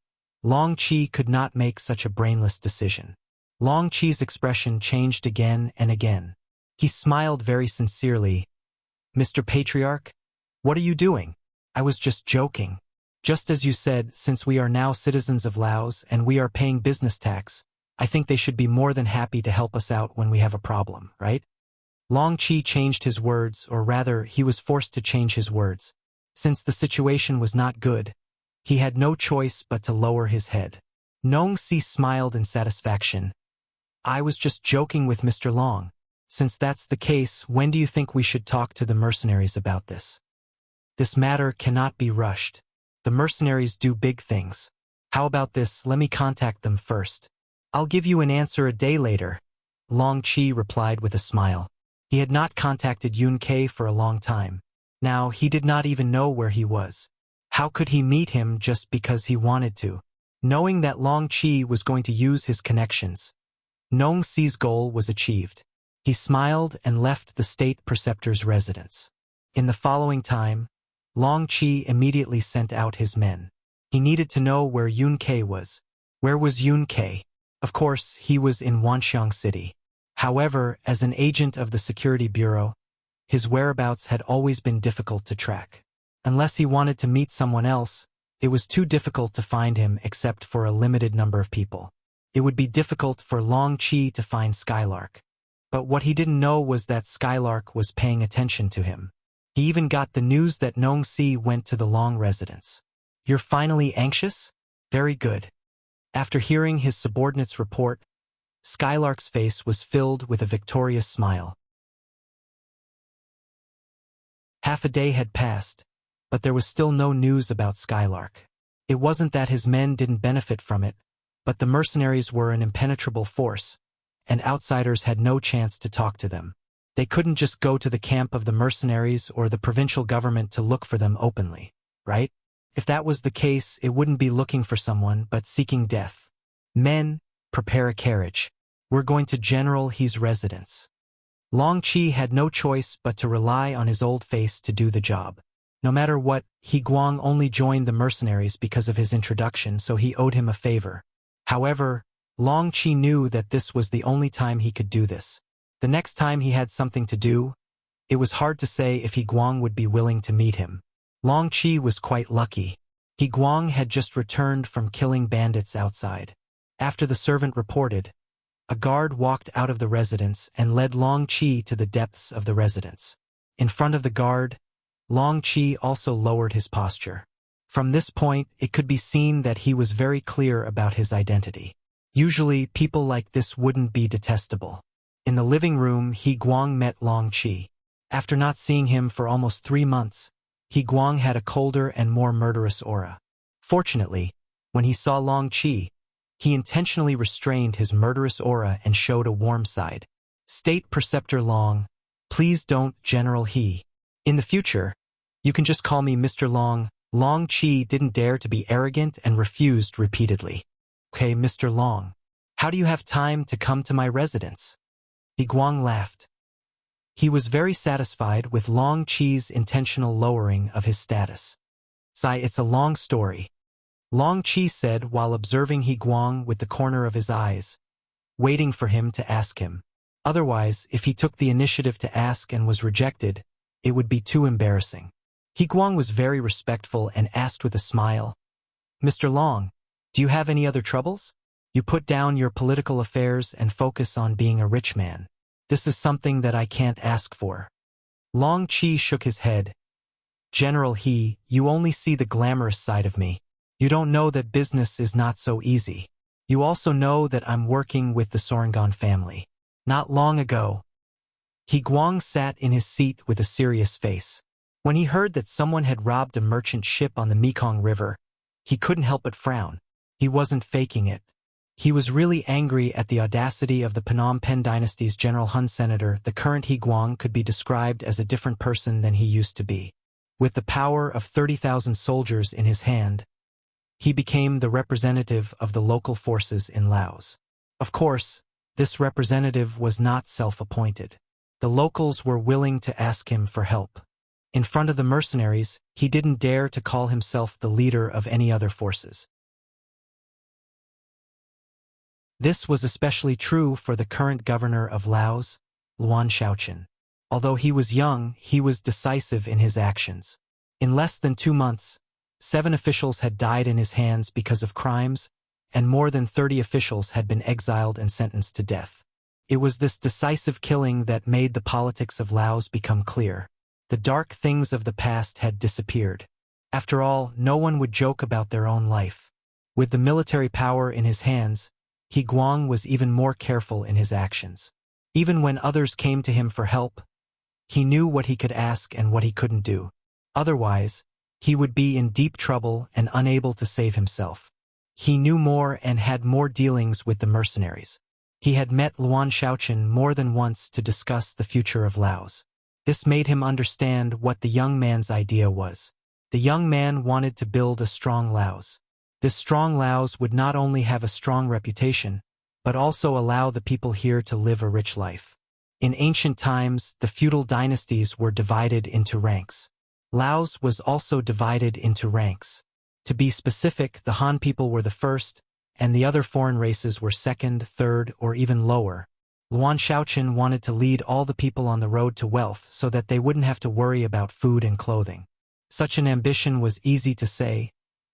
Long Qi could not make such a brainless decision. Long Qi's expression changed again and again. He smiled very sincerely. Mr. Patriarch, what are you doing? I was just joking. Just as you said, since we are now citizens of Laos and we are paying business tax, I think they should be more than happy to help us out when we have a problem, right? Long Qi changed his words, or rather, he was forced to change his words. Since the situation was not good, he had no choice but to lower his head. Nong Si smiled in satisfaction. I was just joking with Mr. Long. Since that's the case, when do you think we should talk to the mercenaries about this? This matter cannot be rushed. The mercenaries do big things. How about this, let me contact them first. I'll give you an answer a day later. Long Qi replied with a smile. He had not contacted Yun Ke for a long time. Now, he did not even know where he was. How could he meet him just because he wanted to? Knowing that Long Qi was going to use his connections, Nong Si's goal was achieved. He smiled and left the state preceptor's residence. In the following time, Long Qi immediately sent out his men. He needed to know where Yun Ke was. Where was Yun Ke? Of course, he was in Wanxiang City. However, as an agent of the Security Bureau, his whereabouts had always been difficult to track. Unless he wanted to meet someone else, it was too difficult to find him except for a limited number of people. It would be difficult for Long Qi to find Skylark. But what he didn't know was that Skylark was paying attention to him. He even got the news that Nong Si went to the Long residence. You're finally anxious? Very good. After hearing his subordinate's report, Skylark's face was filled with a victorious smile. Half a day had passed, but there was still no news about Skylark. It wasn't that his men didn't benefit from it, but the mercenaries were an impenetrable force, and outsiders had no chance to talk to them. They couldn't just go to the camp of the mercenaries or the provincial government to look for them openly, right? If that was the case, it wouldn't be looking for someone, but seeking death. Men, prepare a carriage. We're going to General He's residence. Long Qi had no choice but to rely on his old face to do the job. No matter what, He Guang only joined the mercenaries because of his introduction, so he owed him a favor. However, Long Qi knew that this was the only time he could do this. The next time he had something to do, it was hard to say if He Guang would be willing to meet him. Long Qi was quite lucky. He Guang had just returned from killing bandits outside. After the servant reported, a guard walked out of the residence and led Long Qi to the depths of the residence. In front of the guard, Long Qi also lowered his posture. From this point, it could be seen that he was very clear about his identity. Usually, people like this wouldn't be detestable. In the living room, He Guang met Long Qi. After not seeing him for almost 3 months, He Guang had a colder and more murderous aura. Fortunately, when he saw Long Qi, he intentionally restrained his murderous aura and showed a warm side. State Preceptor Long, please don't, General He. In the future, you can just call me Mr. Long. Long Qi didn't dare to be arrogant and refused repeatedly. Okay, Mr. Long, how do you have time to come to my residence? He Guang laughed. He was very satisfied with Long Qi's intentional lowering of his status. Sai, it's a long story. Long Qi said while observing He Guang with the corner of his eyes, waiting for him to ask him. Otherwise, if he took the initiative to ask and was rejected, it would be too embarrassing. He Guang was very respectful and asked with a smile, Mr. Long, do you have any other troubles? You put down your political affairs and focus on being a rich man. This is something that I can't ask for. Long Qi shook his head. General He, you only see the glamorous side of me. You don't know that business is not so easy. You also know that I'm working with the Sorangan family. Not long ago, He Guang sat in his seat with a serious face. When he heard that someone had robbed a merchant ship on the Mekong River, he couldn't help but frown. He wasn't faking it. He was really angry at the audacity of the Phnom Penh dynasty's General Hun Senator. The current He Guang could be described as a different person than he used to be. With the power of 30,000 soldiers in his hand, he became the representative of the local forces in Laos. Of course, this representative was not self-appointed. The locals were willing to ask him for help. In front of the mercenaries, he didn't dare to call himself the leader of any other forces. This was especially true for the current governor of Laos, Luan Shaoqian. Although he was young, he was decisive in his actions. In less than 2 months, 7 officials had died in his hands because of crimes, and more than 30 officials had been exiled and sentenced to death. It was this decisive killing that made the politics of Laos become clear. The dark things of the past had disappeared. After all, no one would joke about their own life. With the military power in his hands, He Guang was even more careful in his actions. Even when others came to him for help, he knew what he could ask and what he couldn't do. Otherwise, he would be in deep trouble and unable to save himself. He knew more and had more dealings with the mercenaries. He had met Luan Shaoqian more than once to discuss the future of Laos. This made him understand what the young man's idea was. The young man wanted to build a strong Laos. This strong Laos would not only have a strong reputation, but also allow the people here to live a rich life. In ancient times, the feudal dynasties were divided into ranks. Laos was also divided into ranks. To be specific, the Han people were the first, and the other foreign races were second, third, or even lower. Luan Shaoqin wanted to lead all the people on the road to wealth so that they wouldn't have to worry about food and clothing. Such an ambition was easy to say,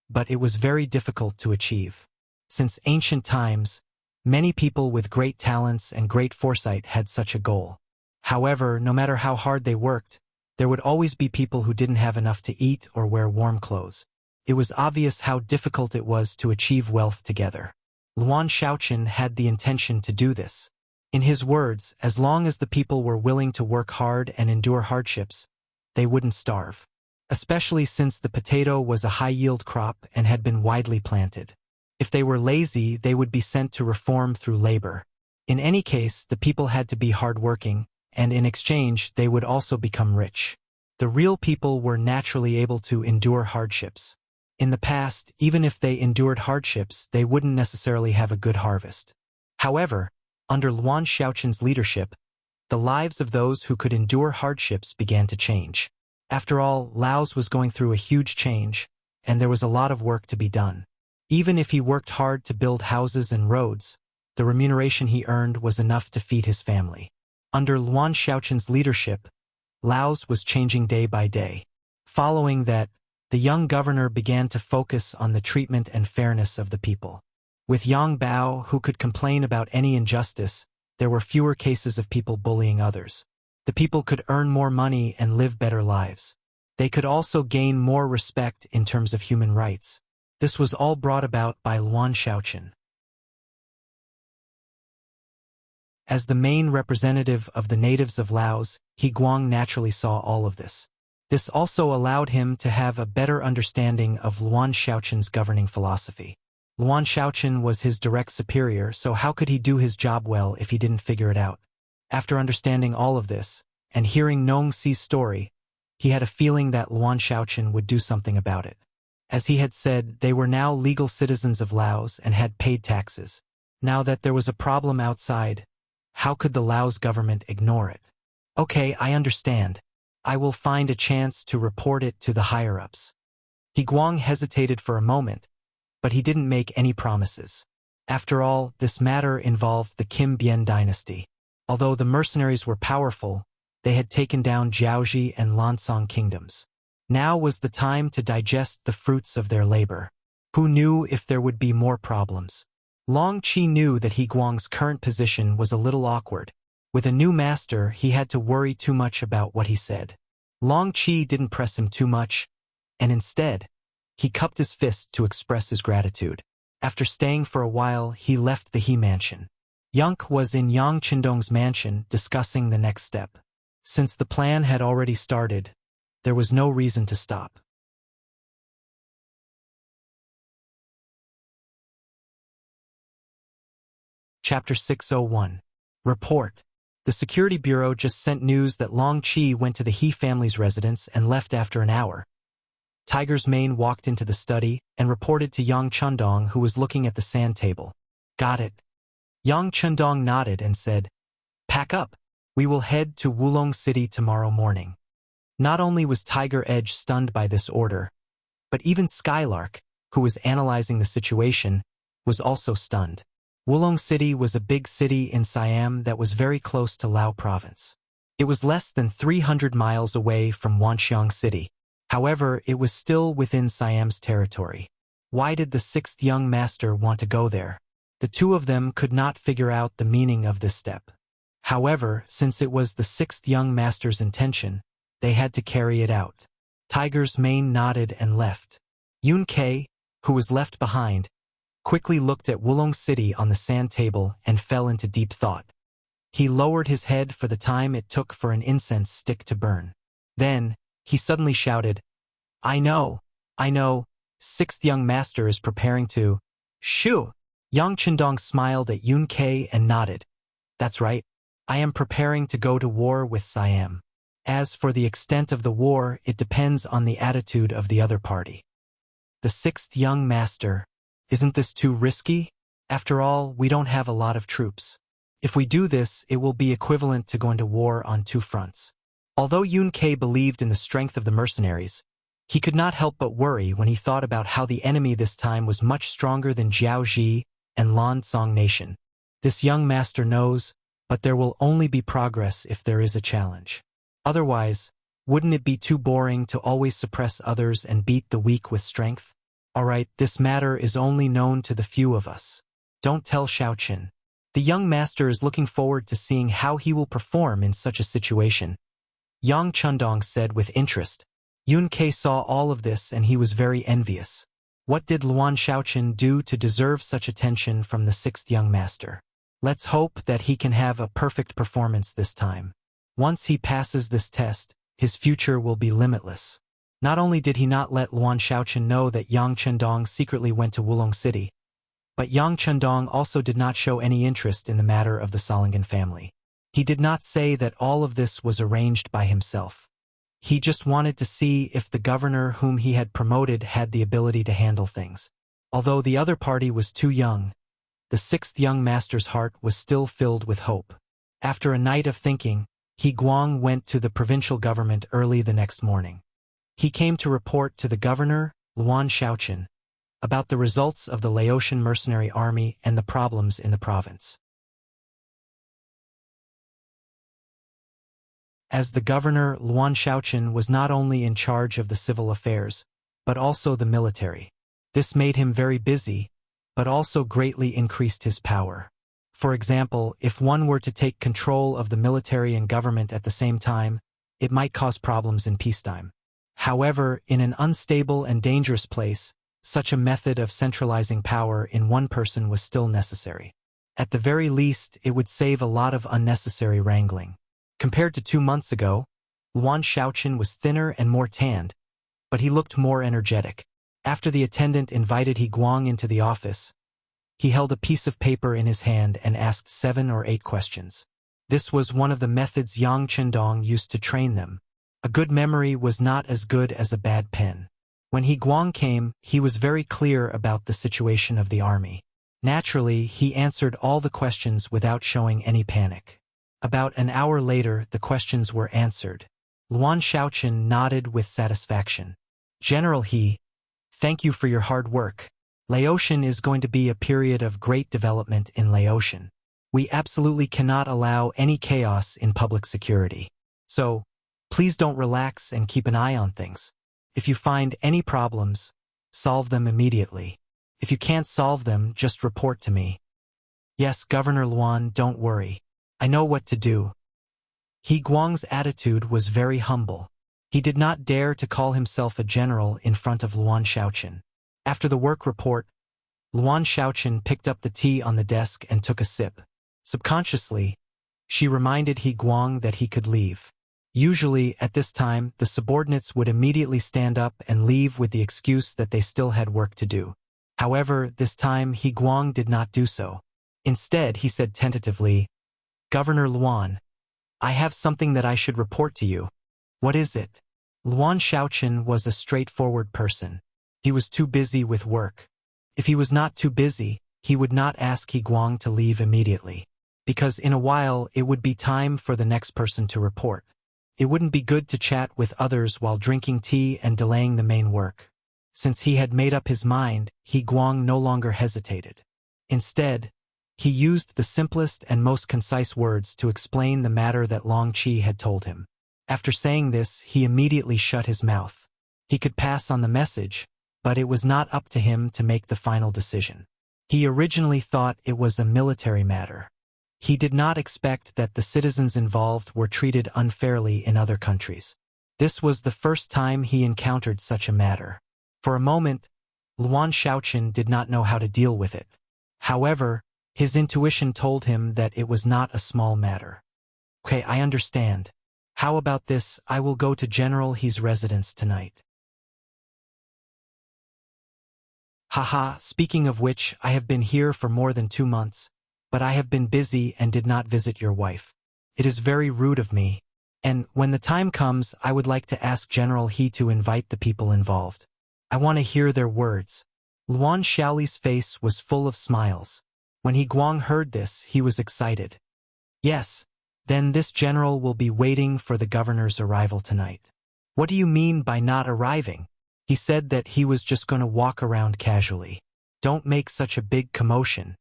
but it was very difficult to achieve. Since ancient times, many people with great talents and great foresight had such a goal. However, no matter how hard they worked, there would always be people who didn't have enough to eat or wear warm clothes. It was obvious how difficult it was to achieve wealth together. Luan Shaoqin had the intention to do this. In his words, as long as the people were willing to work hard and endure hardships, they wouldn't starve. Especially since the potato was a high-yield crop and had been widely planted. If they were lazy, they would be sent to reform through labor. In any case, the people had to be hardworking, and in exchange, they would also become rich. The real people were naturally able to endure hardships. In the past, even if they endured hardships, they wouldn't necessarily have a good harvest. However, under Luan Shaoqin's leadership, the lives of those who could endure hardships began to change. After all, Laos was going through a huge change, and there was a lot of work to be done. Even if he worked hard to build houses and roads, the remuneration he earned was enough to feed his family. Under Luan Shaoqin's leadership, Laos was changing day by day. Following that, the young governor began to focus on the treatment and fairness of the people. With Yang Bao, who could complain about any injustice, there were fewer cases of people bullying others. The people could earn more money and live better lives. They could also gain more respect in terms of human rights. This was all brought about by Luan Shaoqin. As the main representative of the natives of Laos, He Guang naturally saw all of this. This also allowed him to have a better understanding of Luan Shaoqin's governing philosophy. Luan Shaoqin was his direct superior, so how could he do his job well if he didn't figure it out? After understanding all of this, and hearing Nong Si's story, he had a feeling that Luan Shaoqin would do something about it. As he had said, they were now legal citizens of Laos and had paid taxes. Now that there was a problem outside, how could the Laos government ignore it? Okay, I understand. I will find a chance to report it to the higher-ups. He Guang hesitated for a moment, but he didn't make any promises. After all, this matter involved the Kim Bien dynasty. Although the mercenaries were powerful, they had taken down Jiaoji and Lansong kingdoms. Now was the time to digest the fruits of their labor. Who knew if there would be more problems? Long Qi knew that He Guang's current position was a little awkward. With a new master, he had to worry too much about what he said. Long Qi didn't press him too much, and instead, he cupped his fist to express his gratitude. After staying for a while, he left the He mansion. Yunk was in Yang Qindong's mansion discussing the next step. Since the plan had already started, there was no reason to stop. Chapter 601. Report. The Security Bureau just sent news that Long Qi went to the He family's residence and left after an hour. Tiger's Mane walked into the study and reported to Yang Qindong, who was looking at the sand table. Got it. Yang Qindong nodded and said, Pack up. We will head to Wulong City tomorrow morning. Not only was Tiger Edge stunned by this order, but even Skylark, who was analyzing the situation, was also stunned. Wulong City was a big city in Siam that was very close to Lao Province. It was less than 300 miles away from Wanxiang City. However, it was still within Siam's territory. Why did the sixth young master want to go there? The two of them could not figure out the meaning of this step. However, since it was the sixth young master's intention, they had to carry it out. Tiger's Mane nodded and left. Yun Kei, who was left behind, quickly looked at Wulong City on the sand table and fell into deep thought. He lowered his head for the time it took for an incense stick to burn. Then, he suddenly shouted, I know, sixth young master is preparing to... Shoo! Yang Qindong smiled at Yun Kei and nodded. That's right, I am preparing to go to war with Siam. As for the extent of the war, it depends on the attitude of the other party. The sixth young master, isn't this too risky? After all, we don't have a lot of troops. If we do this, it will be equivalent to going to war on two fronts. Although Yun Kei believed in the strength of the mercenaries, he could not help but worry when he thought about how the enemy this time was much stronger than Jiaoji and Lansong Nation. This young master knows, but there will only be progress if there is a challenge. Otherwise, wouldn't it be too boring to always suppress others and beat the weak with strength? Alright, this matter is only known to the few of us. Don't tell Xiaoqin. The young master is looking forward to seeing how he will perform in such a situation. Yang Chundong said with interest. Yun Kei saw all of this and he was very envious. What did Luan Xiaoqin do to deserve such attention from the sixth young master? Let's hope that he can have a perfect performance this time. Once he passes this test, his future will be limitless. Not only did he not let Luan Xiaoqin know that Yang Chundong secretly went to Wulong City, but Yang Chundong also did not show any interest in the matter of the Solingen family. He did not say that all of this was arranged by himself. He just wanted to see if the governor whom he had promoted had the ability to handle things. Although the other party was too young, the sixth young master's heart was still filled with hope. After a night of thinking, He Guang went to the provincial government early the next morning. He came to report to the governor, Luan Xiaoqin, about the results of the Laotian mercenary army and the problems in the province. As the governor, Luan Xiaoqin was not only in charge of the civil affairs, but also the military. This made him very busy, but also greatly increased his power. For example, if one were to take control of the military and government at the same time, it might cause problems in peacetime. However, in an unstable and dangerous place, such a method of centralizing power in one person was still necessary. At the very least, it would save a lot of unnecessary wrangling. Compared to 2 months ago, Luan Xiaoqin was thinner and more tanned, but he looked more energetic. After the attendant invited He Guang into the office, he held a piece of paper in his hand and asked 7 or 8 questions. This was one of the methods Yang Chundong used to train them. A good memory was not as good as a bad pen. When He Guang came, he was very clear about the situation of the army. Naturally, he answered all the questions without showing any panic. About an hour later, the questions were answered. Luan Xiaoqin nodded with satisfaction. General He, thank you for your hard work. Laotian is going to be a period of great development in Laotian. We absolutely cannot allow any chaos in public security. So, please don't relax and keep an eye on things. If you find any problems, solve them immediately. If you can't solve them, just report to me. Yes, Governor Luan, don't worry. I know what to do. He Guang's attitude was very humble. He did not dare to call himself a general in front of Luan Xiaoqin. After the work report, Luan Xiaoqin picked up the tea on the desk and took a sip. Subconsciously, she reminded He Guang that he could leave. Usually, at this time, the subordinates would immediately stand up and leave with the excuse that they still had work to do. However, this time He Guang did not do so. Instead, he said tentatively, Governor Luan, I have something that I should report to you. What is it? Luan Xiaoqin was a straightforward person. He was too busy with work. If he was not too busy, he would not ask He Guang to leave immediately. Because in a while, it would be time for the next person to report. It wouldn't be good to chat with others while drinking tea and delaying the main work. Since he had made up his mind, He Guang no longer hesitated. Instead, he used the simplest and most concise words to explain the matter that Long Qi had told him. After saying this, he immediately shut his mouth. He could pass on the message, but it was not up to him to make the final decision. He originally thought it was a military matter. He did not expect that the citizens involved were treated unfairly in other countries. This was the first time he encountered such a matter. For a moment, Luan Xiaoqin did not know how to deal with it. However, his intuition told him that it was not a small matter. Okay, I understand. How about this? I will go to General He's residence tonight. Haha, speaking of which, I have been here for more than 2 months, but I have been busy and did not visit your wife. It is very rude of me. And when the time comes, I would like to ask General He to invite the people involved. I want to hear their words. Luan Xiaoli's face was full of smiles. When He Guang heard this, he was excited. Yes, then this general will be waiting for the governor's arrival tonight. What do you mean by not arriving? He said that he was just going to walk around casually. Don't make such a big commotion.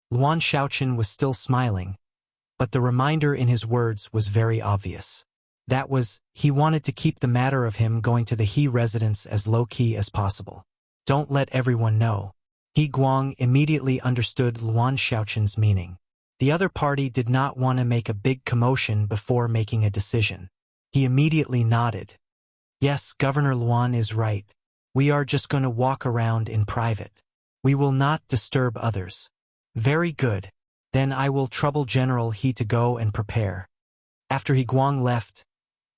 Luan Xiaoqin was still smiling, but the reminder in his words was very obvious. That was, he wanted to keep the matter of him going to the He residence as low-key as possible. Don't let everyone know. He Guang immediately understood Luan Xiaoqin's meaning. The other party did not want to make a big commotion before making a decision. He immediately nodded. Yes, Governor Luan is right. We are just going to walk around in private. We will not disturb others. Very good. Then I will trouble General He to go and prepare. After He Guang left,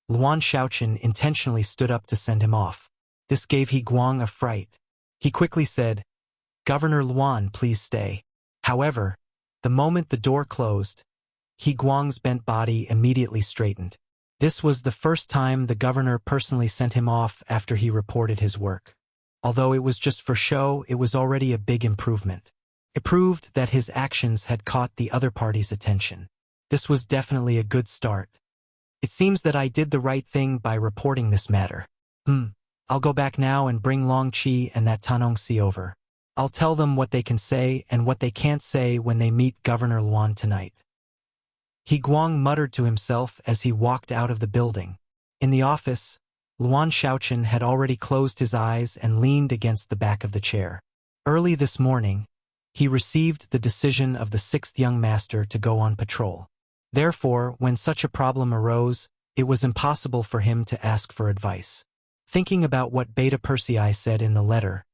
Luan Xiaoqin intentionally stood up to send him off. This gave He Guang a fright. He quickly said, Governor Luan, please stay. However, the moment the door closed, He Guang's bent body immediately straightened. This was the first time the governor personally sent him off after he reported his work. Although it was just for show, it was already a big improvement. It proved that his actions had caught the other party's attention. This was definitely a good start. It seems that I did the right thing by reporting this matter. I'll go back now and bring Long Qi and that Tanongsi over. I'll tell them what they can say and what they can't say when they meet Governor Luan tonight. He Guang muttered to himself as he walked out of the building. In the office, Luan Xiaoqin had already closed his eyes and leaned against the back of the chair. Early this morning, he received the decision of the 6th young master to go on patrol. Therefore, when such a problem arose, it was impossible for him to ask for advice. Thinking about what Beta Persei said in the letter,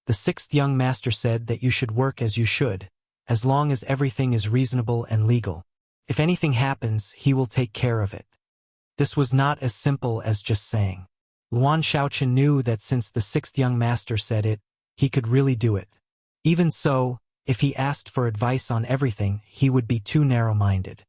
the 6th young master said that you should work as you should, as long as everything is reasonable and legal. If anything happens, he will take care of it. This was not as simple as just saying. Luan Xiaoqin knew that since the 6th young master said it, he could really do it. Even so, if he asked for advice on everything, he would be too narrow-minded.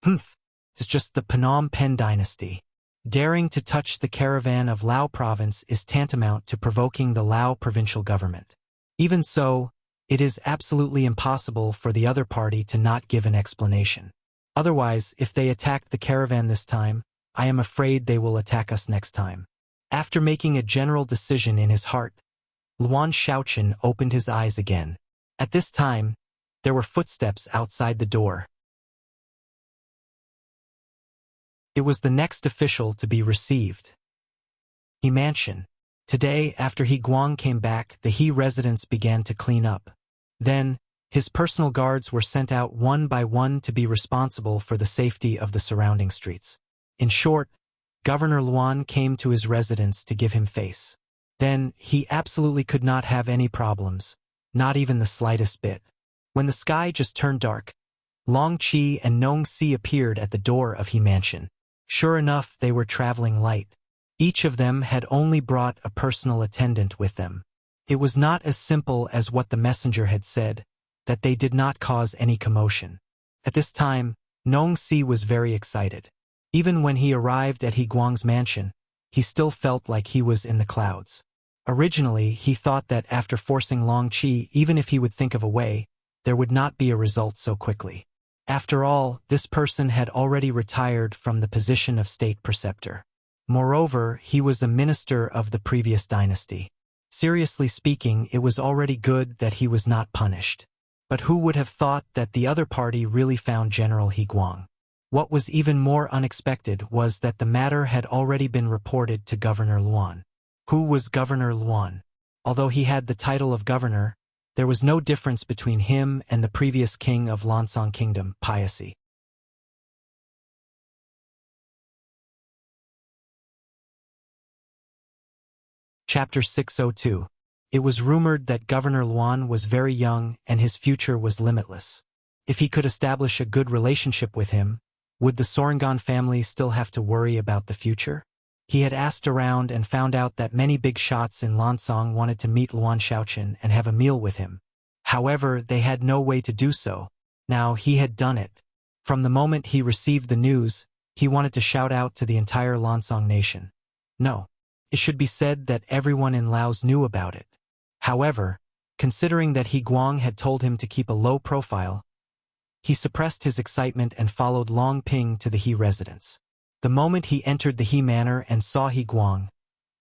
It's just the Phnom Penh dynasty. Daring to touch the caravan of Lao province is tantamount to provoking the Lao provincial government. Even so, it is absolutely impossible for the other party to not give an explanation. Otherwise, if they attacked the caravan this time, I am afraid they will attack us next time. After making a general decision in his heart, Luan Xiaoqin opened his eyes again. At this time, there were footsteps outside the door. It was the next official to be received. He Mansion. Today, after He Guang came back, the He residents began to clean up. Then, his personal guards were sent out one by one to be responsible for the safety of the surrounding streets. In short, Governor Luan came to his residence to give him face. Then, he absolutely could not have any problems, not even the slightest bit. When the sky just turned dark, Long Qi and Nong Si appeared at the door of He Mansion. Sure enough, they were traveling light. Each of them had only brought a personal attendant with them. It was not as simple as what the messenger had said, that they did not cause any commotion. At this time, Nong Si was very excited. Even when he arrived at He Guang's mansion, he still felt like he was in the clouds. Originally, he thought that after forcing Long Qi, even if he would think of a way, there would not be a result so quickly. After all, this person had already retired from the position of state preceptor. Moreover, he was a minister of the previous dynasty. Seriously speaking, it was already good that he was not punished. But who would have thought that the other party really found General He Guang? What was even more unexpected was that the matter had already been reported to Governor Luan. Who was Governor Luan? Although he had the title of governor, there was no difference between him and the previous king of Lansong Kingdom, Piaci. Chapter 602. It was rumored that Governor Luan was very young and his future was limitless. If he could establish a good relationship with him, would the Sorangan family still have to worry about the future? He had asked around and found out that many big shots in Lansong wanted to meet Luan Xiaoqin and have a meal with him. However, they had no way to do so. Now he had done it. From the moment he received the news, He wanted to shout out to the entire Lansong nation. No. It should be said that everyone in Laos knew about it. However, considering that He Guang had told him to keep a low profile, he suppressed his excitement and followed Long Ping to the He residence. The moment he entered the He manor and saw He Guang,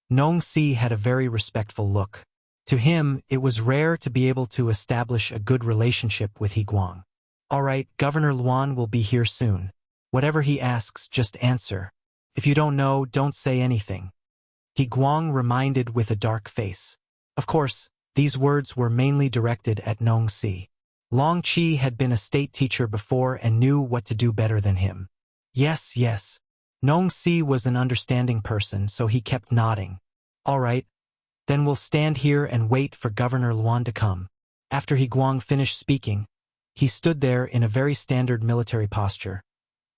Nong Si had a very respectful look. To him, it was rare to be able to establish a good relationship with He Guang. All right, Governor Luan will be here soon. Whatever he asks, just answer. If you don't know, don't say anything. He Guang reminded with a dark face. Of course, these words were mainly directed at Nong Si. Long Chi had been a state teacher before and knew what to do better than him. Yes, yes. Nong Si was an understanding person, so he kept nodding. All right, then we'll stand here and wait for Governor Luan to come. After He Guang finished speaking, he stood there in a very standard military posture,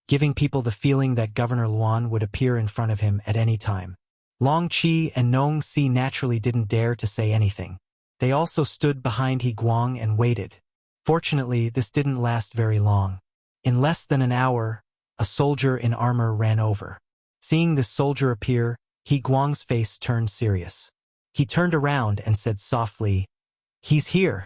giving people the feeling that Governor Luan would appear in front of him at any time. Long Chi and Nong Si naturally didn't dare to say anything. They also stood behind He Guang and waited. Fortunately, this didn't last very long. In less than an hour, a soldier in armor ran over. Seeing this soldier appear, He Guang's face turned serious. He turned around and said softly, "He's here."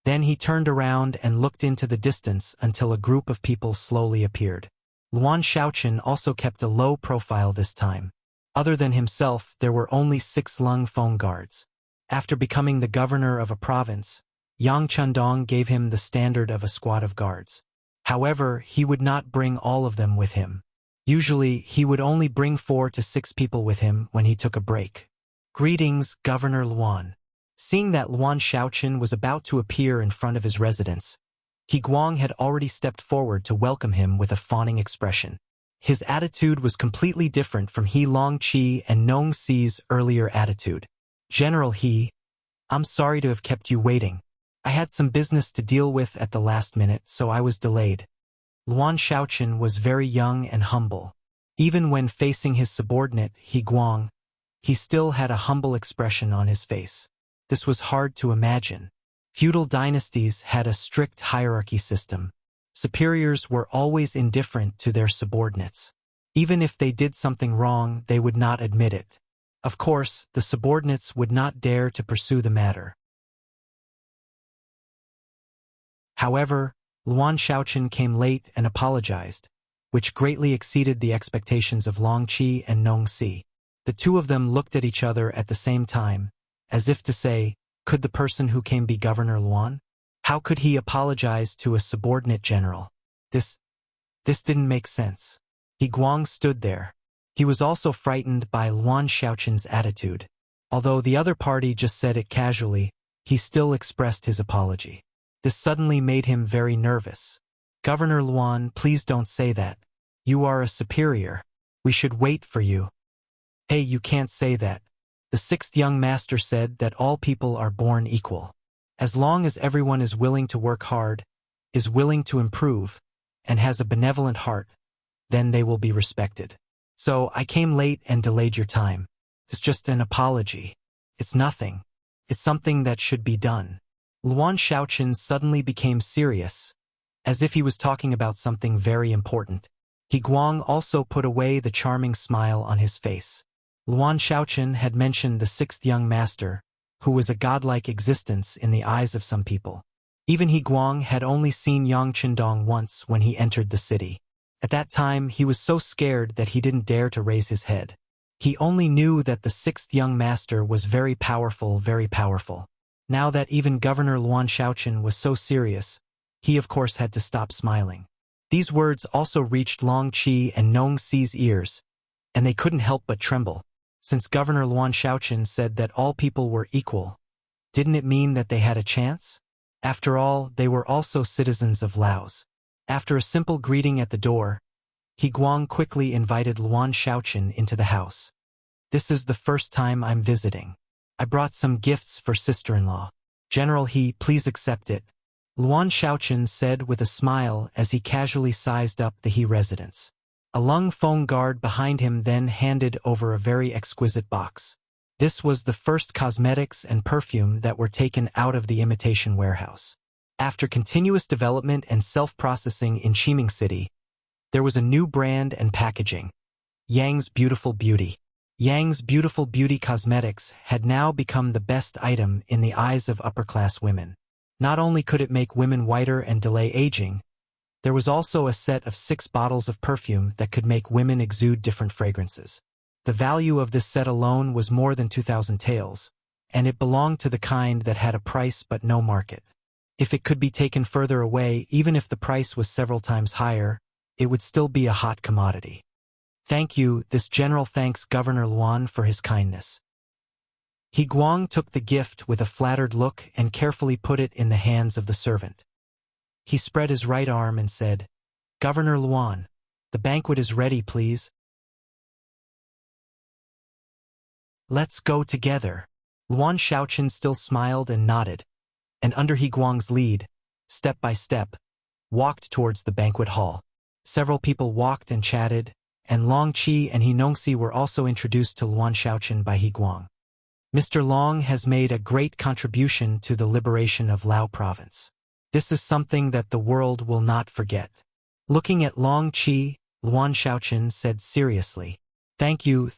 Then he turned around and looked into the distance until a group of people slowly appeared. Luan Shaochen also kept a low profile this time. Other than himself, there were only 6 Lung Feng guards. After becoming the governor of a province, Yang Chundong gave him the standard of a squad of guards. However, he would not bring all of them with him. Usually, he would only bring 4 to 6 people with him when he took a break. Greetings, Governor Luan. Seeing that Luan Shaochen was about to appear in front of his residence, He Guang had already stepped forward to welcome him with a fawning expression. His attitude was completely different from He Long Chi and Nong Si's earlier attitude. General He, I'm sorry to have kept you waiting. I had some business to deal with at the last minute, so I was delayed. Luan Shaochen was very young and humble. Even when facing his subordinate, He Guang, he still had a humble expression on his face. This was hard to imagine. Feudal dynasties had a strict hierarchy system. Superiors were always indifferent to their subordinates. Even if they did something wrong, they would not admit it. Of course, the subordinates would not dare to pursue the matter. However, Luan Shaochen came late and apologized, which greatly exceeded the expectations of Long Chi and Nong Si. The two of them looked at each other at the same time, as if to say, could the person who came be Governor Luan? How could he apologize to a subordinate general? This didn't make sense. He Guang stood there. He was also frightened by Luan Shaochen's attitude. Although the other party just said it casually, he still expressed his apology. This suddenly made him very nervous. Governor Luan, please don't say that. You are a superior. We should wait for you. Hey, you can't say that. The 6th young master said that all people are born equal. As long as everyone is willing to work hard, is willing to improve, and has a benevolent heart, then they will be respected. So I came late and delayed your time. It's just an apology. It's nothing. It's something that should be done. Luan Shaochen suddenly became serious, as if he was talking about something very important. He Guang also put away the charming smile on his face. Luan Shaochen had mentioned the 6th young master, who was a godlike existence in the eyes of some people. Even He Guang had only seen Yang Chundong once when he entered the city. At that time, he was so scared that he didn't dare to raise his head. He only knew that the 6th young master was very powerful, very powerful. Now that even Governor Luan Shaochen was so serious, he of course had to stop smiling. These words also reached Long Chi and Nong Si's ears, and they couldn't help but tremble. Since Governor Luan Shaochen said that all people were equal, didn't it mean that they had a chance? After all, they were also citizens of Laos. After a simple greeting at the door, He Guang quickly invited Luan Shaochen into the house. This is the first time I'm visiting. I brought some gifts for sister-in-law. General He, please accept it. Luan Shaochen said with a smile as he casually sized up the He residence. A Lung Feng guard behind him then handed over a very exquisite box. This was the first cosmetics and perfume that were taken out of the imitation warehouse. After continuous development and self-processing in Chiming City, There was a new brand and packaging. Yang's Beautiful Beauty. Yang's Beautiful Beauty cosmetics had now become the best item in the eyes of upper-class women. Not only could it make women whiter and delay aging, there was also a set of 6 bottles of perfume that could make women exude different fragrances. The value of this set alone was more than 2,000 taels, and it belonged to the kind that had a price but no market. If it could be taken further away, even if the price was several times higher, it would still be a hot commodity. Thank you, this general thanks Governor Luan for his kindness. He Guang took the gift with a flattered look and carefully put it in the hands of the servant. He spread his right arm and said, Governor Luan, the banquet is ready, please. Let's go together. Luan Xiaochen still smiled and nodded, and under He Guang's lead, step by step, walked towards the banquet hall. Several people walked and chatted, and Long Qi and He Nongxi were also introduced to Luan Xiaochen by He Guang. Mr. Long has made a great contribution to the liberation of Lao province. This is something that the world will not forget. Looking at Long Qi, Luan Xiaochen said seriously, thank you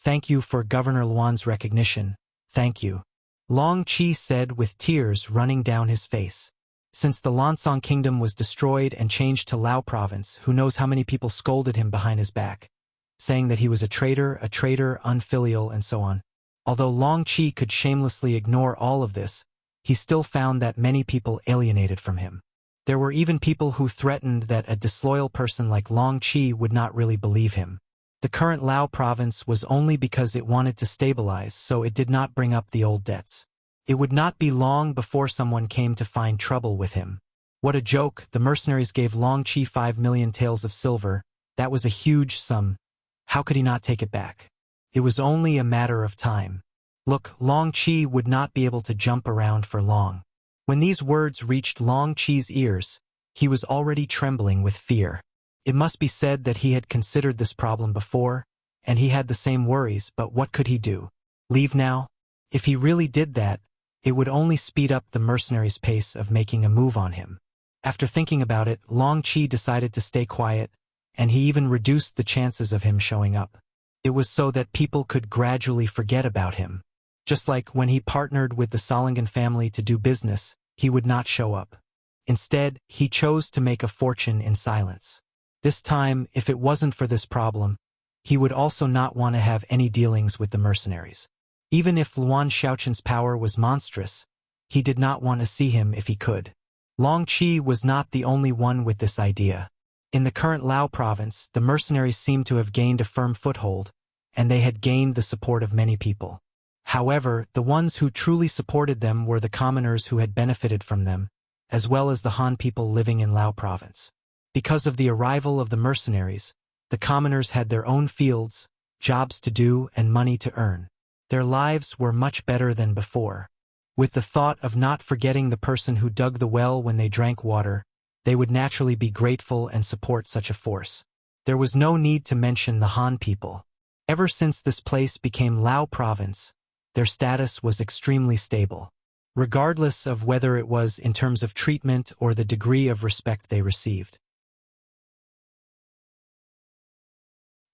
for Governor Luan's recognition, thank you. Long Qi said with tears running down his face. Since the Lansong kingdom was destroyed and changed to Lao province, who knows how many people scolded him behind his back, saying that he was a traitor, unfilial, and so on. Although Long Qi could shamelessly ignore all of this, he still found that many people alienated from him. There were even people who threatened that a disloyal person like Long Qi would not really believe him. The current Lao province was only because it wanted to stabilize, so it did not bring up the old debts. It would not be long before someone came to find trouble with him. What a joke, the mercenaries gave Long Qi 5 million taels of silver. That was a huge sum. How could he not take it back? It was only a matter of time. Look, Long Qi would not be able to jump around for long. When these words reached Long Qi's ears, he was already trembling with fear. It must be said that he had considered this problem before, and he had the same worries, but what could he do? Leave now? If he really did that, it would only speed up the mercenaries' pace of making a move on him. After thinking about it, Long Qi decided to stay quiet, and he even reduced the chances of him showing up. It was so that people could gradually forget about him. Just like when he partnered with the Solingen family to do business, he would not show up. Instead, he chose to make a fortune in silence. This time, if it wasn't for this problem, he would also not want to have any dealings with the mercenaries. Even if Luan Xiaochen's power was monstrous, he did not want to see him if he could. Long Qi was not the only one with this idea. In the current Lao province, the mercenaries seemed to have gained a firm foothold, and they had gained the support of many people. However, the ones who truly supported them were the commoners who had benefited from them, as well as the Han people living in Lao province. Because of the arrival of the mercenaries, the commoners had their own fields, jobs to do, and money to earn. Their lives were much better than before. With the thought of not forgetting the person who dug the well when they drank water, they would naturally be grateful and support such a force. There was no need to mention the Han people. Ever since this place became Lao province, their status was extremely stable, regardless of whether it was in terms of treatment or the degree of respect they received.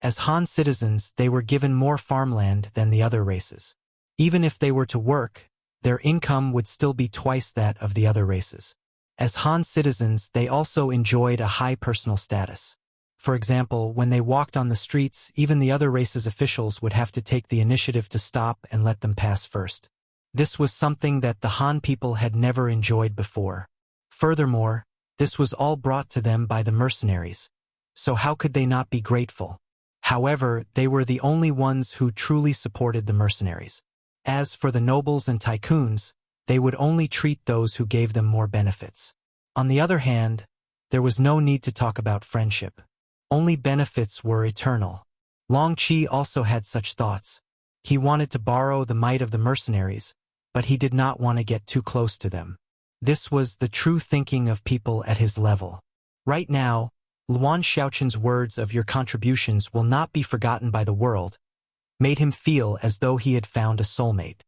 As Han citizens, they were given more farmland than the other races. Even if they were to work, their income would still be twice that of the other races. As Han citizens, they also enjoyed a high personal status. For example, when they walked on the streets, even the other races' officials would have to take the initiative to stop and let them pass first. This was something that the Han people had never enjoyed before. Furthermore, this was all brought to them by the mercenaries, so how could they not be grateful? However, they were the only ones who truly supported the mercenaries. As for the nobles and tycoons, they would only treat those who gave them more benefits. On the other hand, there was no need to talk about friendship. Only benefits were eternal. Long Qi also had such thoughts. He wanted to borrow the might of the mercenaries, but he did not want to get too close to them. This was the true thinking of people at his level. Right now, Luan Xiaochen's words of "your contributions will not be forgotten by the world" made him feel as though he had found a soulmate.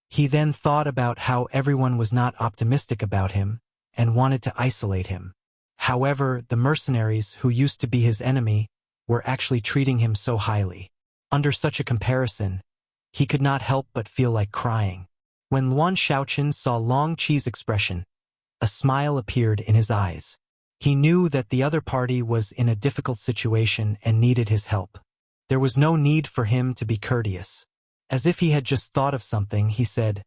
He then thought about how everyone was not optimistic about him and wanted to isolate him. However, the mercenaries, who used to be his enemy, were actually treating him so highly. Under such a comparison, he could not help but feel like crying. When Luan Shaochen saw Long Qi's expression, a smile appeared in his eyes. He knew that the other party was in a difficult situation and needed his help. There was no need for him to be courteous. As if he had just thought of something, he said,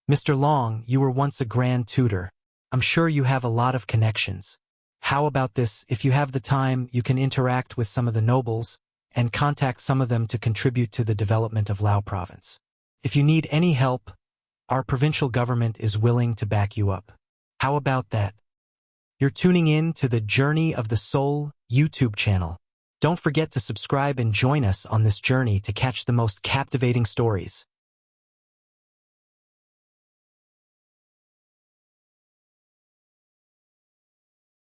"Mr. Long, you were once a grand tutor. I'm sure you have a lot of connections. How about this? If you have the time, you can interact with some of the nobles and contact some of them to contribute to the development of Lao province. If you need any help, our provincial government is willing to back you up. How about that?" You're tuning in to the Journey of the Soul YouTube channel. Don't forget to subscribe and join us on this journey to catch the most captivating stories.